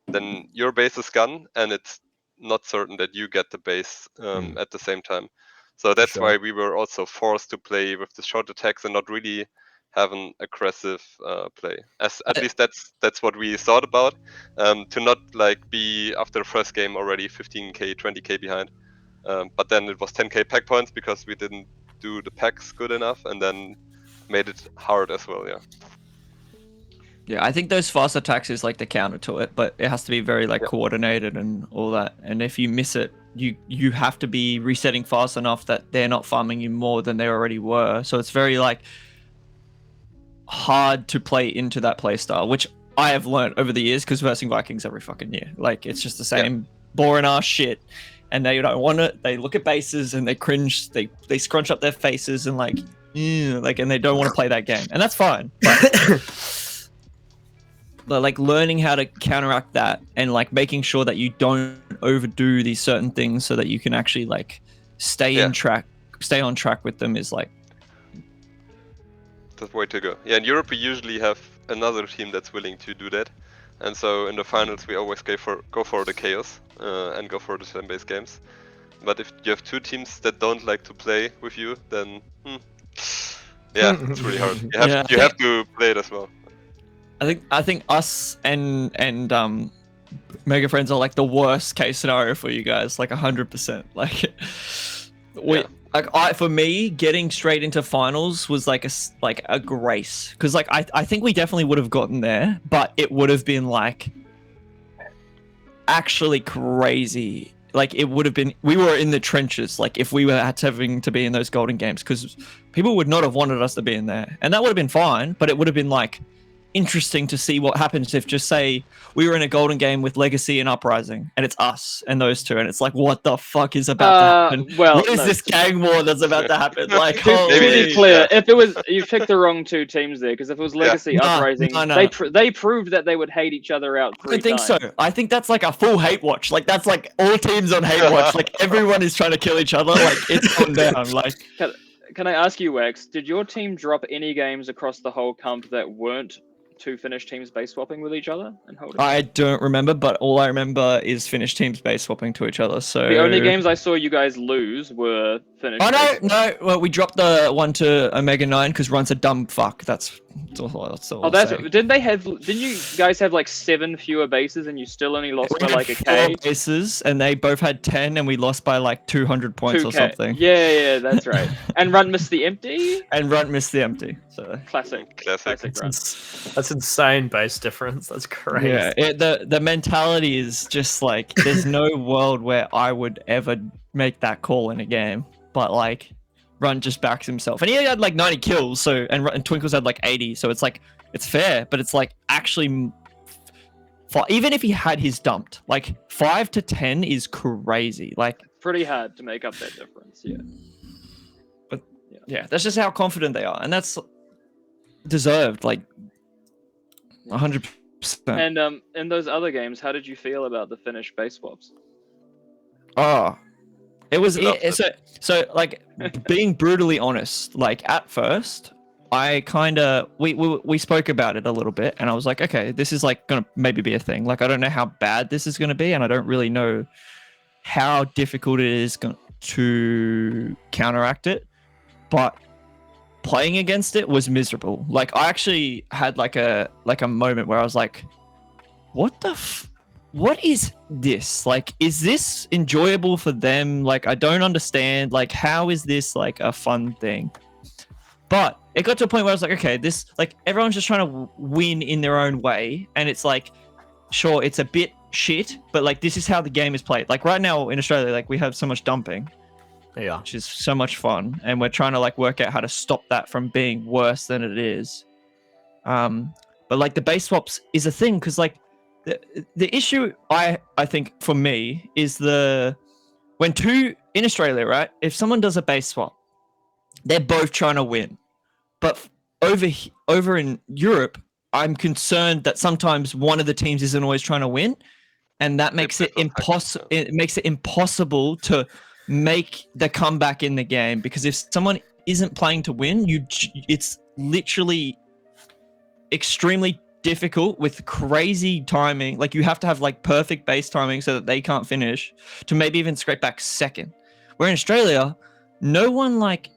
B: then your base is gone and it's not certain that you get the base at the same time. So that's why we were also forced to play with the short attacks and not really have an aggressive play. At least that's what we thought about, to not like be after the first game already 15k, 20k behind. But then it was 10k pack points because we didn't do the packs good enough, and then made it hard as well.
D: Yeah, I think those fast attacks is like the counter to it, but it has to be very like coordinated and all that. And if you miss it, you have to be resetting fast enough that they're not farming you more than they already were. So it's very like hard to play into that play style, which I have learned over the years because versing Vikings every fucking year. Like it's just the same boring ass shit. And they don't want it. They look at bases and they cringe. They scrunch up their faces and like, and they don't want to play that game, and that's fine. But like learning how to counteract that and like making sure that you don't overdo these certain things so that you can actually like stay on track with them is like
B: the way to go. Yeah, in Europe we usually have another team that's willing to do that. And so in the finals, we always go for the chaos and go for the turn-based games. But if you have 2 teams that don't like to play with you, then yeah, it's really hard. You have to play it as well.
D: I think us and Mega Friends are like the worst case scenario for you guys, like 100%. Like, for me, getting straight into finals was like a grace, because like I think we definitely would have gotten there, but it would have been like actually crazy. Like it would have been, we were in the trenches. Like if we were having to be in those golden games, because people would not have wanted us to be in there, and that would have been fine. But it would have been like interesting to see what happens if, just say, we were in a golden game with Legacy and Uprising, and it's us and those two, and it's like, what the fuck is about to happen?
C: Well,
D: what is this gang war that's about to happen? Like,
C: to be clear, if it was, you picked the wrong two teams there, because if it was Legacy Uprising, they proved that they would hate each other out 3 times.
D: I think so. I think that's like a full hate watch. Like that's like all teams on hate watch. Like everyone is trying to kill each other. Like it's gone down. Like.
C: Can I ask you, Wax, did your team drop any games across the whole comp that weren't two Finnish teams base swapping with each other and holding?
D: I don't remember, but all I remember is Finnish teams base swapping to each other. So
C: the only games I saw you guys lose were Finnish.
D: Oh no! Well, we dropped the one to Omega 9 because Run's a dumb fuck. That's all.
C: Oh, didn't you guys have like 7 fewer bases and you still only lost by like a K?
D: 4 bases, and they both had 10, and we lost by like 200 points 2K. Or something.
C: Yeah, that's right. And Run missed the empty.
D: So
C: classic Run.
A: That's insane base difference. That's crazy.
D: Yeah, the mentality is just like, there's no world where I would ever make that call in a game, but like Run just backs himself, and he had like 90 kills, so and Twinkles had like 80, so it's like it's fair, but it's like actually even if he had his dumped, like 5 to 10 is crazy. Like
C: pretty hard to make up that difference.
D: But yeah, that's just how confident they are, and that's deserved, like 100%.
C: And in those other games, how did you feel about the Finnish base swaps?
D: It was so like being brutally honest. Like at first, I kind of we spoke about it a little bit, and I was like, okay, this is like gonna maybe be a thing. Like I don't know how bad this is gonna be, and I don't really know how difficult it is to counteract it. But playing against it was miserable. Like I actually had like a moment where I was like, what is this? Like, is this enjoyable for them? Like, I don't understand. Like, how is this like a fun thing? But it got to a point where I was like, okay, this, like, everyone's just trying to win in their own way. And it's like, sure, it's a bit shit, but like, this is how the game is played. Like right now in Australia, like we have so much dumping.
A: Yeah.
D: Which is so much fun. And we're trying to like work out how to stop that from being worse than it is. But like the base swaps is a thing, because like, the issue I think for me is when two in Australia, right? If someone does a base swap, they're both trying to win. But over in Europe, I'm concerned that sometimes one of the teams isn't always trying to win, and that makes it impossible. It makes it impossible to make the comeback in the game, because if someone isn't playing to win, it's literally extremely difficult with crazy timing. Like you have to have like perfect base timing so that they can't finish to maybe even scrape back second. Where in Australia, no one, like,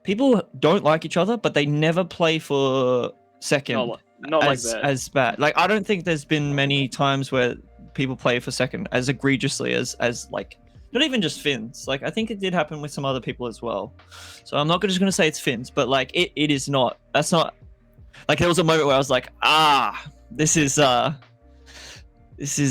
D: people don't like each other, but they never play for second.
C: Not like that.
D: As bad. Like I don't think there's been many times where people play for second as egregiously as like, not even just Finns. Like I think it did happen with some other people as well. So I'm not just going to say it's Finns, but like it is not. That's not. Like there was a moment where I was like, this is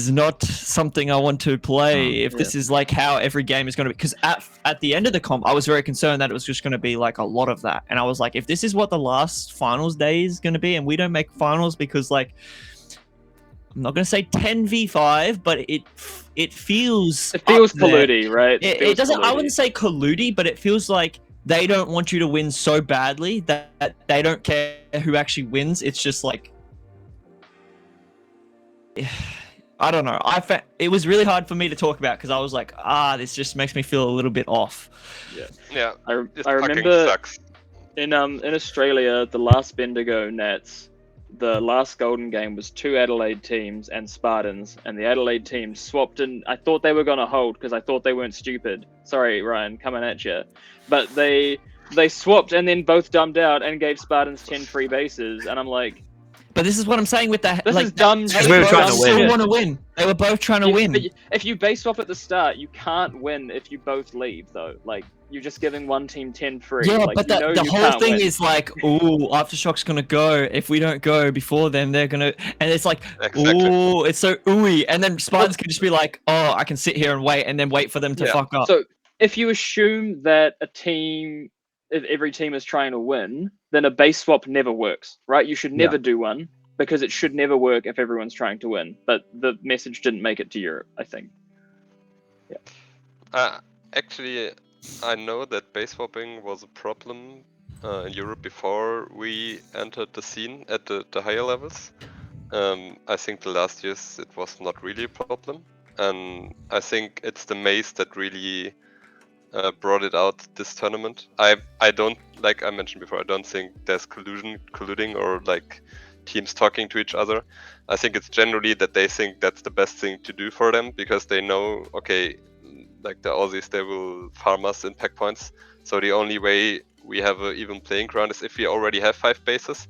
D: not something I want to play. If this is like how every game is going to be, because at the end of the comp, I was very concerned that it was just going to be like a lot of that, and I was like, if this is what the last finals day is going to be, and we don't make finals because like, I'm not going to say 10v5, but it feels
C: colludey, right?
D: It doesn't. Colludey. I wouldn't say colludey, but it feels like they don't want you to win so badly that they don't care who actually wins. It's just like, I don't know. It was really hard for me to talk about because I was like, this just makes me feel a little bit off.
B: Yeah.
C: I remember sucks. In Australia, the last Bendigo Nats, the last golden game was 2 Adelaide teams and Spartans, and the Adelaide team swapped in. I thought they were going to hold because I thought they weren't stupid. Sorry, Ryan, coming at you. But they swapped and then both dumped out and gave Spartans 10 free bases, and I'm like,
D: But this is what I'm saying with that.
C: This
D: like,
C: is dumb.
A: Because we were trying to win.
D: Still want to win. They were both trying to win.
C: If you base swap at the start, you can't win if you both leave, though. Like, you're just giving one team 10 free.
D: Yeah,
C: like,
D: but the whole thing is like, ooh, Aftershock's gonna go. If we don't go before them, they're gonna. And it's like, ooh, it's so ooey. And then Spartans can just be like, oh, I can sit here and wait for them to fuck up.
C: So if you assume that if every team is trying to win, then a base swap never works, right? You should never do one, because it should never work if everyone's trying to win. But the message didn't make it to Europe, I think. Yeah.
B: Actually, I know that base swapping was a problem in Europe before we entered the scene at the higher levels. I think the last years it was not really a problem, and I think it's the maze that really brought it out this tournament. I don't, like I mentioned before, I don't think there's colluding or like teams talking to each other. I think it's generally that they think that's the best thing to do for them, because they know, okay, like the Aussies, they will farm us in pack points. So the only way we have an even playing ground is if we already have 5 bases.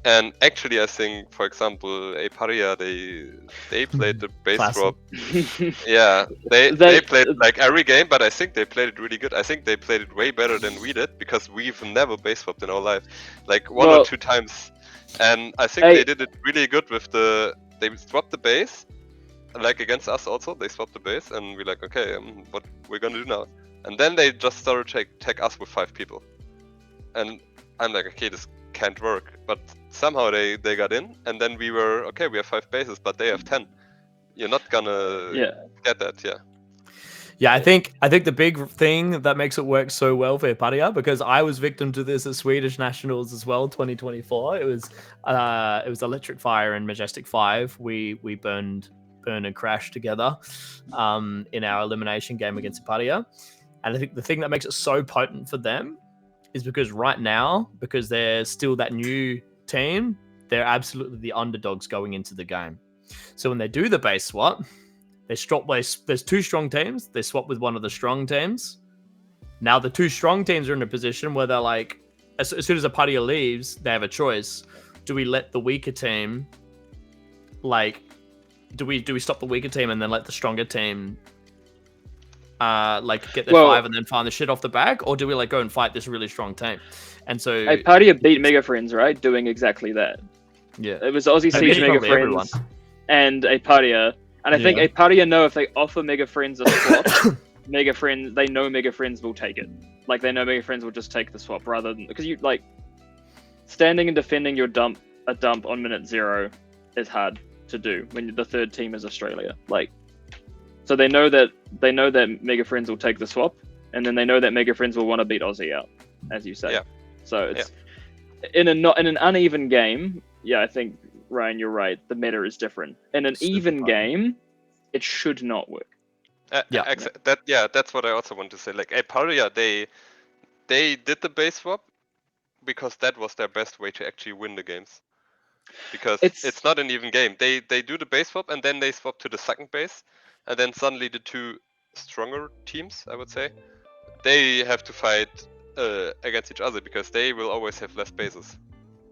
B: And actually, I think, for example, Aparia, they played the base swap. Yeah, they played like every game, but I think they played it really good. I think they played it way better than we did, because we've never base swapped in our life, like one or two times. And I think they did it really good with they swapped the base, like against us also. They swapped the base, and we're like, okay, what we're gonna do now? And then they just started to attack us with 5 people. And I'm like, okay, this can't work. But somehow they got in, and then we were, okay, we have 5 bases, but they have 10. You're not gonna get that,
A: Yeah, I think the big thing that makes it work so well for Aparia, because I was victim to this at Swedish Nationals as well, 2024. It was Electric Fire and Majestic 5. We burn and crash together in our elimination game against Aparia. And I think the thing that makes it so potent for them is because right now, because they're still that new team, they're absolutely the underdogs going into the game. So when they do the base swap, there's 2 strong teams. They swap with one of the strong teams. Now the 2 strong teams are in a position where they're like, as soon as Aparia leaves, they have a choice. Do we let the weaker team, like, do we stop the weaker team and then let the stronger team like get their 5 and then farm the shit off the back, or do we like go and fight this really strong team? And so
C: Aparia beat Mega Friends, right? Doing exactly that.
A: Yeah,
C: it was Aussie Siege, Mega Friends, and Aparia. And I think Aparia know if they offer Mega Friends a swap, Mega Friends will take it. Like, they know Mega Friends will just take the swap rather than, because you like standing and defending a dump on minute 0 is hard to do when the 3rd team is Australia. Like, so they know that Mega Friends will take the swap, and then they know that Mega Friends will want to beat Aussie out, as you say. Yeah. So it's in an uneven game. Yeah, I think, Ryan, you're right. The meta is different. In an even game, it should not work.
B: That's what I also want to say. Like, Aparia, they did the base swap because that was their best way to actually win the games. Because it's not an even game. They do the base swap, and then they swap to the second base, and then suddenly the 2 stronger teams, I would say, they have to fight against each other, because they will always have less bases.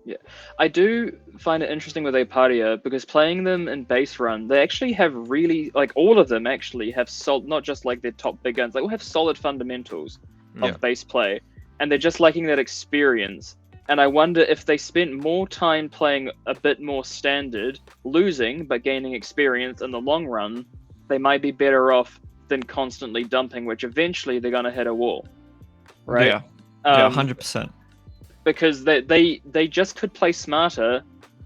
C: Yeah, I do find it interesting with Aparia, because playing them in base run, they actually have really, like, all of them actually have not just like their top big guns, they all have solid fundamentals of base play, and they're just liking that experience. And I wonder if they spent more time playing a bit more standard, losing but gaining experience in the long run, they might be better off than constantly dumping, which eventually they're going to hit a wall, right?
D: Yeah, 100%.
C: Because they just could play smarter,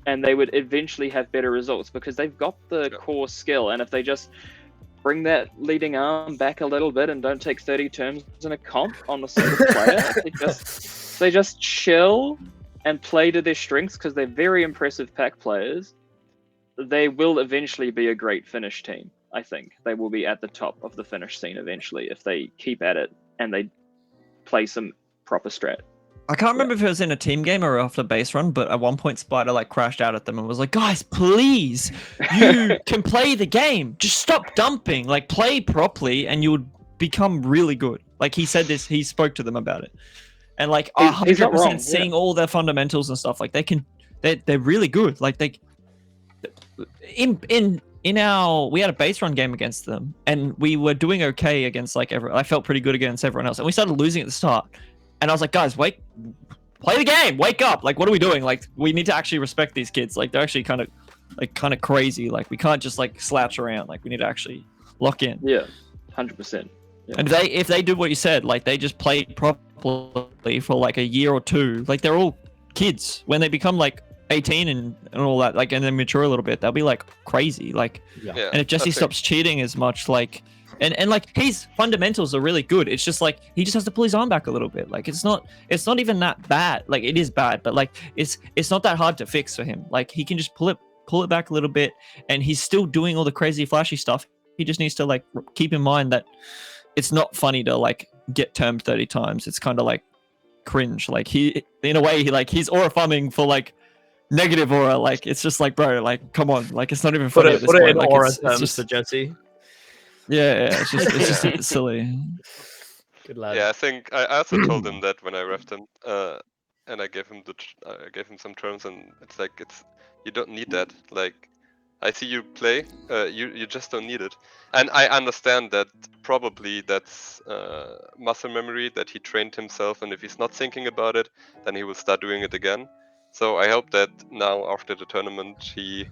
C: and they would eventually have better results, because they've got the core skill. And if they just bring that leading arm back a little bit and don't take 30 turns in a comp on the single player, they just chill and play to their strengths, because they're very impressive pack players, they will eventually be a great Finnish team. I think they will be at the top of the Finnish scene eventually if they keep at it and they play some proper strat.
D: I can't remember if it was in a team game or after base run, but at one point Spider like crashed out at them and was like, "Guys, please, you can play the game. Just stop dumping. Like, play properly, and you would become really good." Like, he said this. He spoke to them about it, and like 100% seeing all their fundamentals and stuff. Like, they can they're really good. Like we had a base run game against them, and we were doing okay against like everyone. I felt pretty good against everyone else, and we started losing at the start. And I was like, guys, play the game, wake up! Like, what are we doing? Like, we need to actually respect these kids. Like, they're actually kind of crazy. Like, we can't just like slouch around. Like, we need to actually lock in.
C: Yeah, 100%. Yeah.
D: And if they did what you said, like they just played properly for like a year or two, like they're all kids. When they become like 18 and all that, like, and then mature a little bit, they'll be like crazy. Like,
B: Yeah,
D: and if Jesse stops cheating as much, like, and like his fundamentals are really good. It's just like he just has to pull his arm back a little bit. Like it's not even that bad. Like it is bad, but like it's not that hard to fix for him. Like he can just pull it back a little bit, and he's still doing all the crazy flashy stuff. He just needs to like keep in mind that it's not funny to like get termed 30 times. It's kind of like cringe. Like he, in a way, he's aura farming for like negative aura. Like it's just like, bro, like come on, like it's not even funny at this point.
A: Put it in
D: like,
A: aura
D: it's
A: terms
D: just,
A: for Jesse.
D: Yeah, it's just silly.
A: Good lad.
B: Yeah, I think I also told him that when I refed him, and I gave him some terms, and it's like you don't need that. Like, I see you play, you just don't need it, and I understand that probably that's muscle memory that he trained himself, and if he's not thinking about it, then he will start doing it again. So I hope that now after the tournament he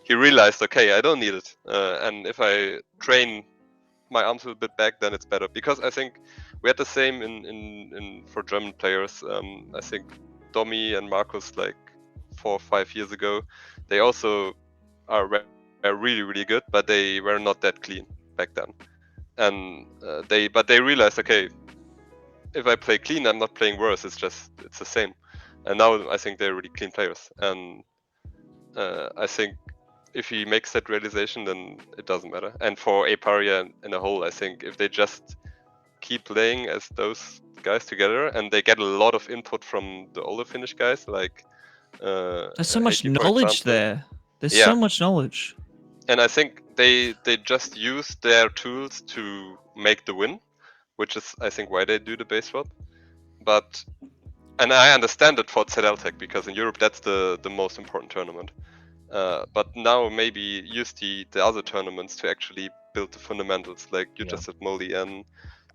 B: realized, okay, I don't need it, and if I train my arms a little bit back, then it's better. Because I think we had the same in for German players. I think Domi and Markus, like 4 or 5 years ago, they also are really, really good, but they were not that clean back then. And they realized, okay, if I play clean, I'm not playing worse. It's the same. And now I think they're really clean players. And I think if he makes that realization, then it doesn't matter. And for Aparia in a whole, I think if they just keep playing as those guys together, and they get a lot of input from the older Finnish guys, like
D: there's so much knowledge there. There's so much knowledge.
B: And I think they just use their tools to make the win, which is I think why they do the base swap. And I understand it for ZLTech, because in Europe that's the most important tournament. But now maybe use the other tournaments to actually build the fundamentals, like you just said, Mouldy, and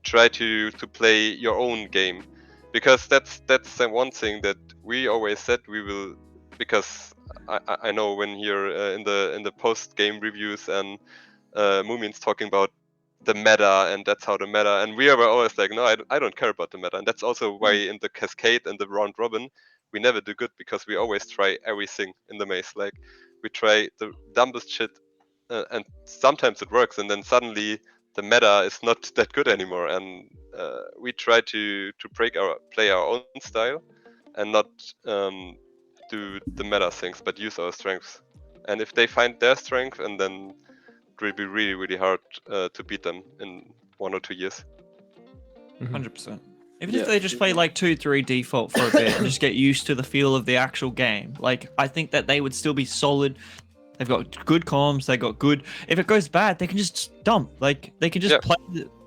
B: try to play your own game, because that's the one thing that we always said we will. Because I know when you're in the post game reviews and Mumin's talking about the meta, and that's how the meta, and we were always like, no, I don't care about the meta, and that's also why in the Cascade and the round robin we never do good, because we always try everything in the maze. Like we try the dumbest shit, and sometimes it works, and then suddenly the meta is not that good anymore, and we try to play our own style, and not do the meta things, but use our strengths. And if they find their strength, and then it will be really, really hard to beat them in 1 or 2 years.
D: 100%. Even if they just play like 2-3 default for a bit and just get used to the feel of the actual game, like I think that they would still be solid. They've got good comms. They got good. If it goes bad, they can just dump. Like they can just play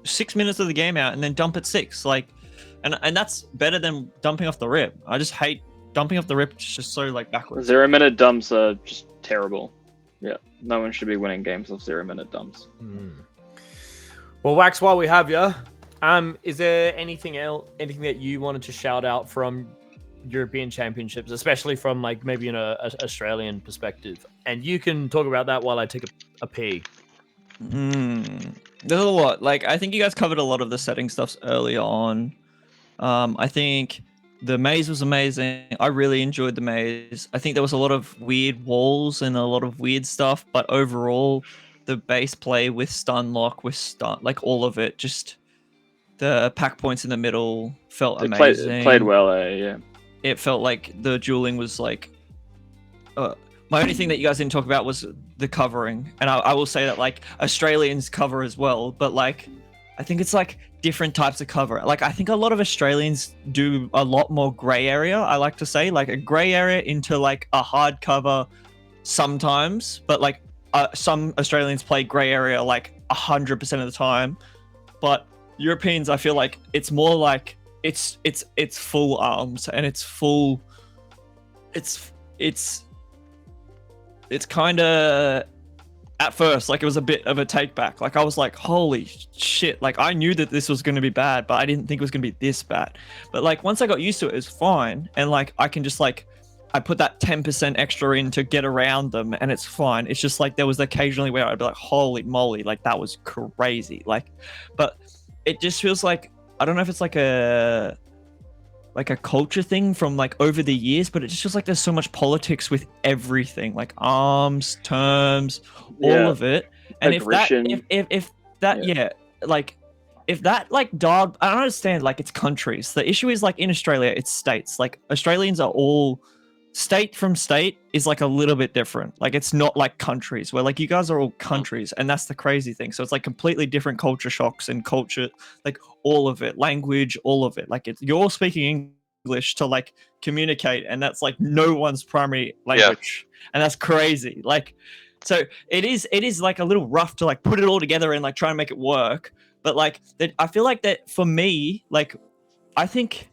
D: 6 minutes of the game out and then dump at 6. Like, and that's better than dumping off the rip. I just hate dumping off the rip. It's just so like backwards.
C: 0-minute dumps are just terrible. Yeah, no one should be winning games off 0-minute dumps.
A: Well, Wax, while we have you, is there anything that you wanted to shout out from European Championships, especially from like maybe an Australian perspective? And you can talk about that while I take a pee.
D: There's a lot. Like I think you guys covered a lot of the setting stuffs early on. I think the maze was amazing. I really enjoyed the maze. I think there was a lot of weird walls and a lot of weird stuff, but overall, the base play with stun lock, like all of it, just the pack points in the middle felt amazing.
C: Played well, yeah.
D: It felt like the dueling was like. My only thing that you guys didn't talk about was the covering, and I will say that like Australians cover as well, but like I think it's like different types of cover. Like I think a lot of Australians do a lot more gray area. I like to say like a gray area into like a hard cover sometimes, but like some Australians play gray area like 100% of the time. But Europeans, I feel like it's more like it's full arms, and it's it's kind of, at first, like, it was a bit of a take back. Like, I was like, holy shit. Like, I knew that this was going to be bad, but I didn't think it was going to be this bad. But, like, once I got used to it, it's fine. And, like, I can just, like, I put that 10% extra in to get around them, and it's fine. It's just, like, there was occasionally where I'd be like, holy moly, like, that was crazy. Like, but it just feels like, I don't know if it's like a culture thing from like over the years, but it just feels like there's so much politics with everything, like arms, terms, all of it. And
C: aggression.
D: if that like dog, I don't understand, like, it's countries. The issue is, like, in Australia, it's states. Like, Australians are all state from state is like a little bit different. Like, it's not like countries where, like, you guys are all countries, and that's the crazy thing. So it's like completely different culture shocks and culture, like, all of it, language, all of it. Like, you're all speaking English to, like, communicate, and that's like no one's primary language, and that's crazy. Like, so it is like a little rough to, like, put it all together and, like, try and make it work. But, like, that, I feel like that for me, like, I think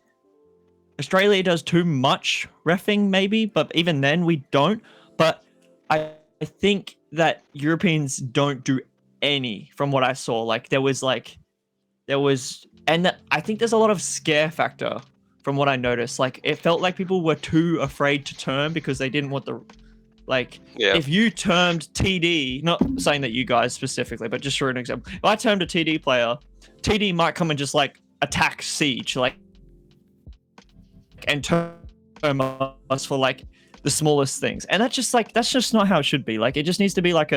D: Australia does too much reffing, maybe, but even then we don't. But I think that Europeans don't do any, from what I saw. Like, there was, and I think there's a lot of scare factor from what I noticed. Like, it felt like people were too afraid to term because they didn't want the, like, if you termed TD, not saying that you guys specifically, but just for an example, if I termed a TD player, TD might come and just, like, attack siege, like, and term us for, like, the smallest things. And that's just not how it should be. Like, it just needs to be like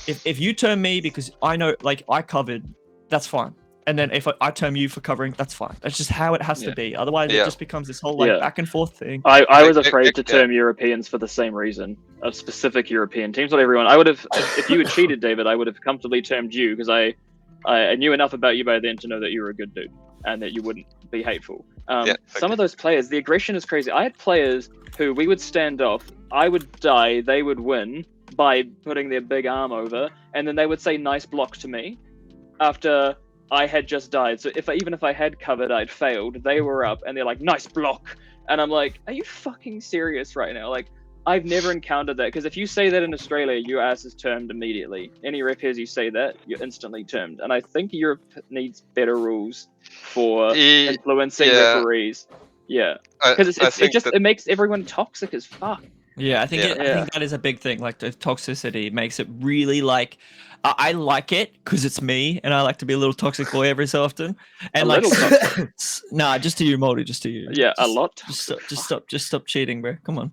D: if you term me because I know, like, I covered, that's fine. And then if I term you for covering, that's fine. That's just how it has to be. Otherwise, it just becomes this whole, like, back and forth thing.
C: I was afraid to term Europeans for the same reason. Of specific European teams, not everyone. I would have, if you had cheated, David, I would have comfortably termed you, because I knew enough about you by then to know that you were a good dude and that you wouldn't be hateful. Some of those players, the aggression is crazy. I had players who we would stand off, I would die, they would win by putting their big arm over, and then they would say nice block to me after I had just died. So even if I had covered, I'd failed, they were up and they're like, nice block. And I'm like, are you fucking serious right now? Like, I've never encountered that, because if you say that in Australia, your ass is termed immediately. Any ref hears you say that, you're instantly termed. And I think Europe needs better rules for influencing referees. Yeah, because it makes everyone toxic as fuck.
D: Yeah, I think that is a big thing. Like, the toxicity makes it really, like, I like it because it's me, and I like to be a little toxic boy every so often. And like, nah, just to you, Mouldy, just to you.
C: Yeah, a lot.
D: Just stop cheating, bro. Come on.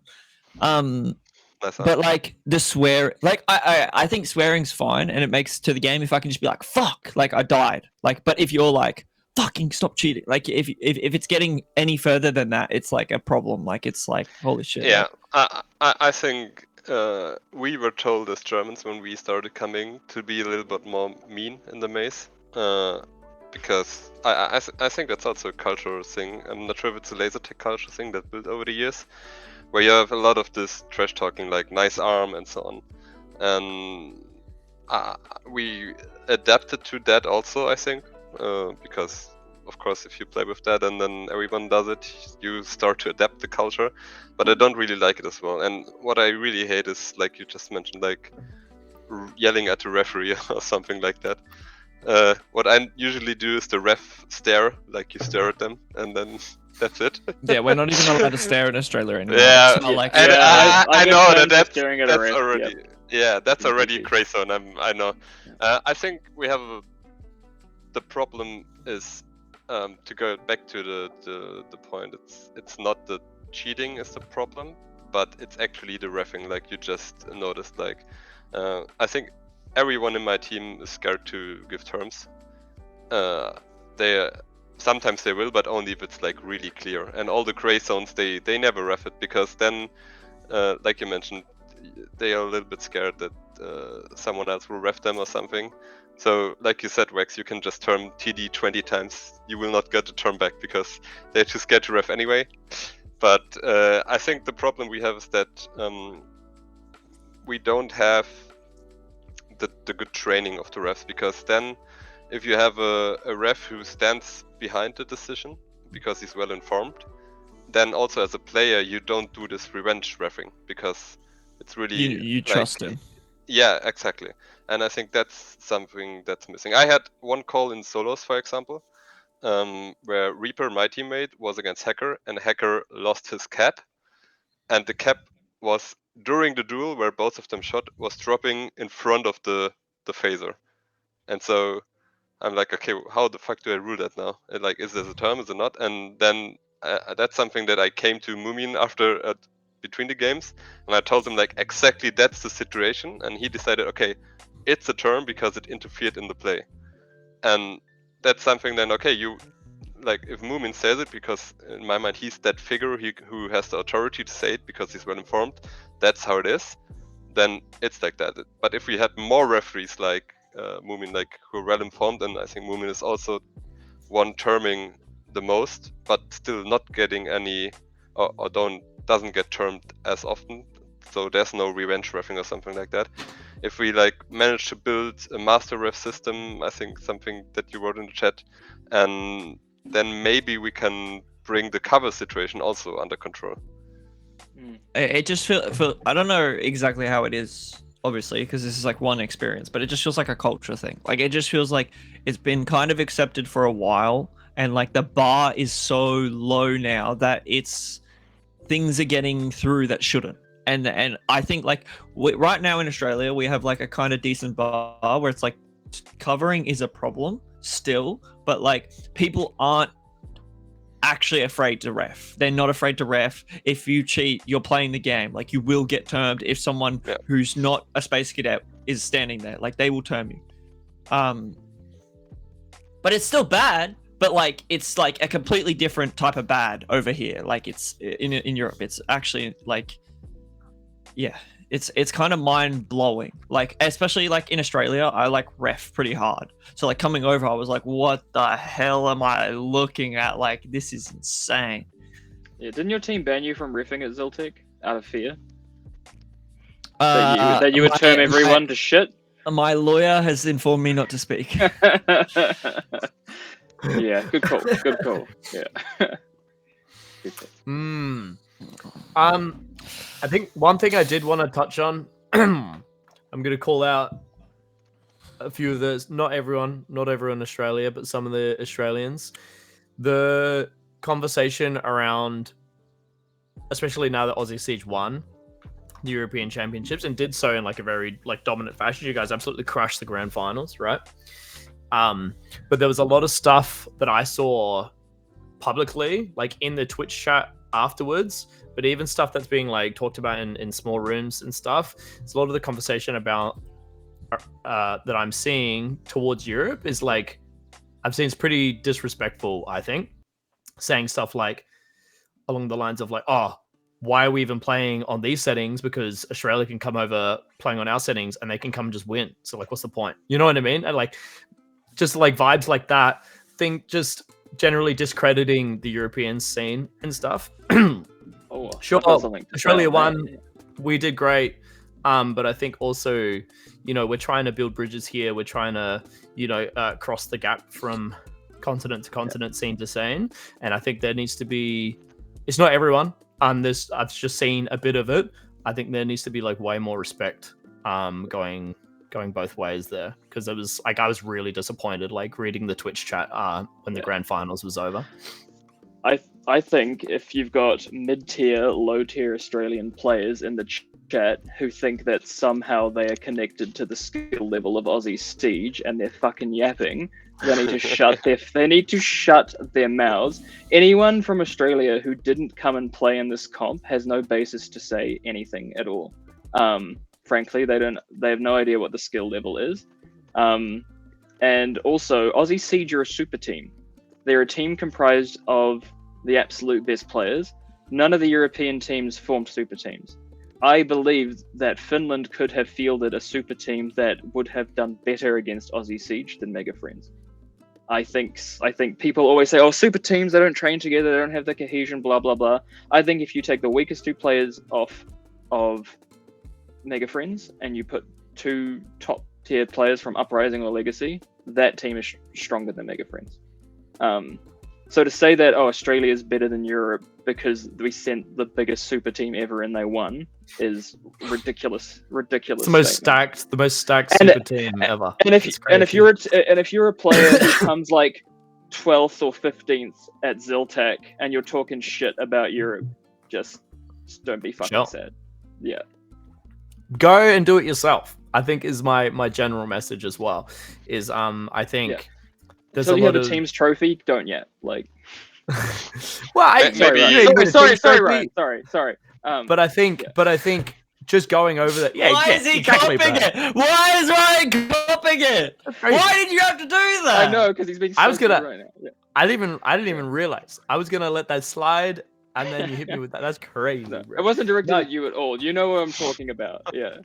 D: But like the swear, like I think swearing's fine, and it makes to the game if I can just be like, fuck, like I died. Like, but if you're like, fucking stop cheating, like if it's getting any further than that, it's like a problem. Like, it's like, holy shit.
B: Yeah, I think we were told as Germans when we started coming to be a little bit more mean in the maze, because I think that's also a cultural thing. I'm not sure if it's a laser tech culture thing that built over the years, where you have a lot of this trash talking, like nice arm and so on, and we adapted to that also, I think, because of course if you play with that and then everyone does it, you start to adapt the culture. But I don't really like it as well. And what I really hate is, like you just mentioned, like yelling at the referee or something like that. What I usually do is the ref stare, like you stare at them, and then that's it.
D: Yeah, we're not even allowed to stare in Australia anymore.
B: Yeah,
D: it's not like,
B: I know that's
C: ref,
B: already, that's already crazy. And I know. I think we have the problem is, to go back to the point. It's not the cheating is the problem, but it's actually the reffing. Like you just noticed, like I think everyone in my team is scared to give terms. Sometimes they will, but only if it's like really clear. And all the gray zones, they never ref it, because then, like you mentioned, they are a little bit scared that someone else will ref them or something. So, like you said, Wex, you can just term TD 20 times. You will not get a term back because they're too scared to ref anyway. But I think the problem we have is that we don't have the good training of the refs, because then if you have a ref who stands behind the decision because he's well informed, then also as a player, you don't do this revenge reffing because it's really
D: you trust him.
B: Yeah, exactly. And I think that's something that's missing. I had one call in solos, for example, where Reaper, my teammate, was against Hacker, and Hacker lost his cap, and the cap was during the duel where both of them shot was dropping in front of the phaser, and so I'm like, okay, how the fuck do I rule that now? Like, is this a term? Is it not? And then that's something that I came to Moomin after between the games, and I told him like exactly that's the situation, and he decided, okay, it's a term because it interfered in the play, and that's something. Then okay, you like if Moomin says it because in my mind he's that figure who has the authority to say it because he's well informed. That's how it is. Then it's like that. But if we had more referees like Moomin, like who are well informed, and I think Moomin is also one terming the most, but still not getting any or doesn't get termed as often. So there's no revenge refing or something like that. If we like manage to build a master ref system, I think something that you wrote in the chat, and then maybe we can bring the cover situation also under control.
D: It just feel I don't know exactly how it is, obviously, because this is like one experience, but it just feels like a culture thing. Like it just feels like it's been kind of accepted for a while, and like the bar is so low now that things are getting through that shouldn't. And I think like right now in Australia we have like a kind of decent bar where it's like covering is a problem still, but like people aren't actually afraid to ref. They're not afraid to ref. If you cheat, you're playing the game. Like you will get termed if someone who's not a space cadet is standing there. Like they will term you. But it's still bad. But like it's like a completely different type of bad over here. Like it's in Europe. It's actually like, yeah, it's kind of mind blowing. Like especially like in Australia, I like ref pretty hard. So like coming over, I was like, what the hell am I looking at? Like this is insane.
C: Yeah, didn't your team ban you from reffing at Ziltec out of fear? That you would term everyone to shit?
D: My lawyer has informed me not to speak.
C: Yeah, good call. Good call. Yeah. Good call.
A: I think one thing I did want to touch on, I'm going to call out a few of those, not everyone in Australia, but some of the Australians. The conversation around, especially now that Aussie Siege won the European Championships and did so in like a very like dominant fashion. You guys absolutely crushed the grand finals, right? But there was a lot of stuff that I saw publicly, like in the Twitch chat afterwards, but even stuff that's being like talked about in small rooms and stuff. It's a lot of the conversation about that I'm seeing towards Europe is like, I've seen it's pretty disrespectful, I think, saying stuff like along the lines of like, oh, why are we even playing on these settings? Because Australia can come over playing on our settings and they can come and just win. So like, what's the point? You know what I mean? And like, just like vibes like that. Think just generally discrediting the European scene and stuff. Sure, Australia won. We did great. But I think also, you know, we're trying to build bridges here. We're trying to, you know, cross the gap from continent to continent, scene to scene. And I think there needs to be, it's not everyone. I've just seen a bit of it. I think there needs to be like way more respect going both ways there, because it was like I was really disappointed like reading the Twitch chat when the grand finals was over.
C: I think if you've got mid-tier, low-tier Australian players in the chat who think that somehow they are connected to the skill level of Aussie Siege and they're fucking yapping, they need to shut their mouths. Anyone from Australia who didn't come and play in this comp has no basis to say anything at all. Frankly, they have no idea what the skill level is. And also, Aussie Siege are a super team. They're a team comprised of the absolute best players. None of the European teams formed super teams. I believe that Finland could have fielded a super team that would have done better against Aussie Siege than Mega Friends. I think people always say, oh, super teams, they don't train together, they don't have the cohesion, blah, blah, blah. I think if you take the weakest two players off of Mega Friends and you put two top tier players from Uprising or Legacy, that team is stronger than Mega Friends. So to say that, oh, Australia is better than Europe because we sent the biggest super team ever and they won is ridiculous.
A: It's the most stacked
C: And-
A: super team ever.
C: And if
A: It's
C: if you're a player who comes like 12th or 15th at Ziltec and you're talking shit about Europe, just don't be fucking
A: Sure.
C: sad. Yeah.
A: Go and do it yourself, I think is my general message as well. Is I think
C: Yeah.
A: there's
C: So
A: a
C: you
A: lot
C: have a
A: of
C: team's trophy, don't yet. Like
A: well,
B: Maybe-
A: you win a
C: sorry,
A: team's trophy,
C: Ryan. Sorry.
A: But I think just going over that. Yeah,
D: Why
A: yeah,
D: is he
A: exactly,
D: copying
A: Brad.
D: it? Why is Ryan copying it?
A: Crazy.
D: Why did you have to do that?
C: I know because he's being so
A: I was gonna-
C: good right now. Yeah.
A: I didn't even realize. I was gonna let that slide, and then you hit me with that. That's crazy,
C: No,
A: bro.
C: it wasn't directed
A: No.
C: at you at all. You know what I'm talking about. Yeah.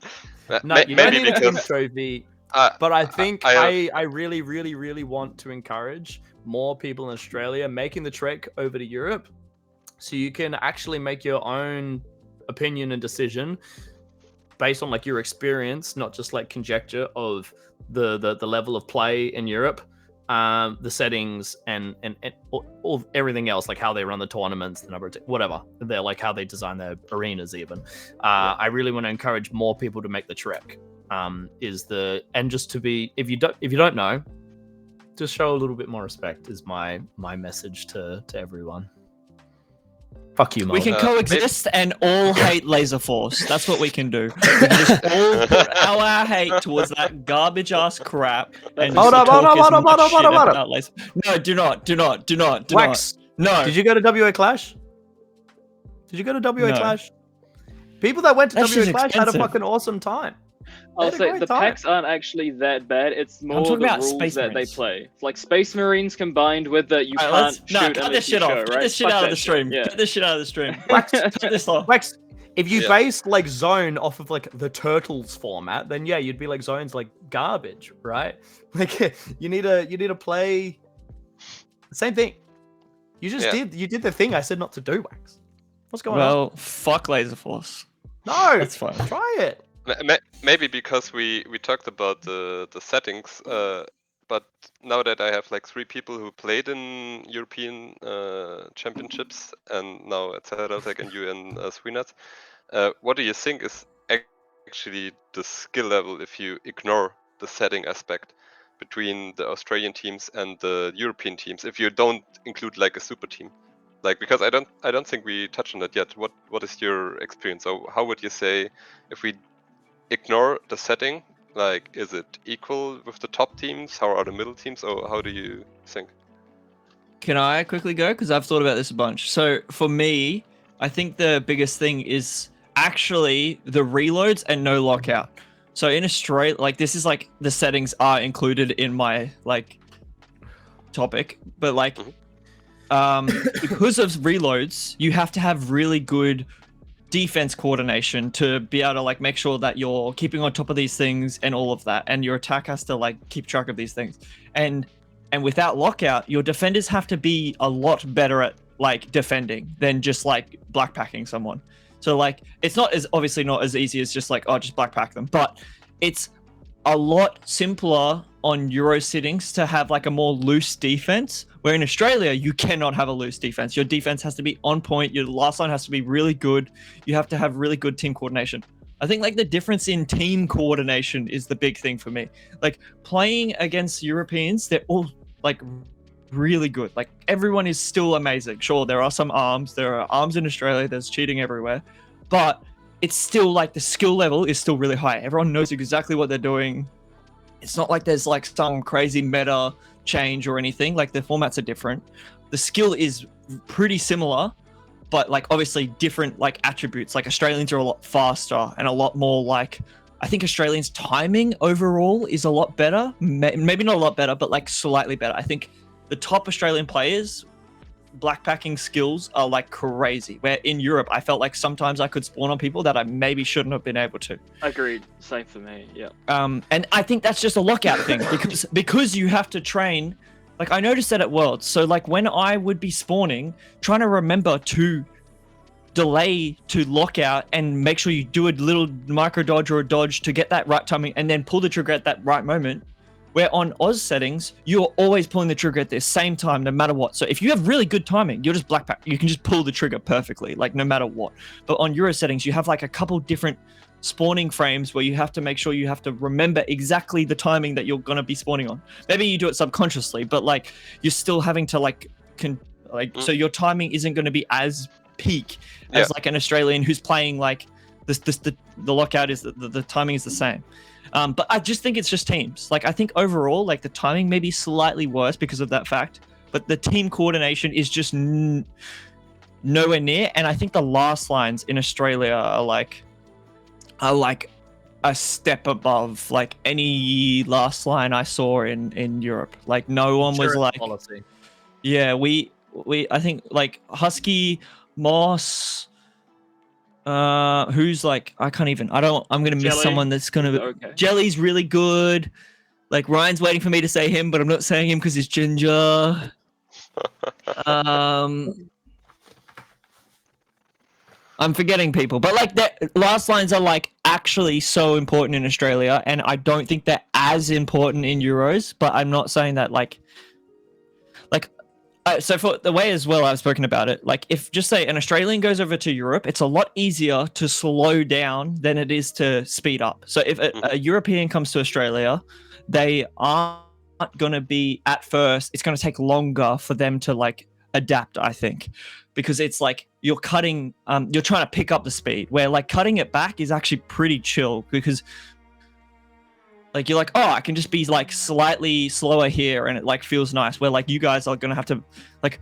A: No, you don't
B: Maybe
A: need a team
B: because
A: trophy.
B: uh,
A: But I think
B: I-
A: I really, really, really want to encourage more people in Australia making the trek over to Europe, so you can actually make your own opinion and decision based on like your experience, not just like conjecture of the level of play in Europe, the settings and all everything else, like how they run the tournaments, the number of whatever they're like, how they design their arenas even. I really want to encourage more people to make the trek. And just to be, if you don't know, just show a little bit more respect is my message to everyone. Fuck you,
D: We
A: Mouldy.
D: can coexist and all hate Laser Force. That's what we can do. We can just all put our hate towards that garbage ass crap and
A: Hold
D: just
A: up,
D: talk
A: hold
D: as
A: up,
D: much
A: hold
D: shit
A: up.
D: about Laser. No, do not.
A: Wax,
D: No.
A: did you go to WA Clash? Did you go to WA
D: No.
A: Clash? People that went to
D: That
A: WA
D: shit's
A: Clash had a
D: expensive.
A: fucking awesome time.
C: I'll
A: had a
C: say
A: great
C: the
A: time.
C: packs aren't actually that bad. It's more
D: talking
C: the
D: about
C: rules
D: Space
C: that
D: Marines.
C: they play. It's like Space Marines combined with the you
D: Alright,
C: can't shoot
D: cut
C: unless
D: this
C: you
D: shit off.
C: show,
D: Get
C: right?
D: this shit
C: Fuck
D: out of
C: that
D: the
C: shit,
D: stream.
C: Yeah.
D: Get this shit out of the stream.
A: Wax,
D: Cut this off.
A: Wax, if you
B: Yeah.
A: based like Zone off of like the Turtles format, then yeah, you'd be like Zone's like garbage, right? Like you need to play the same thing. You just
B: Yeah.
A: did the thing I said not to do, Wax. What's going on?
D: Well, fuck Laser Force.
A: No,
D: That's fine.
A: try it.
B: Maybe because we talked about the settings, but now that I have like 3 people who played in European championships and now at Saddletech and you and Sweenat, what do you think is actually the skill level if you ignore the setting aspect between the Australian teams and the European teams, if you don't include like a super team? Like, because I don't think we touched on that yet. What is your experience? So how would you say if we ignore the setting, like, is it equal with the top teams? How are the middle teams? Or how do you think?
D: Can I quickly go? Because I've thought about this a bunch. So for me, I think the biggest thing is actually the reloads and no lockout. So in Australia, like this is like the settings are included in my like topic, but like because of reloads, you have to have really good defense coordination to be able to like make sure that you're keeping on top of these things and all of that, and your attack has to like keep track of these things. And without lockout, your defenders have to be a lot better at like defending than just like blackpacking someone. So like it's not as obviously not as easy as just like, oh, just blackpack them, but it's a lot simpler on Euro settings to have like a more loose defense, where in Australia you cannot have a loose defense. Your defense has to be on point, your last line has to be really good, you have to have really good team coordination. I think like the difference in team coordination is the big thing for me. Like playing against Europeans, they're all like really good. Like everyone is still amazing. Sure, there are some arms. There are arms in Australia. There's cheating everywhere, but it's still like the skill level is still really high. Everyone knows exactly what they're doing. It's not like there's like some crazy meta change or anything. Like the formats are different. The skill is pretty similar, but like obviously different like attributes. Like Australians are a lot faster and a lot more like, I think Australians' timing overall is a lot better. Maybe not a lot better, but like slightly better. I think the top Australian players, blackpacking skills are like crazy. Where in Europe, I felt like sometimes I could spawn on people that I maybe shouldn't have been able to.
C: Agreed. Same for me. Yeah.
D: And I think that's just a lockout thing because you have to train. Like I noticed that at Worlds. So like when I would be spawning, trying to remember to delay to lockout and make sure you do a little micro dodge or a dodge to get that right timing and then pull the trigger at that right moment Where on Oz settings, you're always pulling the trigger at the same time, no matter what. So if you have really good timing, you're just black pack. You can just pull the trigger perfectly, like no matter what. But on Euro settings, you have like a couple different spawning frames where you have to make sure you have to remember exactly the timing that you're gonna be spawning on. Maybe you do it subconsciously, but like you're still having to so your timing isn't going to be as peak as like an Australian who's playing like the lockout is the timing is the same. But I just think it's just teams. Like I think overall, like the timing may be slightly worse because of that fact, but the team coordination is just nowhere near. And I think the last lines in Australia are like a step above like any last line I saw in Europe. Like no one was like
A: policy.
D: Yeah, we I think like Husky, Moss, who's like I'm gonna miss someone that's gonna Jelly's really good. Like Ryan's waiting for me to say him, but I'm not saying him because he's ginger. I'm forgetting people, but like the last lines are like actually so important in Australia, and I don't think they're as important in Euros. But I'm not saying that so for the way as well I've spoken about it, like if just say an Australian goes over to Europe, it's a lot easier to slow down than it is to speed up. So if a European comes to Australia, they aren't going to be at first. It's going to take longer for them to like adapt, I think, because it's like you're cutting, you're trying to pick up the speed where like cutting it back is actually pretty chill because like you're like, oh, I can just be like slightly slower here and it like feels nice. Where like you guys are gonna have to like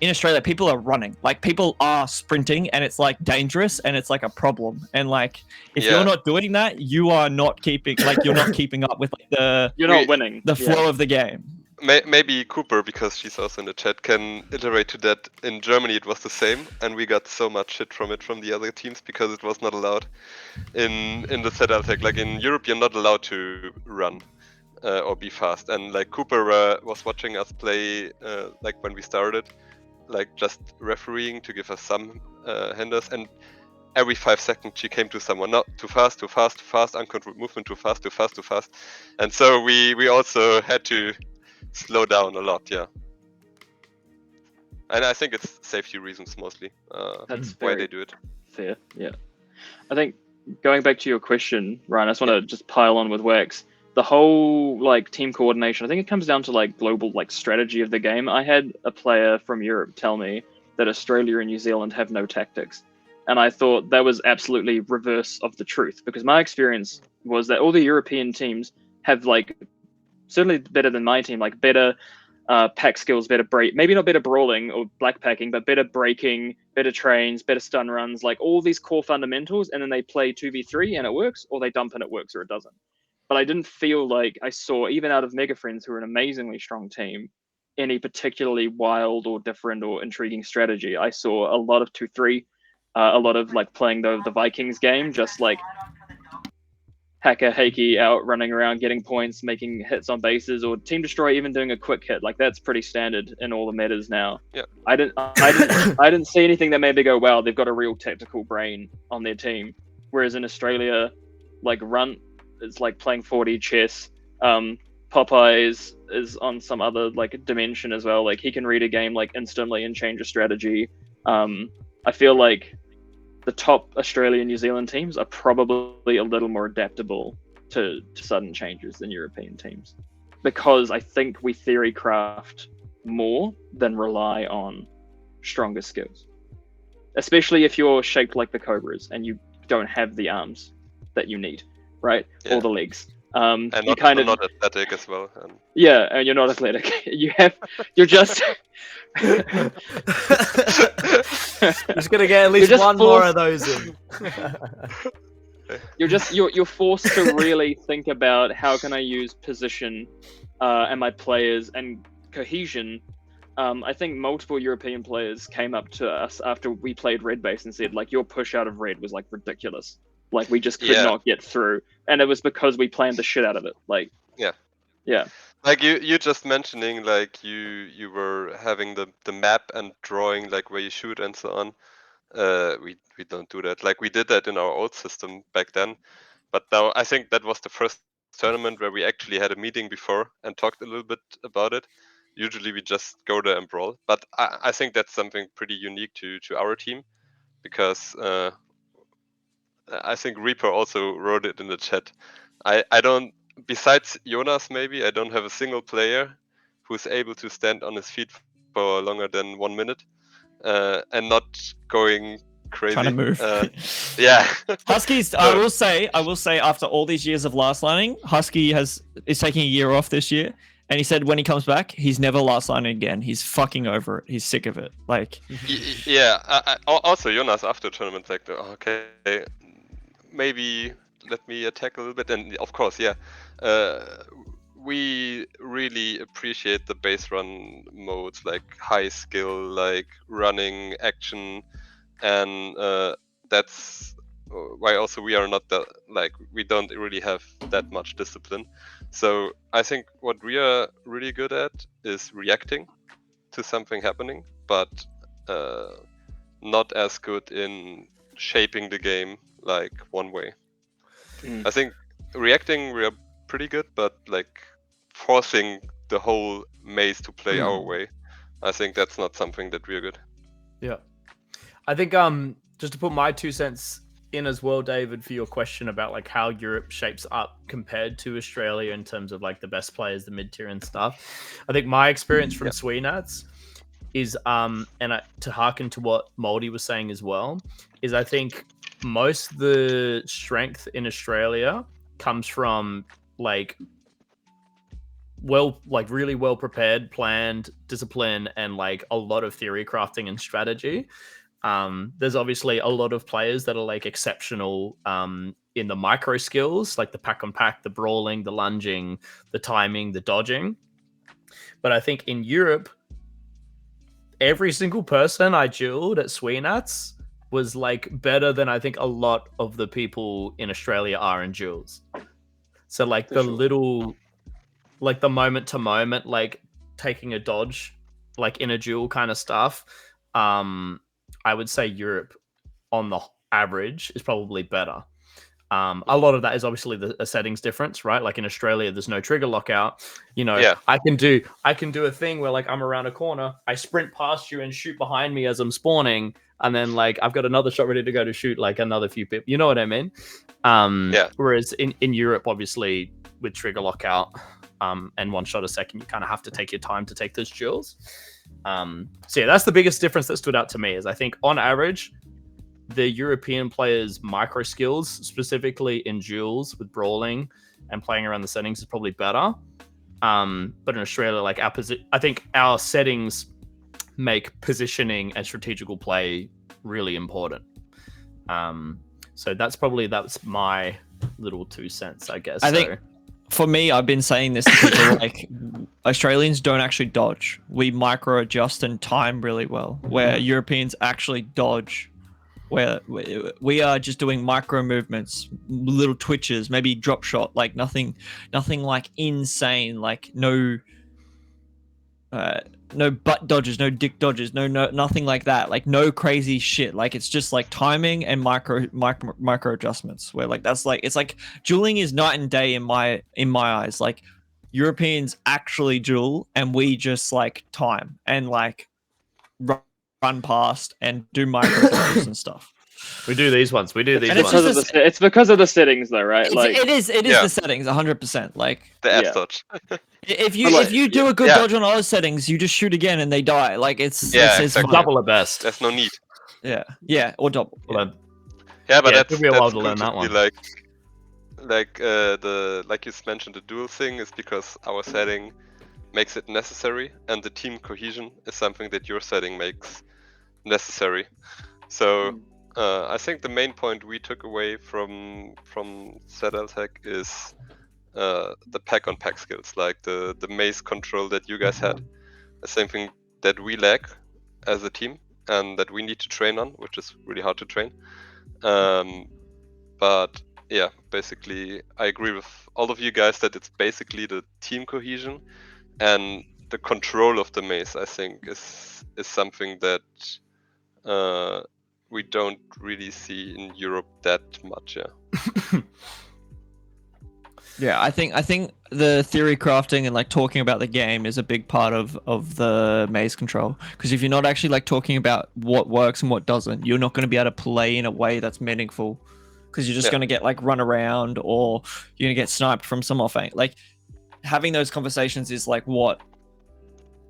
D: in Australia, people are running. Like people are sprinting and it's like dangerous and it's like a problem. And like if you're not doing that, you are not keeping you're not keeping up with like,
C: you're not winning
D: the flow of the game.
B: Maybe Cooper, because she's also in the chat, can iterate to that. In Germany it was the same, and we got so much shit from it from the other teams because it was not allowed in the set attack. Like in Europe, you're not allowed to run or be fast. And like Cooper was watching us play like when we started, like just refereeing to give us some handers, and every 5 seconds she came to someone, not too fast, uncontrolled movement, too fast, and so we also had to slow down a lot, and I think it's safety reasons mostly.
C: That's
B: why they do it.
C: Fair, yeah. I think going back to your question, Ryan, I just want to just pile on with Wax. The whole like team coordination, I think it comes down to like global like strategy of the game. I had a player from Europe tell me that Australia and New Zealand have no tactics, and I thought that was absolutely reverse of the truth, because my experience was that all the European teams have like certainly better than my team, like better pack skills, better break, maybe not better brawling or blackpacking, but better breaking, better trains, better stun runs, like all these core fundamentals, and then they play 2v3 and it works, or they dump and it works or it doesn't. But I didn't feel like I saw, even out of Mega Friends, who are an amazingly strong team, any particularly wild or different or intriguing strategy. I saw a lot of 2-3, a lot of like playing the Vikings game, just like Hacker Heiki out running around getting points, making hits on bases, or Team Destroy even doing a quick hit. Like that's pretty standard in all the metas now.
B: Yeah.
C: I didn't see anything that made me go, wow, they've got a real tactical brain on their team. Whereas in Australia, like Runt is like playing 4D chess. Popeye is on some other like dimension as well. Like he can read a game like instantly and change a strategy. I feel like the top Australian New Zealand teams are probably a little more adaptable to sudden changes than European teams, because I think we theory craft more than rely on stronger skills, especially if you're shaped like the Cobras and you don't have the arms that you need, right?
B: Yeah.
C: Or the legs.
B: And
C: you
B: not athletic as well.
C: Yeah, and you're not athletic. You're just
A: just gonna get at least one more of those in.
C: you're forced to really think about how can I use position and my players and cohesion. I think multiple European players came up to us after we played red base and said like your push out of red was like ridiculous. Like we just could not get through, and it was because we planned the shit out of it. Like yeah.
B: Like you just mentioning like you were having the map and drawing like where you shoot and so on. We don't do that. Like we did that in our old system back then, but now I think that was the first tournament where we actually had a meeting before and talked a little bit about it. Usually we just go there and brawl, but I think that's something pretty unique to our team, because I think Reaper also wrote it in the chat. I don't, besides Jonas maybe, I don't have a single player who's able to stand on his feet for longer than 1 minute and not going crazy.
D: Trying to move.
B: Yeah.
D: Huskies, I will say, after all these years of last lining, Husky is taking a year off this year. And he said when he comes back, he's never last lining again. He's fucking over it. He's sick of it. Like,
B: yeah. Also, Jonas after tournament, like, okay, maybe let me attack a little bit. And of course, yeah, we really appreciate the base run modes, like high skill, like running action, and that's why also we are not we don't really have that much discipline. So I think what we are really good at is reacting to something happening, but not as good in shaping the game like one way. I think reacting we are pretty good, but like forcing the whole maze to play our way, I think that's not something that we are good.
A: Yeah. I think just to put my 2 cents in as well, David, for your question about like how Europe shapes up compared to Australia in terms of like the best players, the mid-tier and stuff. I think my experience from Sweenats is to hearken to what Mouldy was saying as well, is I think most of the strength in Australia comes from like really well prepared, planned discipline, and like a lot of theory crafting and strategy. There's obviously a lot of players that are like exceptional in the micro skills, like the pack on pack, the brawling, the lunging, the timing, the dodging. But I think in Europe, every single person I dueled at Sweenats was like better than I think a lot of the people in Australia are in duels. So like little, like the moment to moment, like taking a dodge, like in a duel kind of stuff. I would say Europe on the average is probably better. A lot of that is obviously the settings difference, right? Like in Australia, there's no trigger lockout. You know,
B: yeah.
A: I can do a thing where like I'm around a corner, I sprint past you and shoot behind me as I'm spawning, and then like I've got another shot ready to go to shoot like another few people. You know what I mean? Whereas in Europe, obviously with trigger lockout and one shot a second, you kind of have to take your time to take those duels. So yeah, that's the biggest difference that stood out to me. Is I think on average, the European players' micro skills, specifically in duels with brawling and playing around the settings, is probably better. But in Australia, like I think our settings make positioning and strategical play really important. So that's my little 2 cents, I guess.
D: I think for me, I've been saying this to people, like Australians don't actually dodge. We micro adjust and time really well, where Europeans actually dodge. Where we are just doing micro movements, little twitches, maybe drop shot, like nothing like insane, like no butt dodges, no dick dodges, no nothing like that, like no crazy shit. Like it's just like timing and micro adjustments. Where like that's like, it's like dueling is night and day in my eyes. Like Europeans actually duel and we just like time and like run past and do micro dodges and stuff.
A: We do these ones.
C: It's because of the settings, though, right?
D: It is the settings, 100%. Like
B: the F dodge.
D: If you do a good dodge on all the settings, you just shoot again and they die. Like it's
B: exactly.
A: Double at best.
B: There's no need.
D: Yeah, or double.
B: Yeah, but that's
A: took me a while to
B: cool
A: learn that one.
B: Like you mentioned, the duel thing is because our setting makes it necessary, and the team cohesion is something that your setting makes necessary. So I think the main point we took away from ZLTech is the pack on pack skills, like the maze control that you guys had, is something that we lack as a team and that we need to train on, which is really hard to train. But yeah, basically I agree with all of you guys that it's basically the team cohesion and the control of the maze, I think, is something that we don't really see in Europe that much.
D: Yeah, I think the theory crafting and like talking about the game is a big part of the maze control. Because if you're not actually like talking about what works and what doesn't, you're not going to be able to play in a way that's meaningful. Because you're just going to get like run around, or you're going to get sniped from some offense. Like having those conversations is like what,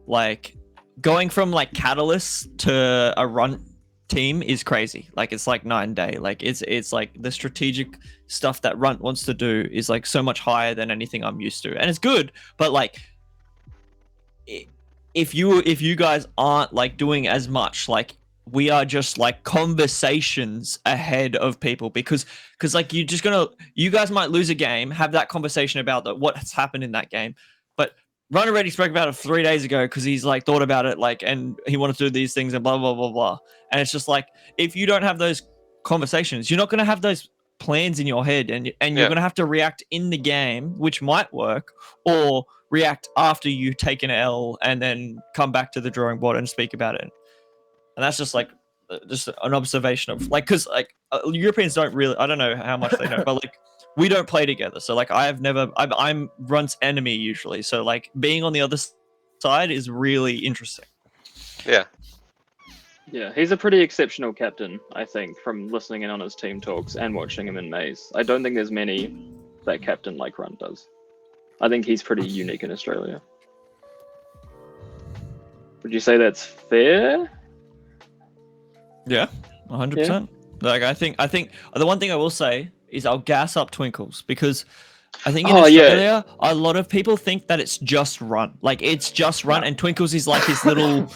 D: like going from like Catalyst to a run team is crazy. Like it's like night and day. Like it's like the strategic stuff that Runt wants to do is like so much higher than anything I'm used to, and it's good. But like, if you guys aren't like doing as much, like we are just like conversations ahead of people, because like you guys might lose a game, have that conversation about what's happened in that game, but Run already spoke about it 3 days ago because he's like thought about it, like, and he wanted to do these things and blah blah blah blah. And it's just like, if you don't have those conversations, you're not going to have those plans in your head, and you're going to have to react in the game, which might work, or react after you take an L and then come back to the drawing board and speak about it. And that's just like just an observation of like, because like Europeans don't really, I don't know how much they know, but like we don't play together, so like I'm Runt's enemy usually, so like being on the other side is really interesting.
B: Yeah,
C: he's a pretty exceptional captain, I think, from listening in on his team talks and watching him in Maze. I don't think there's many that captain like Runt does. I think he's pretty unique in Australia. Would you say that's fair?
D: Yeah, 100%. Like I think the one thing I will say is I'll gas up Twinkles, because I think in Australia a lot of people think that it's just Runt. Like it's just Runt, and Twinkles is like his little.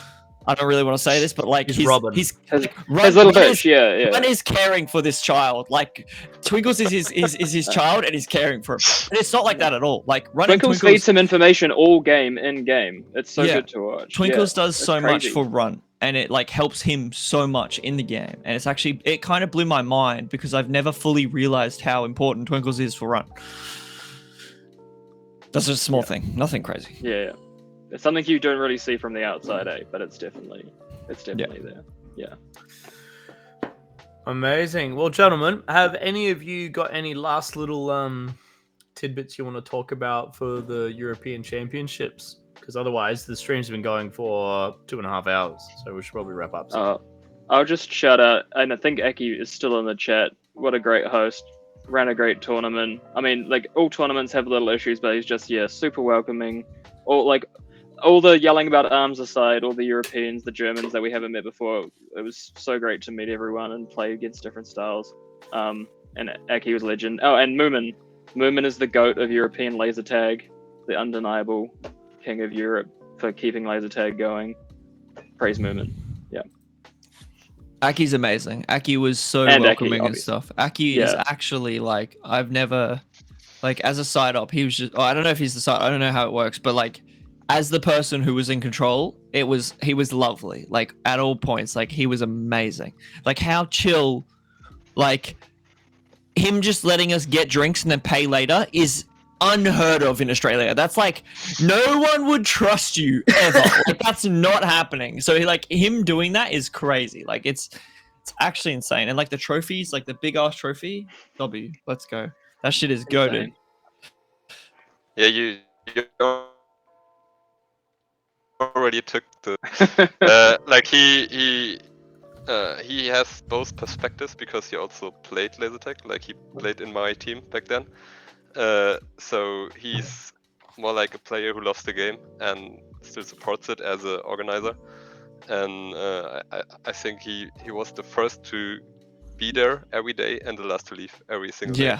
D: I don't really want to say this, but like
A: he's Robin.
C: His little bitch.
D: Runt is caring for this child. Like Twinkles is his child, and he's caring for him. And it's not like that at all. Like
C: Twinkles feeds him information all game in game. It's so good to watch.
D: Twinkles does so much for Runt, and it like helps him so much in the game. And it's actually, it kind of blew my mind because I've never fully realized how important Twinkles is for Runt. That's just a small thing, nothing crazy.
C: Yeah. It's something you don't really see from the outside, but it's definitely there. Yeah.
A: Amazing. Well, gentlemen, have any of you got any last little tidbits you want to talk about for the European Championships? Because otherwise, the stream's been going for 2.5 hours, so we should probably wrap up soon.
C: I'll just shout out, and I think Aki is still in the chat. What a great host. Ran a great tournament. I mean, like, all tournaments have little issues, but he's just, super welcoming. All the yelling about arms aside, all the Europeans, the Germans that we haven't met before, it was so great to meet everyone and play against different styles. And Aki was a legend. Oh, and Moomin. Moomin is the GOAT of European laser tag, the undeniable king of Europe for keeping laser tag going. Praise Moomin. Yeah.
D: Aki's amazing. Aki was so welcoming and stuff. Aki is actually like, I've never, like, as a side op, he was just, I don't know if he's the side, I don't know how it works, but like, as the person who was in control, he was lovely. Like at all points, like he was amazing. Like how chill, like him just letting us get drinks and then pay later is unheard of in Australia. That's like, no one would trust you ever. Like that's not happening. So him doing that is crazy. Like it's actually insane. And like the trophies, like the big ass trophy, W, let's go. That shit is goated.
B: Yeah, you already took the like he has both perspectives because he also played laser tag, like he played in my team back then, so he's more like a player who loves the game and still supports it as an organizer, and I think he was the first to be there every day and the last to leave every single day.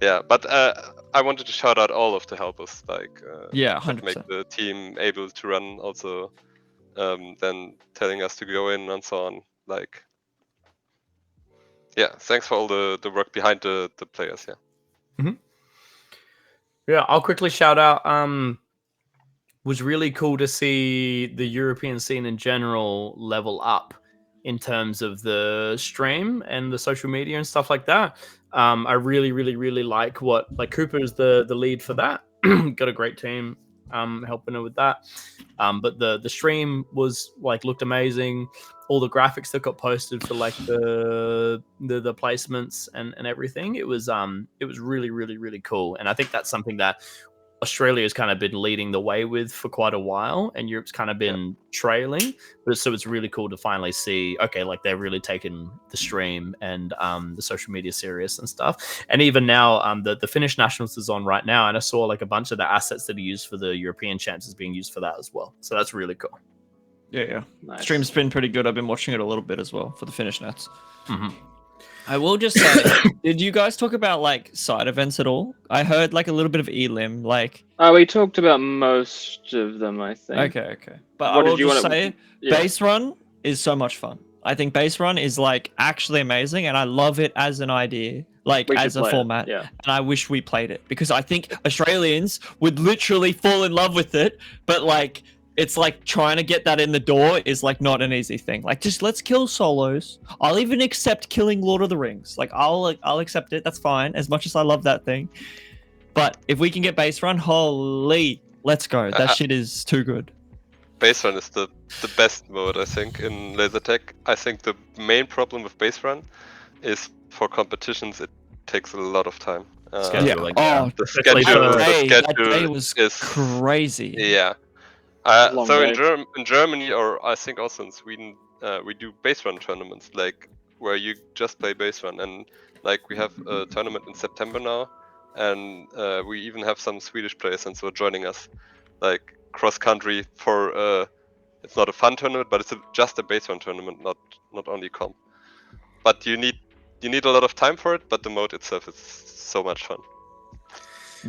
B: Yeah, but I wanted to shout out all of the helpers, like
D: 100%.
B: Make the team able to run, also then telling us to go in and so on. Like, thanks for all the work behind the players.
A: Yeah, I'll quickly shout out. Was really cool to see the European scene in general level up in terms of the stream and the social media and stuff like that. I really like Cooper's the lead for that. Got a great team. helping her with that. But the stream was like looked amazing. All the graphics that got posted for like the placements and everything, it was really, really, really cool. And I think that's something that Australia's kind of been leading the way with for quite a while, and Europe's kind of been trailing. But so it's really cool to finally see, okay, like they're really taking the stream and the social media serious and stuff. And even now, the Finnish Nationals is on right now, and I saw like a bunch of the assets that are used for the European champs is being used for that as well. So that's really cool.
D: Yeah.
C: Nice.
D: Stream's been pretty good. I've been watching it a little bit as well for the Finnish Nats.
A: Mm-hmm.
D: I will just say, did you guys talk about like side events at all? I heard like a little bit of elim, like.
C: We talked about most of them, I think.
D: Okay. But
C: What
D: I will
C: did you
D: just
C: wanna-
D: say,
C: Yeah.
D: base run is so much fun. I think base run is like actually amazing, and I love it as an idea, like
C: We should
D: as a
C: play it,
D: format.
C: yeah.
D: And I wish we played it because I think Australians would literally fall in love with it, but like. It's like trying to get that in the door is like not an easy thing. Like just let's kill solos. I'll even accept killing Lord of the Rings. Like I'll accept it. That's fine. As much as I love that thing, but if we can get base run, holy, let's go. That shit is too good.
B: Base run is the best mode, I think, in laser tag. I think the main problem with base run is for competitions it takes a lot of time.
A: Scheduling,
B: The
A: Especially
B: schedule,
A: for-
D: that day was
B: is
D: crazy.
B: Yeah.
C: Long
B: So
C: days.
B: in Germany, or I think also in Sweden, we do base run tournaments, like where you just play base run, and like we have a tournament in September now, and we even have some Swedish players and so joining us, like cross country for it's not a fun tournament, but it's just a base run tournament, not only comp. But you need a lot of time for it, but the mode itself is so much fun.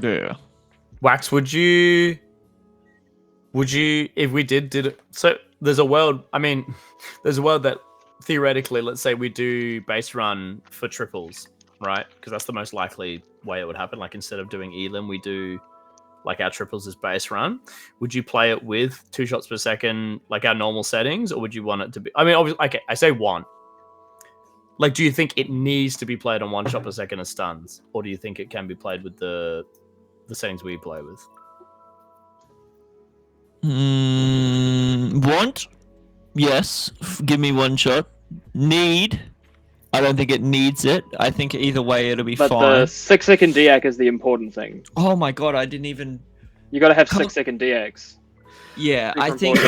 D: Yeah.
A: Wax, would you, if we did it? So there's a world. I mean, there's a world that theoretically, let's say we do base run for triples, right? Because that's the most likely way it would happen. Like instead of doing elim, we do like our triples as base run. Would you play it with 2 shots per second, like our normal settings, or would you want it to be? I mean, obviously, okay, I say one. Like, do you think it needs to be played on 1 shot per second as stuns, or do you think it can be played with the settings we play with?
D: Want? Yes. Give me 1 shot. Need? I don't think it needs it. I think either way it'll be
C: But
D: fine.
C: the 6-second DX is the important thing.
D: Oh my god, I didn't even.
C: You gotta have 6-second DX.
D: Yeah,
C: Super
D: I think.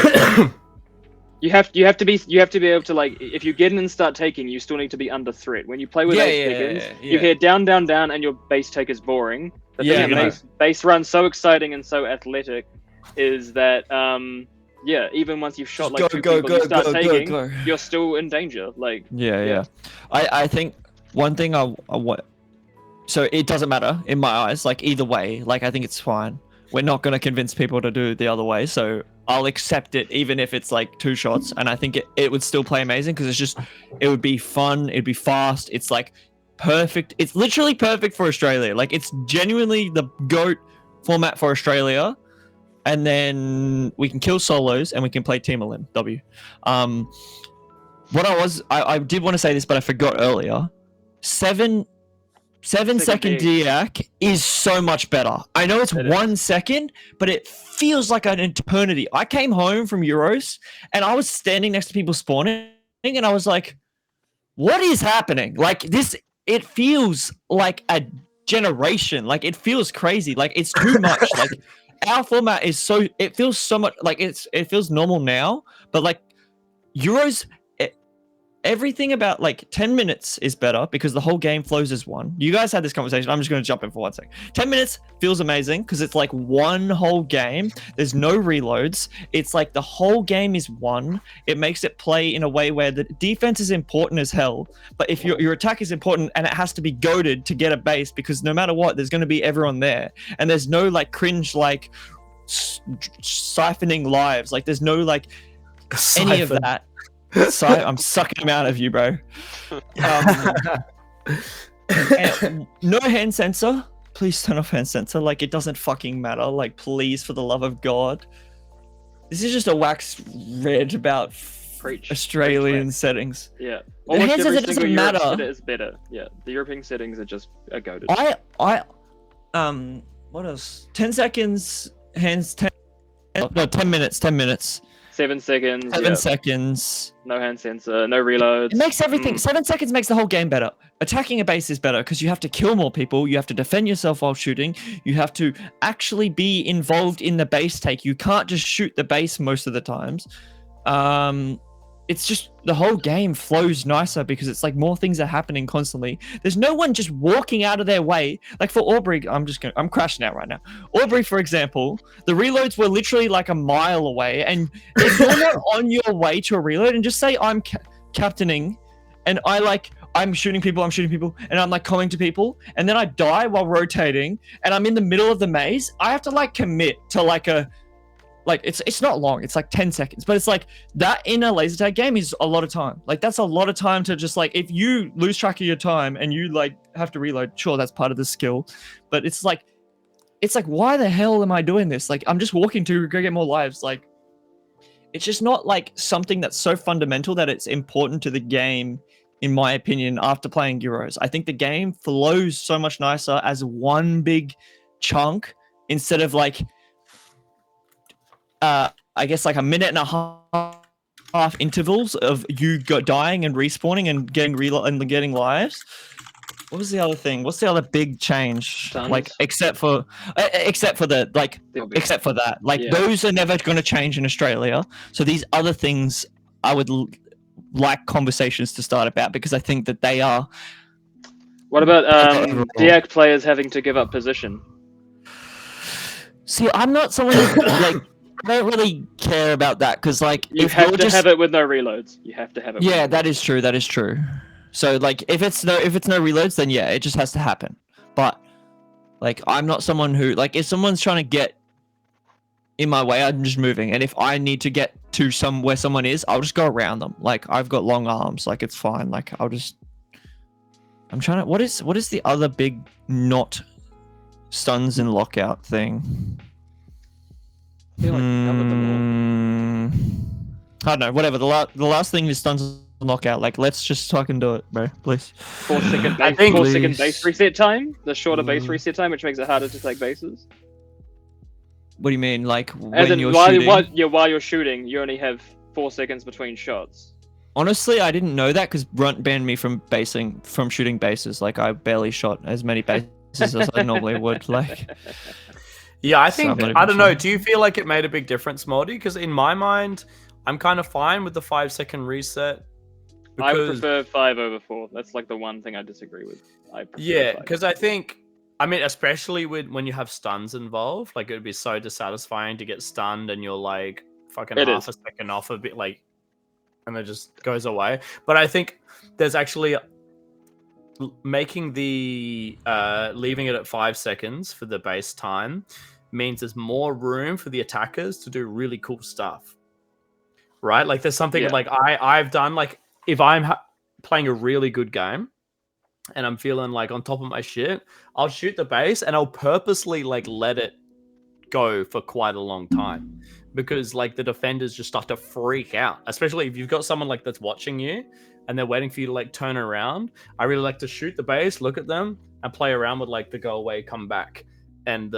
C: You have to be able to, like, if you get in and start taking, you still need to be under threat. When you play with 8 seconds, you hear down, down, down, and your base take is boring. The thing that makes base run so exciting and so athletic is that even once you've shot like 2 people and you start taking, you're still in danger. Like
D: yeah. I think one thing I want. So it doesn't matter in my eyes. Like either way, like I think it's fine. We're not gonna convince people to do it the other way. So I'll accept it even if it's like 2 shots, and I think it would still play amazing because it would be fun. It'd be fast. It's like perfect. It's literally perfect for Australia. Like it's genuinely the GOAT format for Australia. And then we can kill solos and we can play Team Elim W. I did want to say this, but I forgot earlier. 7 second DAC is so much better. I know it's 1 second, but it feels like an eternity. I came home from Euros and I was standing next to people spawning and I was like, what is happening? Like this, it feels like a generation. Like it feels crazy. Like it's too much. Like our format is so, it feels so much like it feels normal now, but like Euros, everything about like 10 minutes is better because the whole game flows as one. You guys had this conversation. I'm just going to jump in for 1 second. 10 minutes feels amazing because it's like one whole game. There's no reloads. It's like the whole game is one. It makes it play in a way where the defense is important as hell, but if your attack is important and it has to be goaded to get a base because no matter what, there's going to be everyone there. And there's no like cringe, like siphoning lives. Like there's no like any of that. So I'm sucking them out of you, bro. No hand sensor. Please turn off hand sensor. Like it doesn't fucking matter. Like please, for the love of God. This is just a wax red about Australian settings.
C: Yeah.
D: The hand sensor doesn't matter.
C: Is better. Yeah. The European settings are just goated.
D: What else? 10 seconds hands. No, 10 minutes. 10 minutes.
C: 7 seconds.
D: 7 seconds.
C: No hand sensor. No reloads.
D: It makes everything. 7 seconds makes the whole game better. Attacking a base is better because you have to kill more people. You have to defend yourself while shooting. You have to actually be involved in the base take. You can't just shoot the base most of the times. It's just the whole game flows nicer because it's like more things are happening constantly. There's no one just walking out of their way. Like for Aubrey, I'm crashing out right now. Aubrey, for example, the reloads were literally like a mile away. And if you're not on your way to a reload and just say I'm captaining and I'm shooting people and I'm like calling to people and then I die while rotating and I'm in the middle of the maze, I have to like commit to like it's not long, it's like 10 seconds, but it's like that in a laser tag game is a lot of time. Like that's a lot of time to just like, if you lose track of your time and you like have to reload, sure, that's part of the skill, but it's like why the hell am I doing this? Like I'm just walking to go get more lives. Like it's just not like something that's so fundamental that it's important to the game, in my opinion, after playing Euros. I think the game flows so much nicer as one big chunk instead of like I guess like a minute and a half intervals of you dying and respawning and getting getting lives. What was the other thing? What's the other big change?
C: Stuns.
D: Like except for that, like those are never going to change in Australia. So these other things I would like conversations to start about because I think that they are.
C: What about deact players having to give up position?
D: See, I'm not someone who like. I don't really care about that because, like,
C: you have to have it with no reloads. You have to have it.
D: Yeah, that is true. That is true. So, like, if it's no reloads, then yeah, it just has to happen. But, like, I'm not someone who, like, if someone's trying to get in my way, I'm just moving. And if I need to get to where someone is, I'll just go around them. Like, I've got long arms. Like, it's fine. Like, I'm trying to. What is the other big not stuns and lockout thing?
C: I feel like we covered them
D: I don't know, whatever. The last thing is stuns and knockout. Like, let's just fucking do it, bro, please.
C: 4 second base, 4 second base reset time. The shorter base reset time, which makes it harder to take bases.
D: What do you mean? Like when
C: As in,
D: you're
C: shooting? While you're shooting, you only have 4 seconds between shots.
D: Honestly, I didn't know that because Brunt banned me from shooting bases. Like, I barely shot as many bases as I normally would. Like.
A: Yeah, I think, I don't know, do you feel like it made a big difference, Mouldy? Because in my mind, I'm kind of fine with the 5 second reset.
C: I would prefer 5 over 4. That's like the one thing I disagree with.
A: Yeah, because I think, I mean, especially when you have stuns involved, like it would be so dissatisfying to get stunned and you're like fucking half a second off a bit, like, and it just goes away. But I think there's actually making the leaving it at 5 seconds for the base time means there's more room for the attackers to do really cool stuff, right? Like there's something like I've done, like if I'm playing a really good game and I'm feeling like on top of my shit, I'll shoot the base and I'll purposely like let it go for quite a long time because like the defenders just start to freak out, especially if you've got someone like that's watching you and they're waiting for you to like turn around. I really like to shoot the base, look at them, and play around with like the go away, come back, and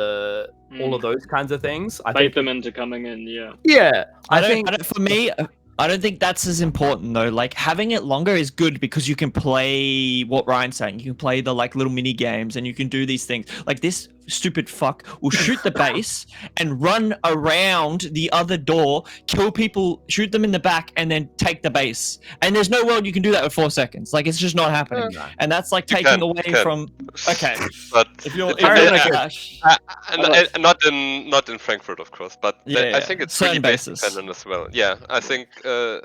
A: all of those kinds of things. I
C: bait them into coming in.
D: Yeah. I think for me, I don't think that's as important though. Like having it longer is good because you can play what Ryan's saying. You can play the like little mini games and you can do these things. Like this stupid fuck will shoot the base and run around the other door, kill people, shoot them in the back, and then take the base. And there's no world you can do that with 4 seconds. Like it's just not happening. And that's like taking away from. Okay,
B: but
D: if you're
B: gonna
D: crash,
B: not in Frankfurt, of course. But I think it's
D: certain
B: really base
D: bases
B: dependent as well. Yeah, I think I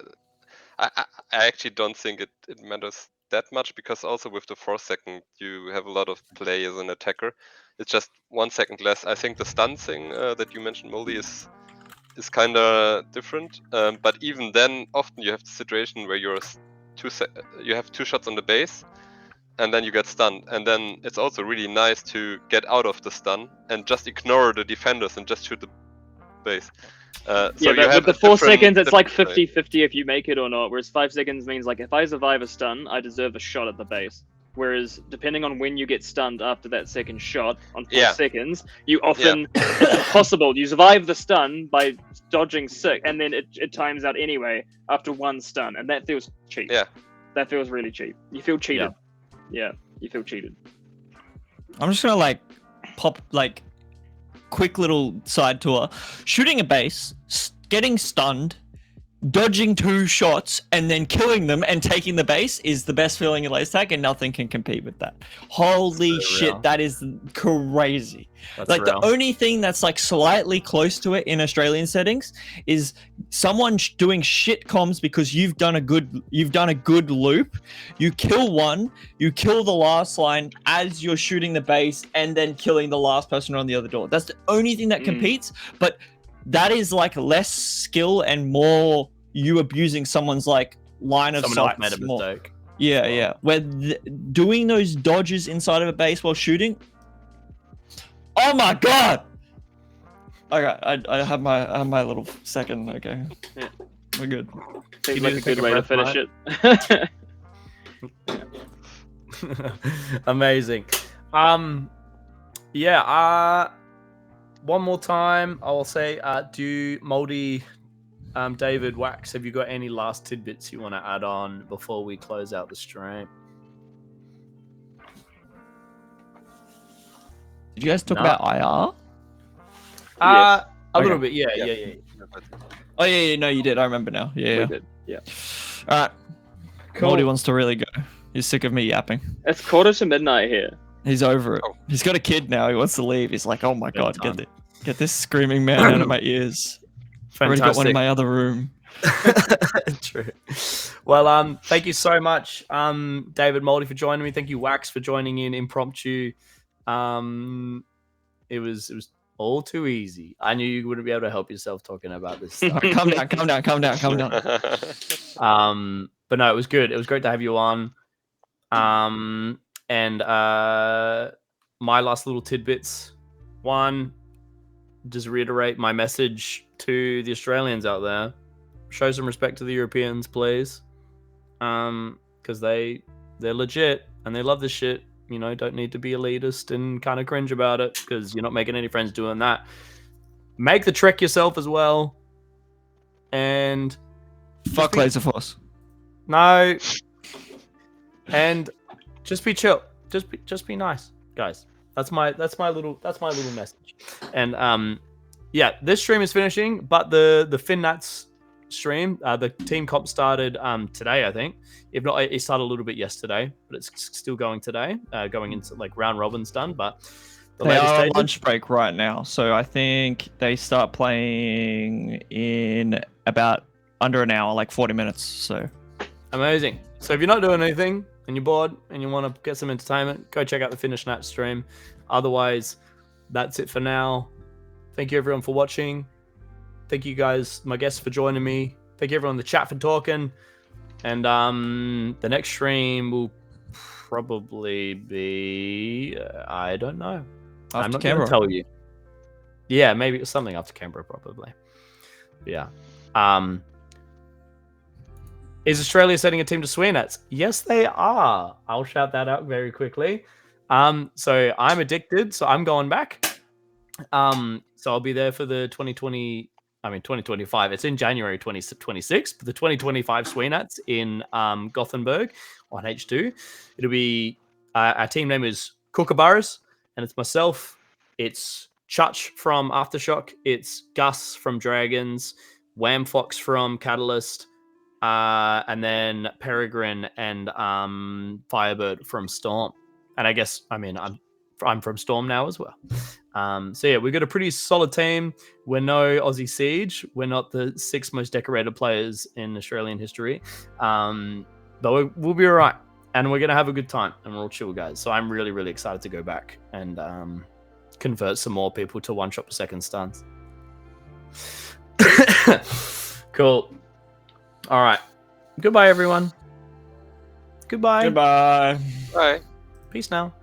B: actually don't think it matters that much because also with the 4 second you have a lot of play as an attacker. It's just 1 second less. I think the stun thing that you mentioned, Mouldy, is kind of different. But even then, often you have the situation where you have 2 shots on the base, and then you get stunned. And then it's also really nice to get out of the stun and just ignore the defenders and just shoot the base.
C: But with the 4 seconds, it's like 50-50 if you make it or not. Whereas 5 seconds means like if I survive a stun, I deserve a shot at the base. Whereas depending on when you get stunned after that second shot on 4 seconds, you often possible you survive the stun by dodging 6, and then it times out anyway after 1 stun, and that feels cheap.
B: Yeah,
C: that feels really cheap. You feel cheated. Yeah, you feel cheated.
D: I'm just gonna like pop like quick little side tour. Shooting a base, getting stunned, dodging 2 shots, and then killing them and taking the base is the best feeling in laser tag, and nothing can compete with that. Holy shit, that is crazy. That's like real. The only thing that's like slightly close to it in Australian settings is someone doing shit comms because you've done a good loop. You kill one, you kill the last line as you're shooting the base, and then killing the last person on the other door. That's the only thing that competes, but that is like less skill and more you abusing someone's like line of sight.
A: Someone made a mistake.
D: Yeah, yeah. Where doing those dodges inside of a base while shooting. Oh my god! Okay, I have my little second. Okay, we're good.
C: Seems like a good way to finish it.
A: Amazing. One more time, I will say, do Mouldy, David, Wax, have you got any last tidbits you want to add on before we close out the stream?
D: Did you guys talk about IR?
A: A little bit, yeah.
D: Oh yeah, no, you did. I remember now. Yeah,
C: we did. Yeah.
D: All right. Cool. Mouldy wants to really go. He's sick of me yapping.
C: It's 1:45 here.
D: He's over it. He's got a kid now. He wants to leave. He's like, oh my god, get this screaming man out of my ears. I've already got one in my other room.
A: True. Well, thank you so much, David, Mouldy, for joining me. Thank you, Wax, for joining in impromptu. It was all too easy. I knew you wouldn't be able to help yourself talking about this stuff.
D: Calm down.
A: But no, it was good. It was great to have you on. And my last little tidbits. One, just reiterate my message to the Australians out there. Show some respect to the Europeans, please. Because they're legit and they love this shit. You know, don't need to be elitist and kind of cringe about it because you're not making any friends doing that. Make the trek yourself as well. And
D: fuck Laser Force.
A: No. And just be chill. Just be nice, guys. That's my little message. And this stream is finishing, but the FinNats stream, the team comp started today, I think. If not, it started a little bit yesterday, but it's still going today. Going into like round robin's done, but
D: they are on lunch break right now, so I think they start playing in about under an hour, like 40 minutes. So
A: amazing. So if you're not doing anything and you're bored and you want to get some entertainment, go check out the FinNats stream. Otherwise, that's it for now. Thank you everyone for watching. Thank you guys, my guests, for joining me. Thank you everyone in the chat for talking. And the next stream will probably be I don't know. I'm not going to tell you. Yeah, maybe it's something after Canberra, probably. Yeah. Is Australia sending a team to SwearNets? Yes, they are. I'll shout that out very quickly. So I'm addicted, so I'm going back. So I'll be there for the 2025. It's in January 2026, but the 2025 SwearNets in Gothenburg on H2. It'll be our team name is Kookaburras, and it's myself. It's Chutch from Aftershock. It's Gus from Dragons, Wham Fox from Catalyst, and then Peregrine and Firebird from Storm. And I guess I'm from Storm now as well. So yeah, we've got a pretty solid team. We're no Aussie Siege. We're not the 6 most decorated players in Australian history. But we'll be all right. And we're going to have a good time. And we're all chill guys. So I'm really, really excited to go back and convert some more people to one-shot per second stuns. Cool. All right. Goodbye, everyone. Goodbye.
D: Goodbye.
B: Bye.
A: Peace now.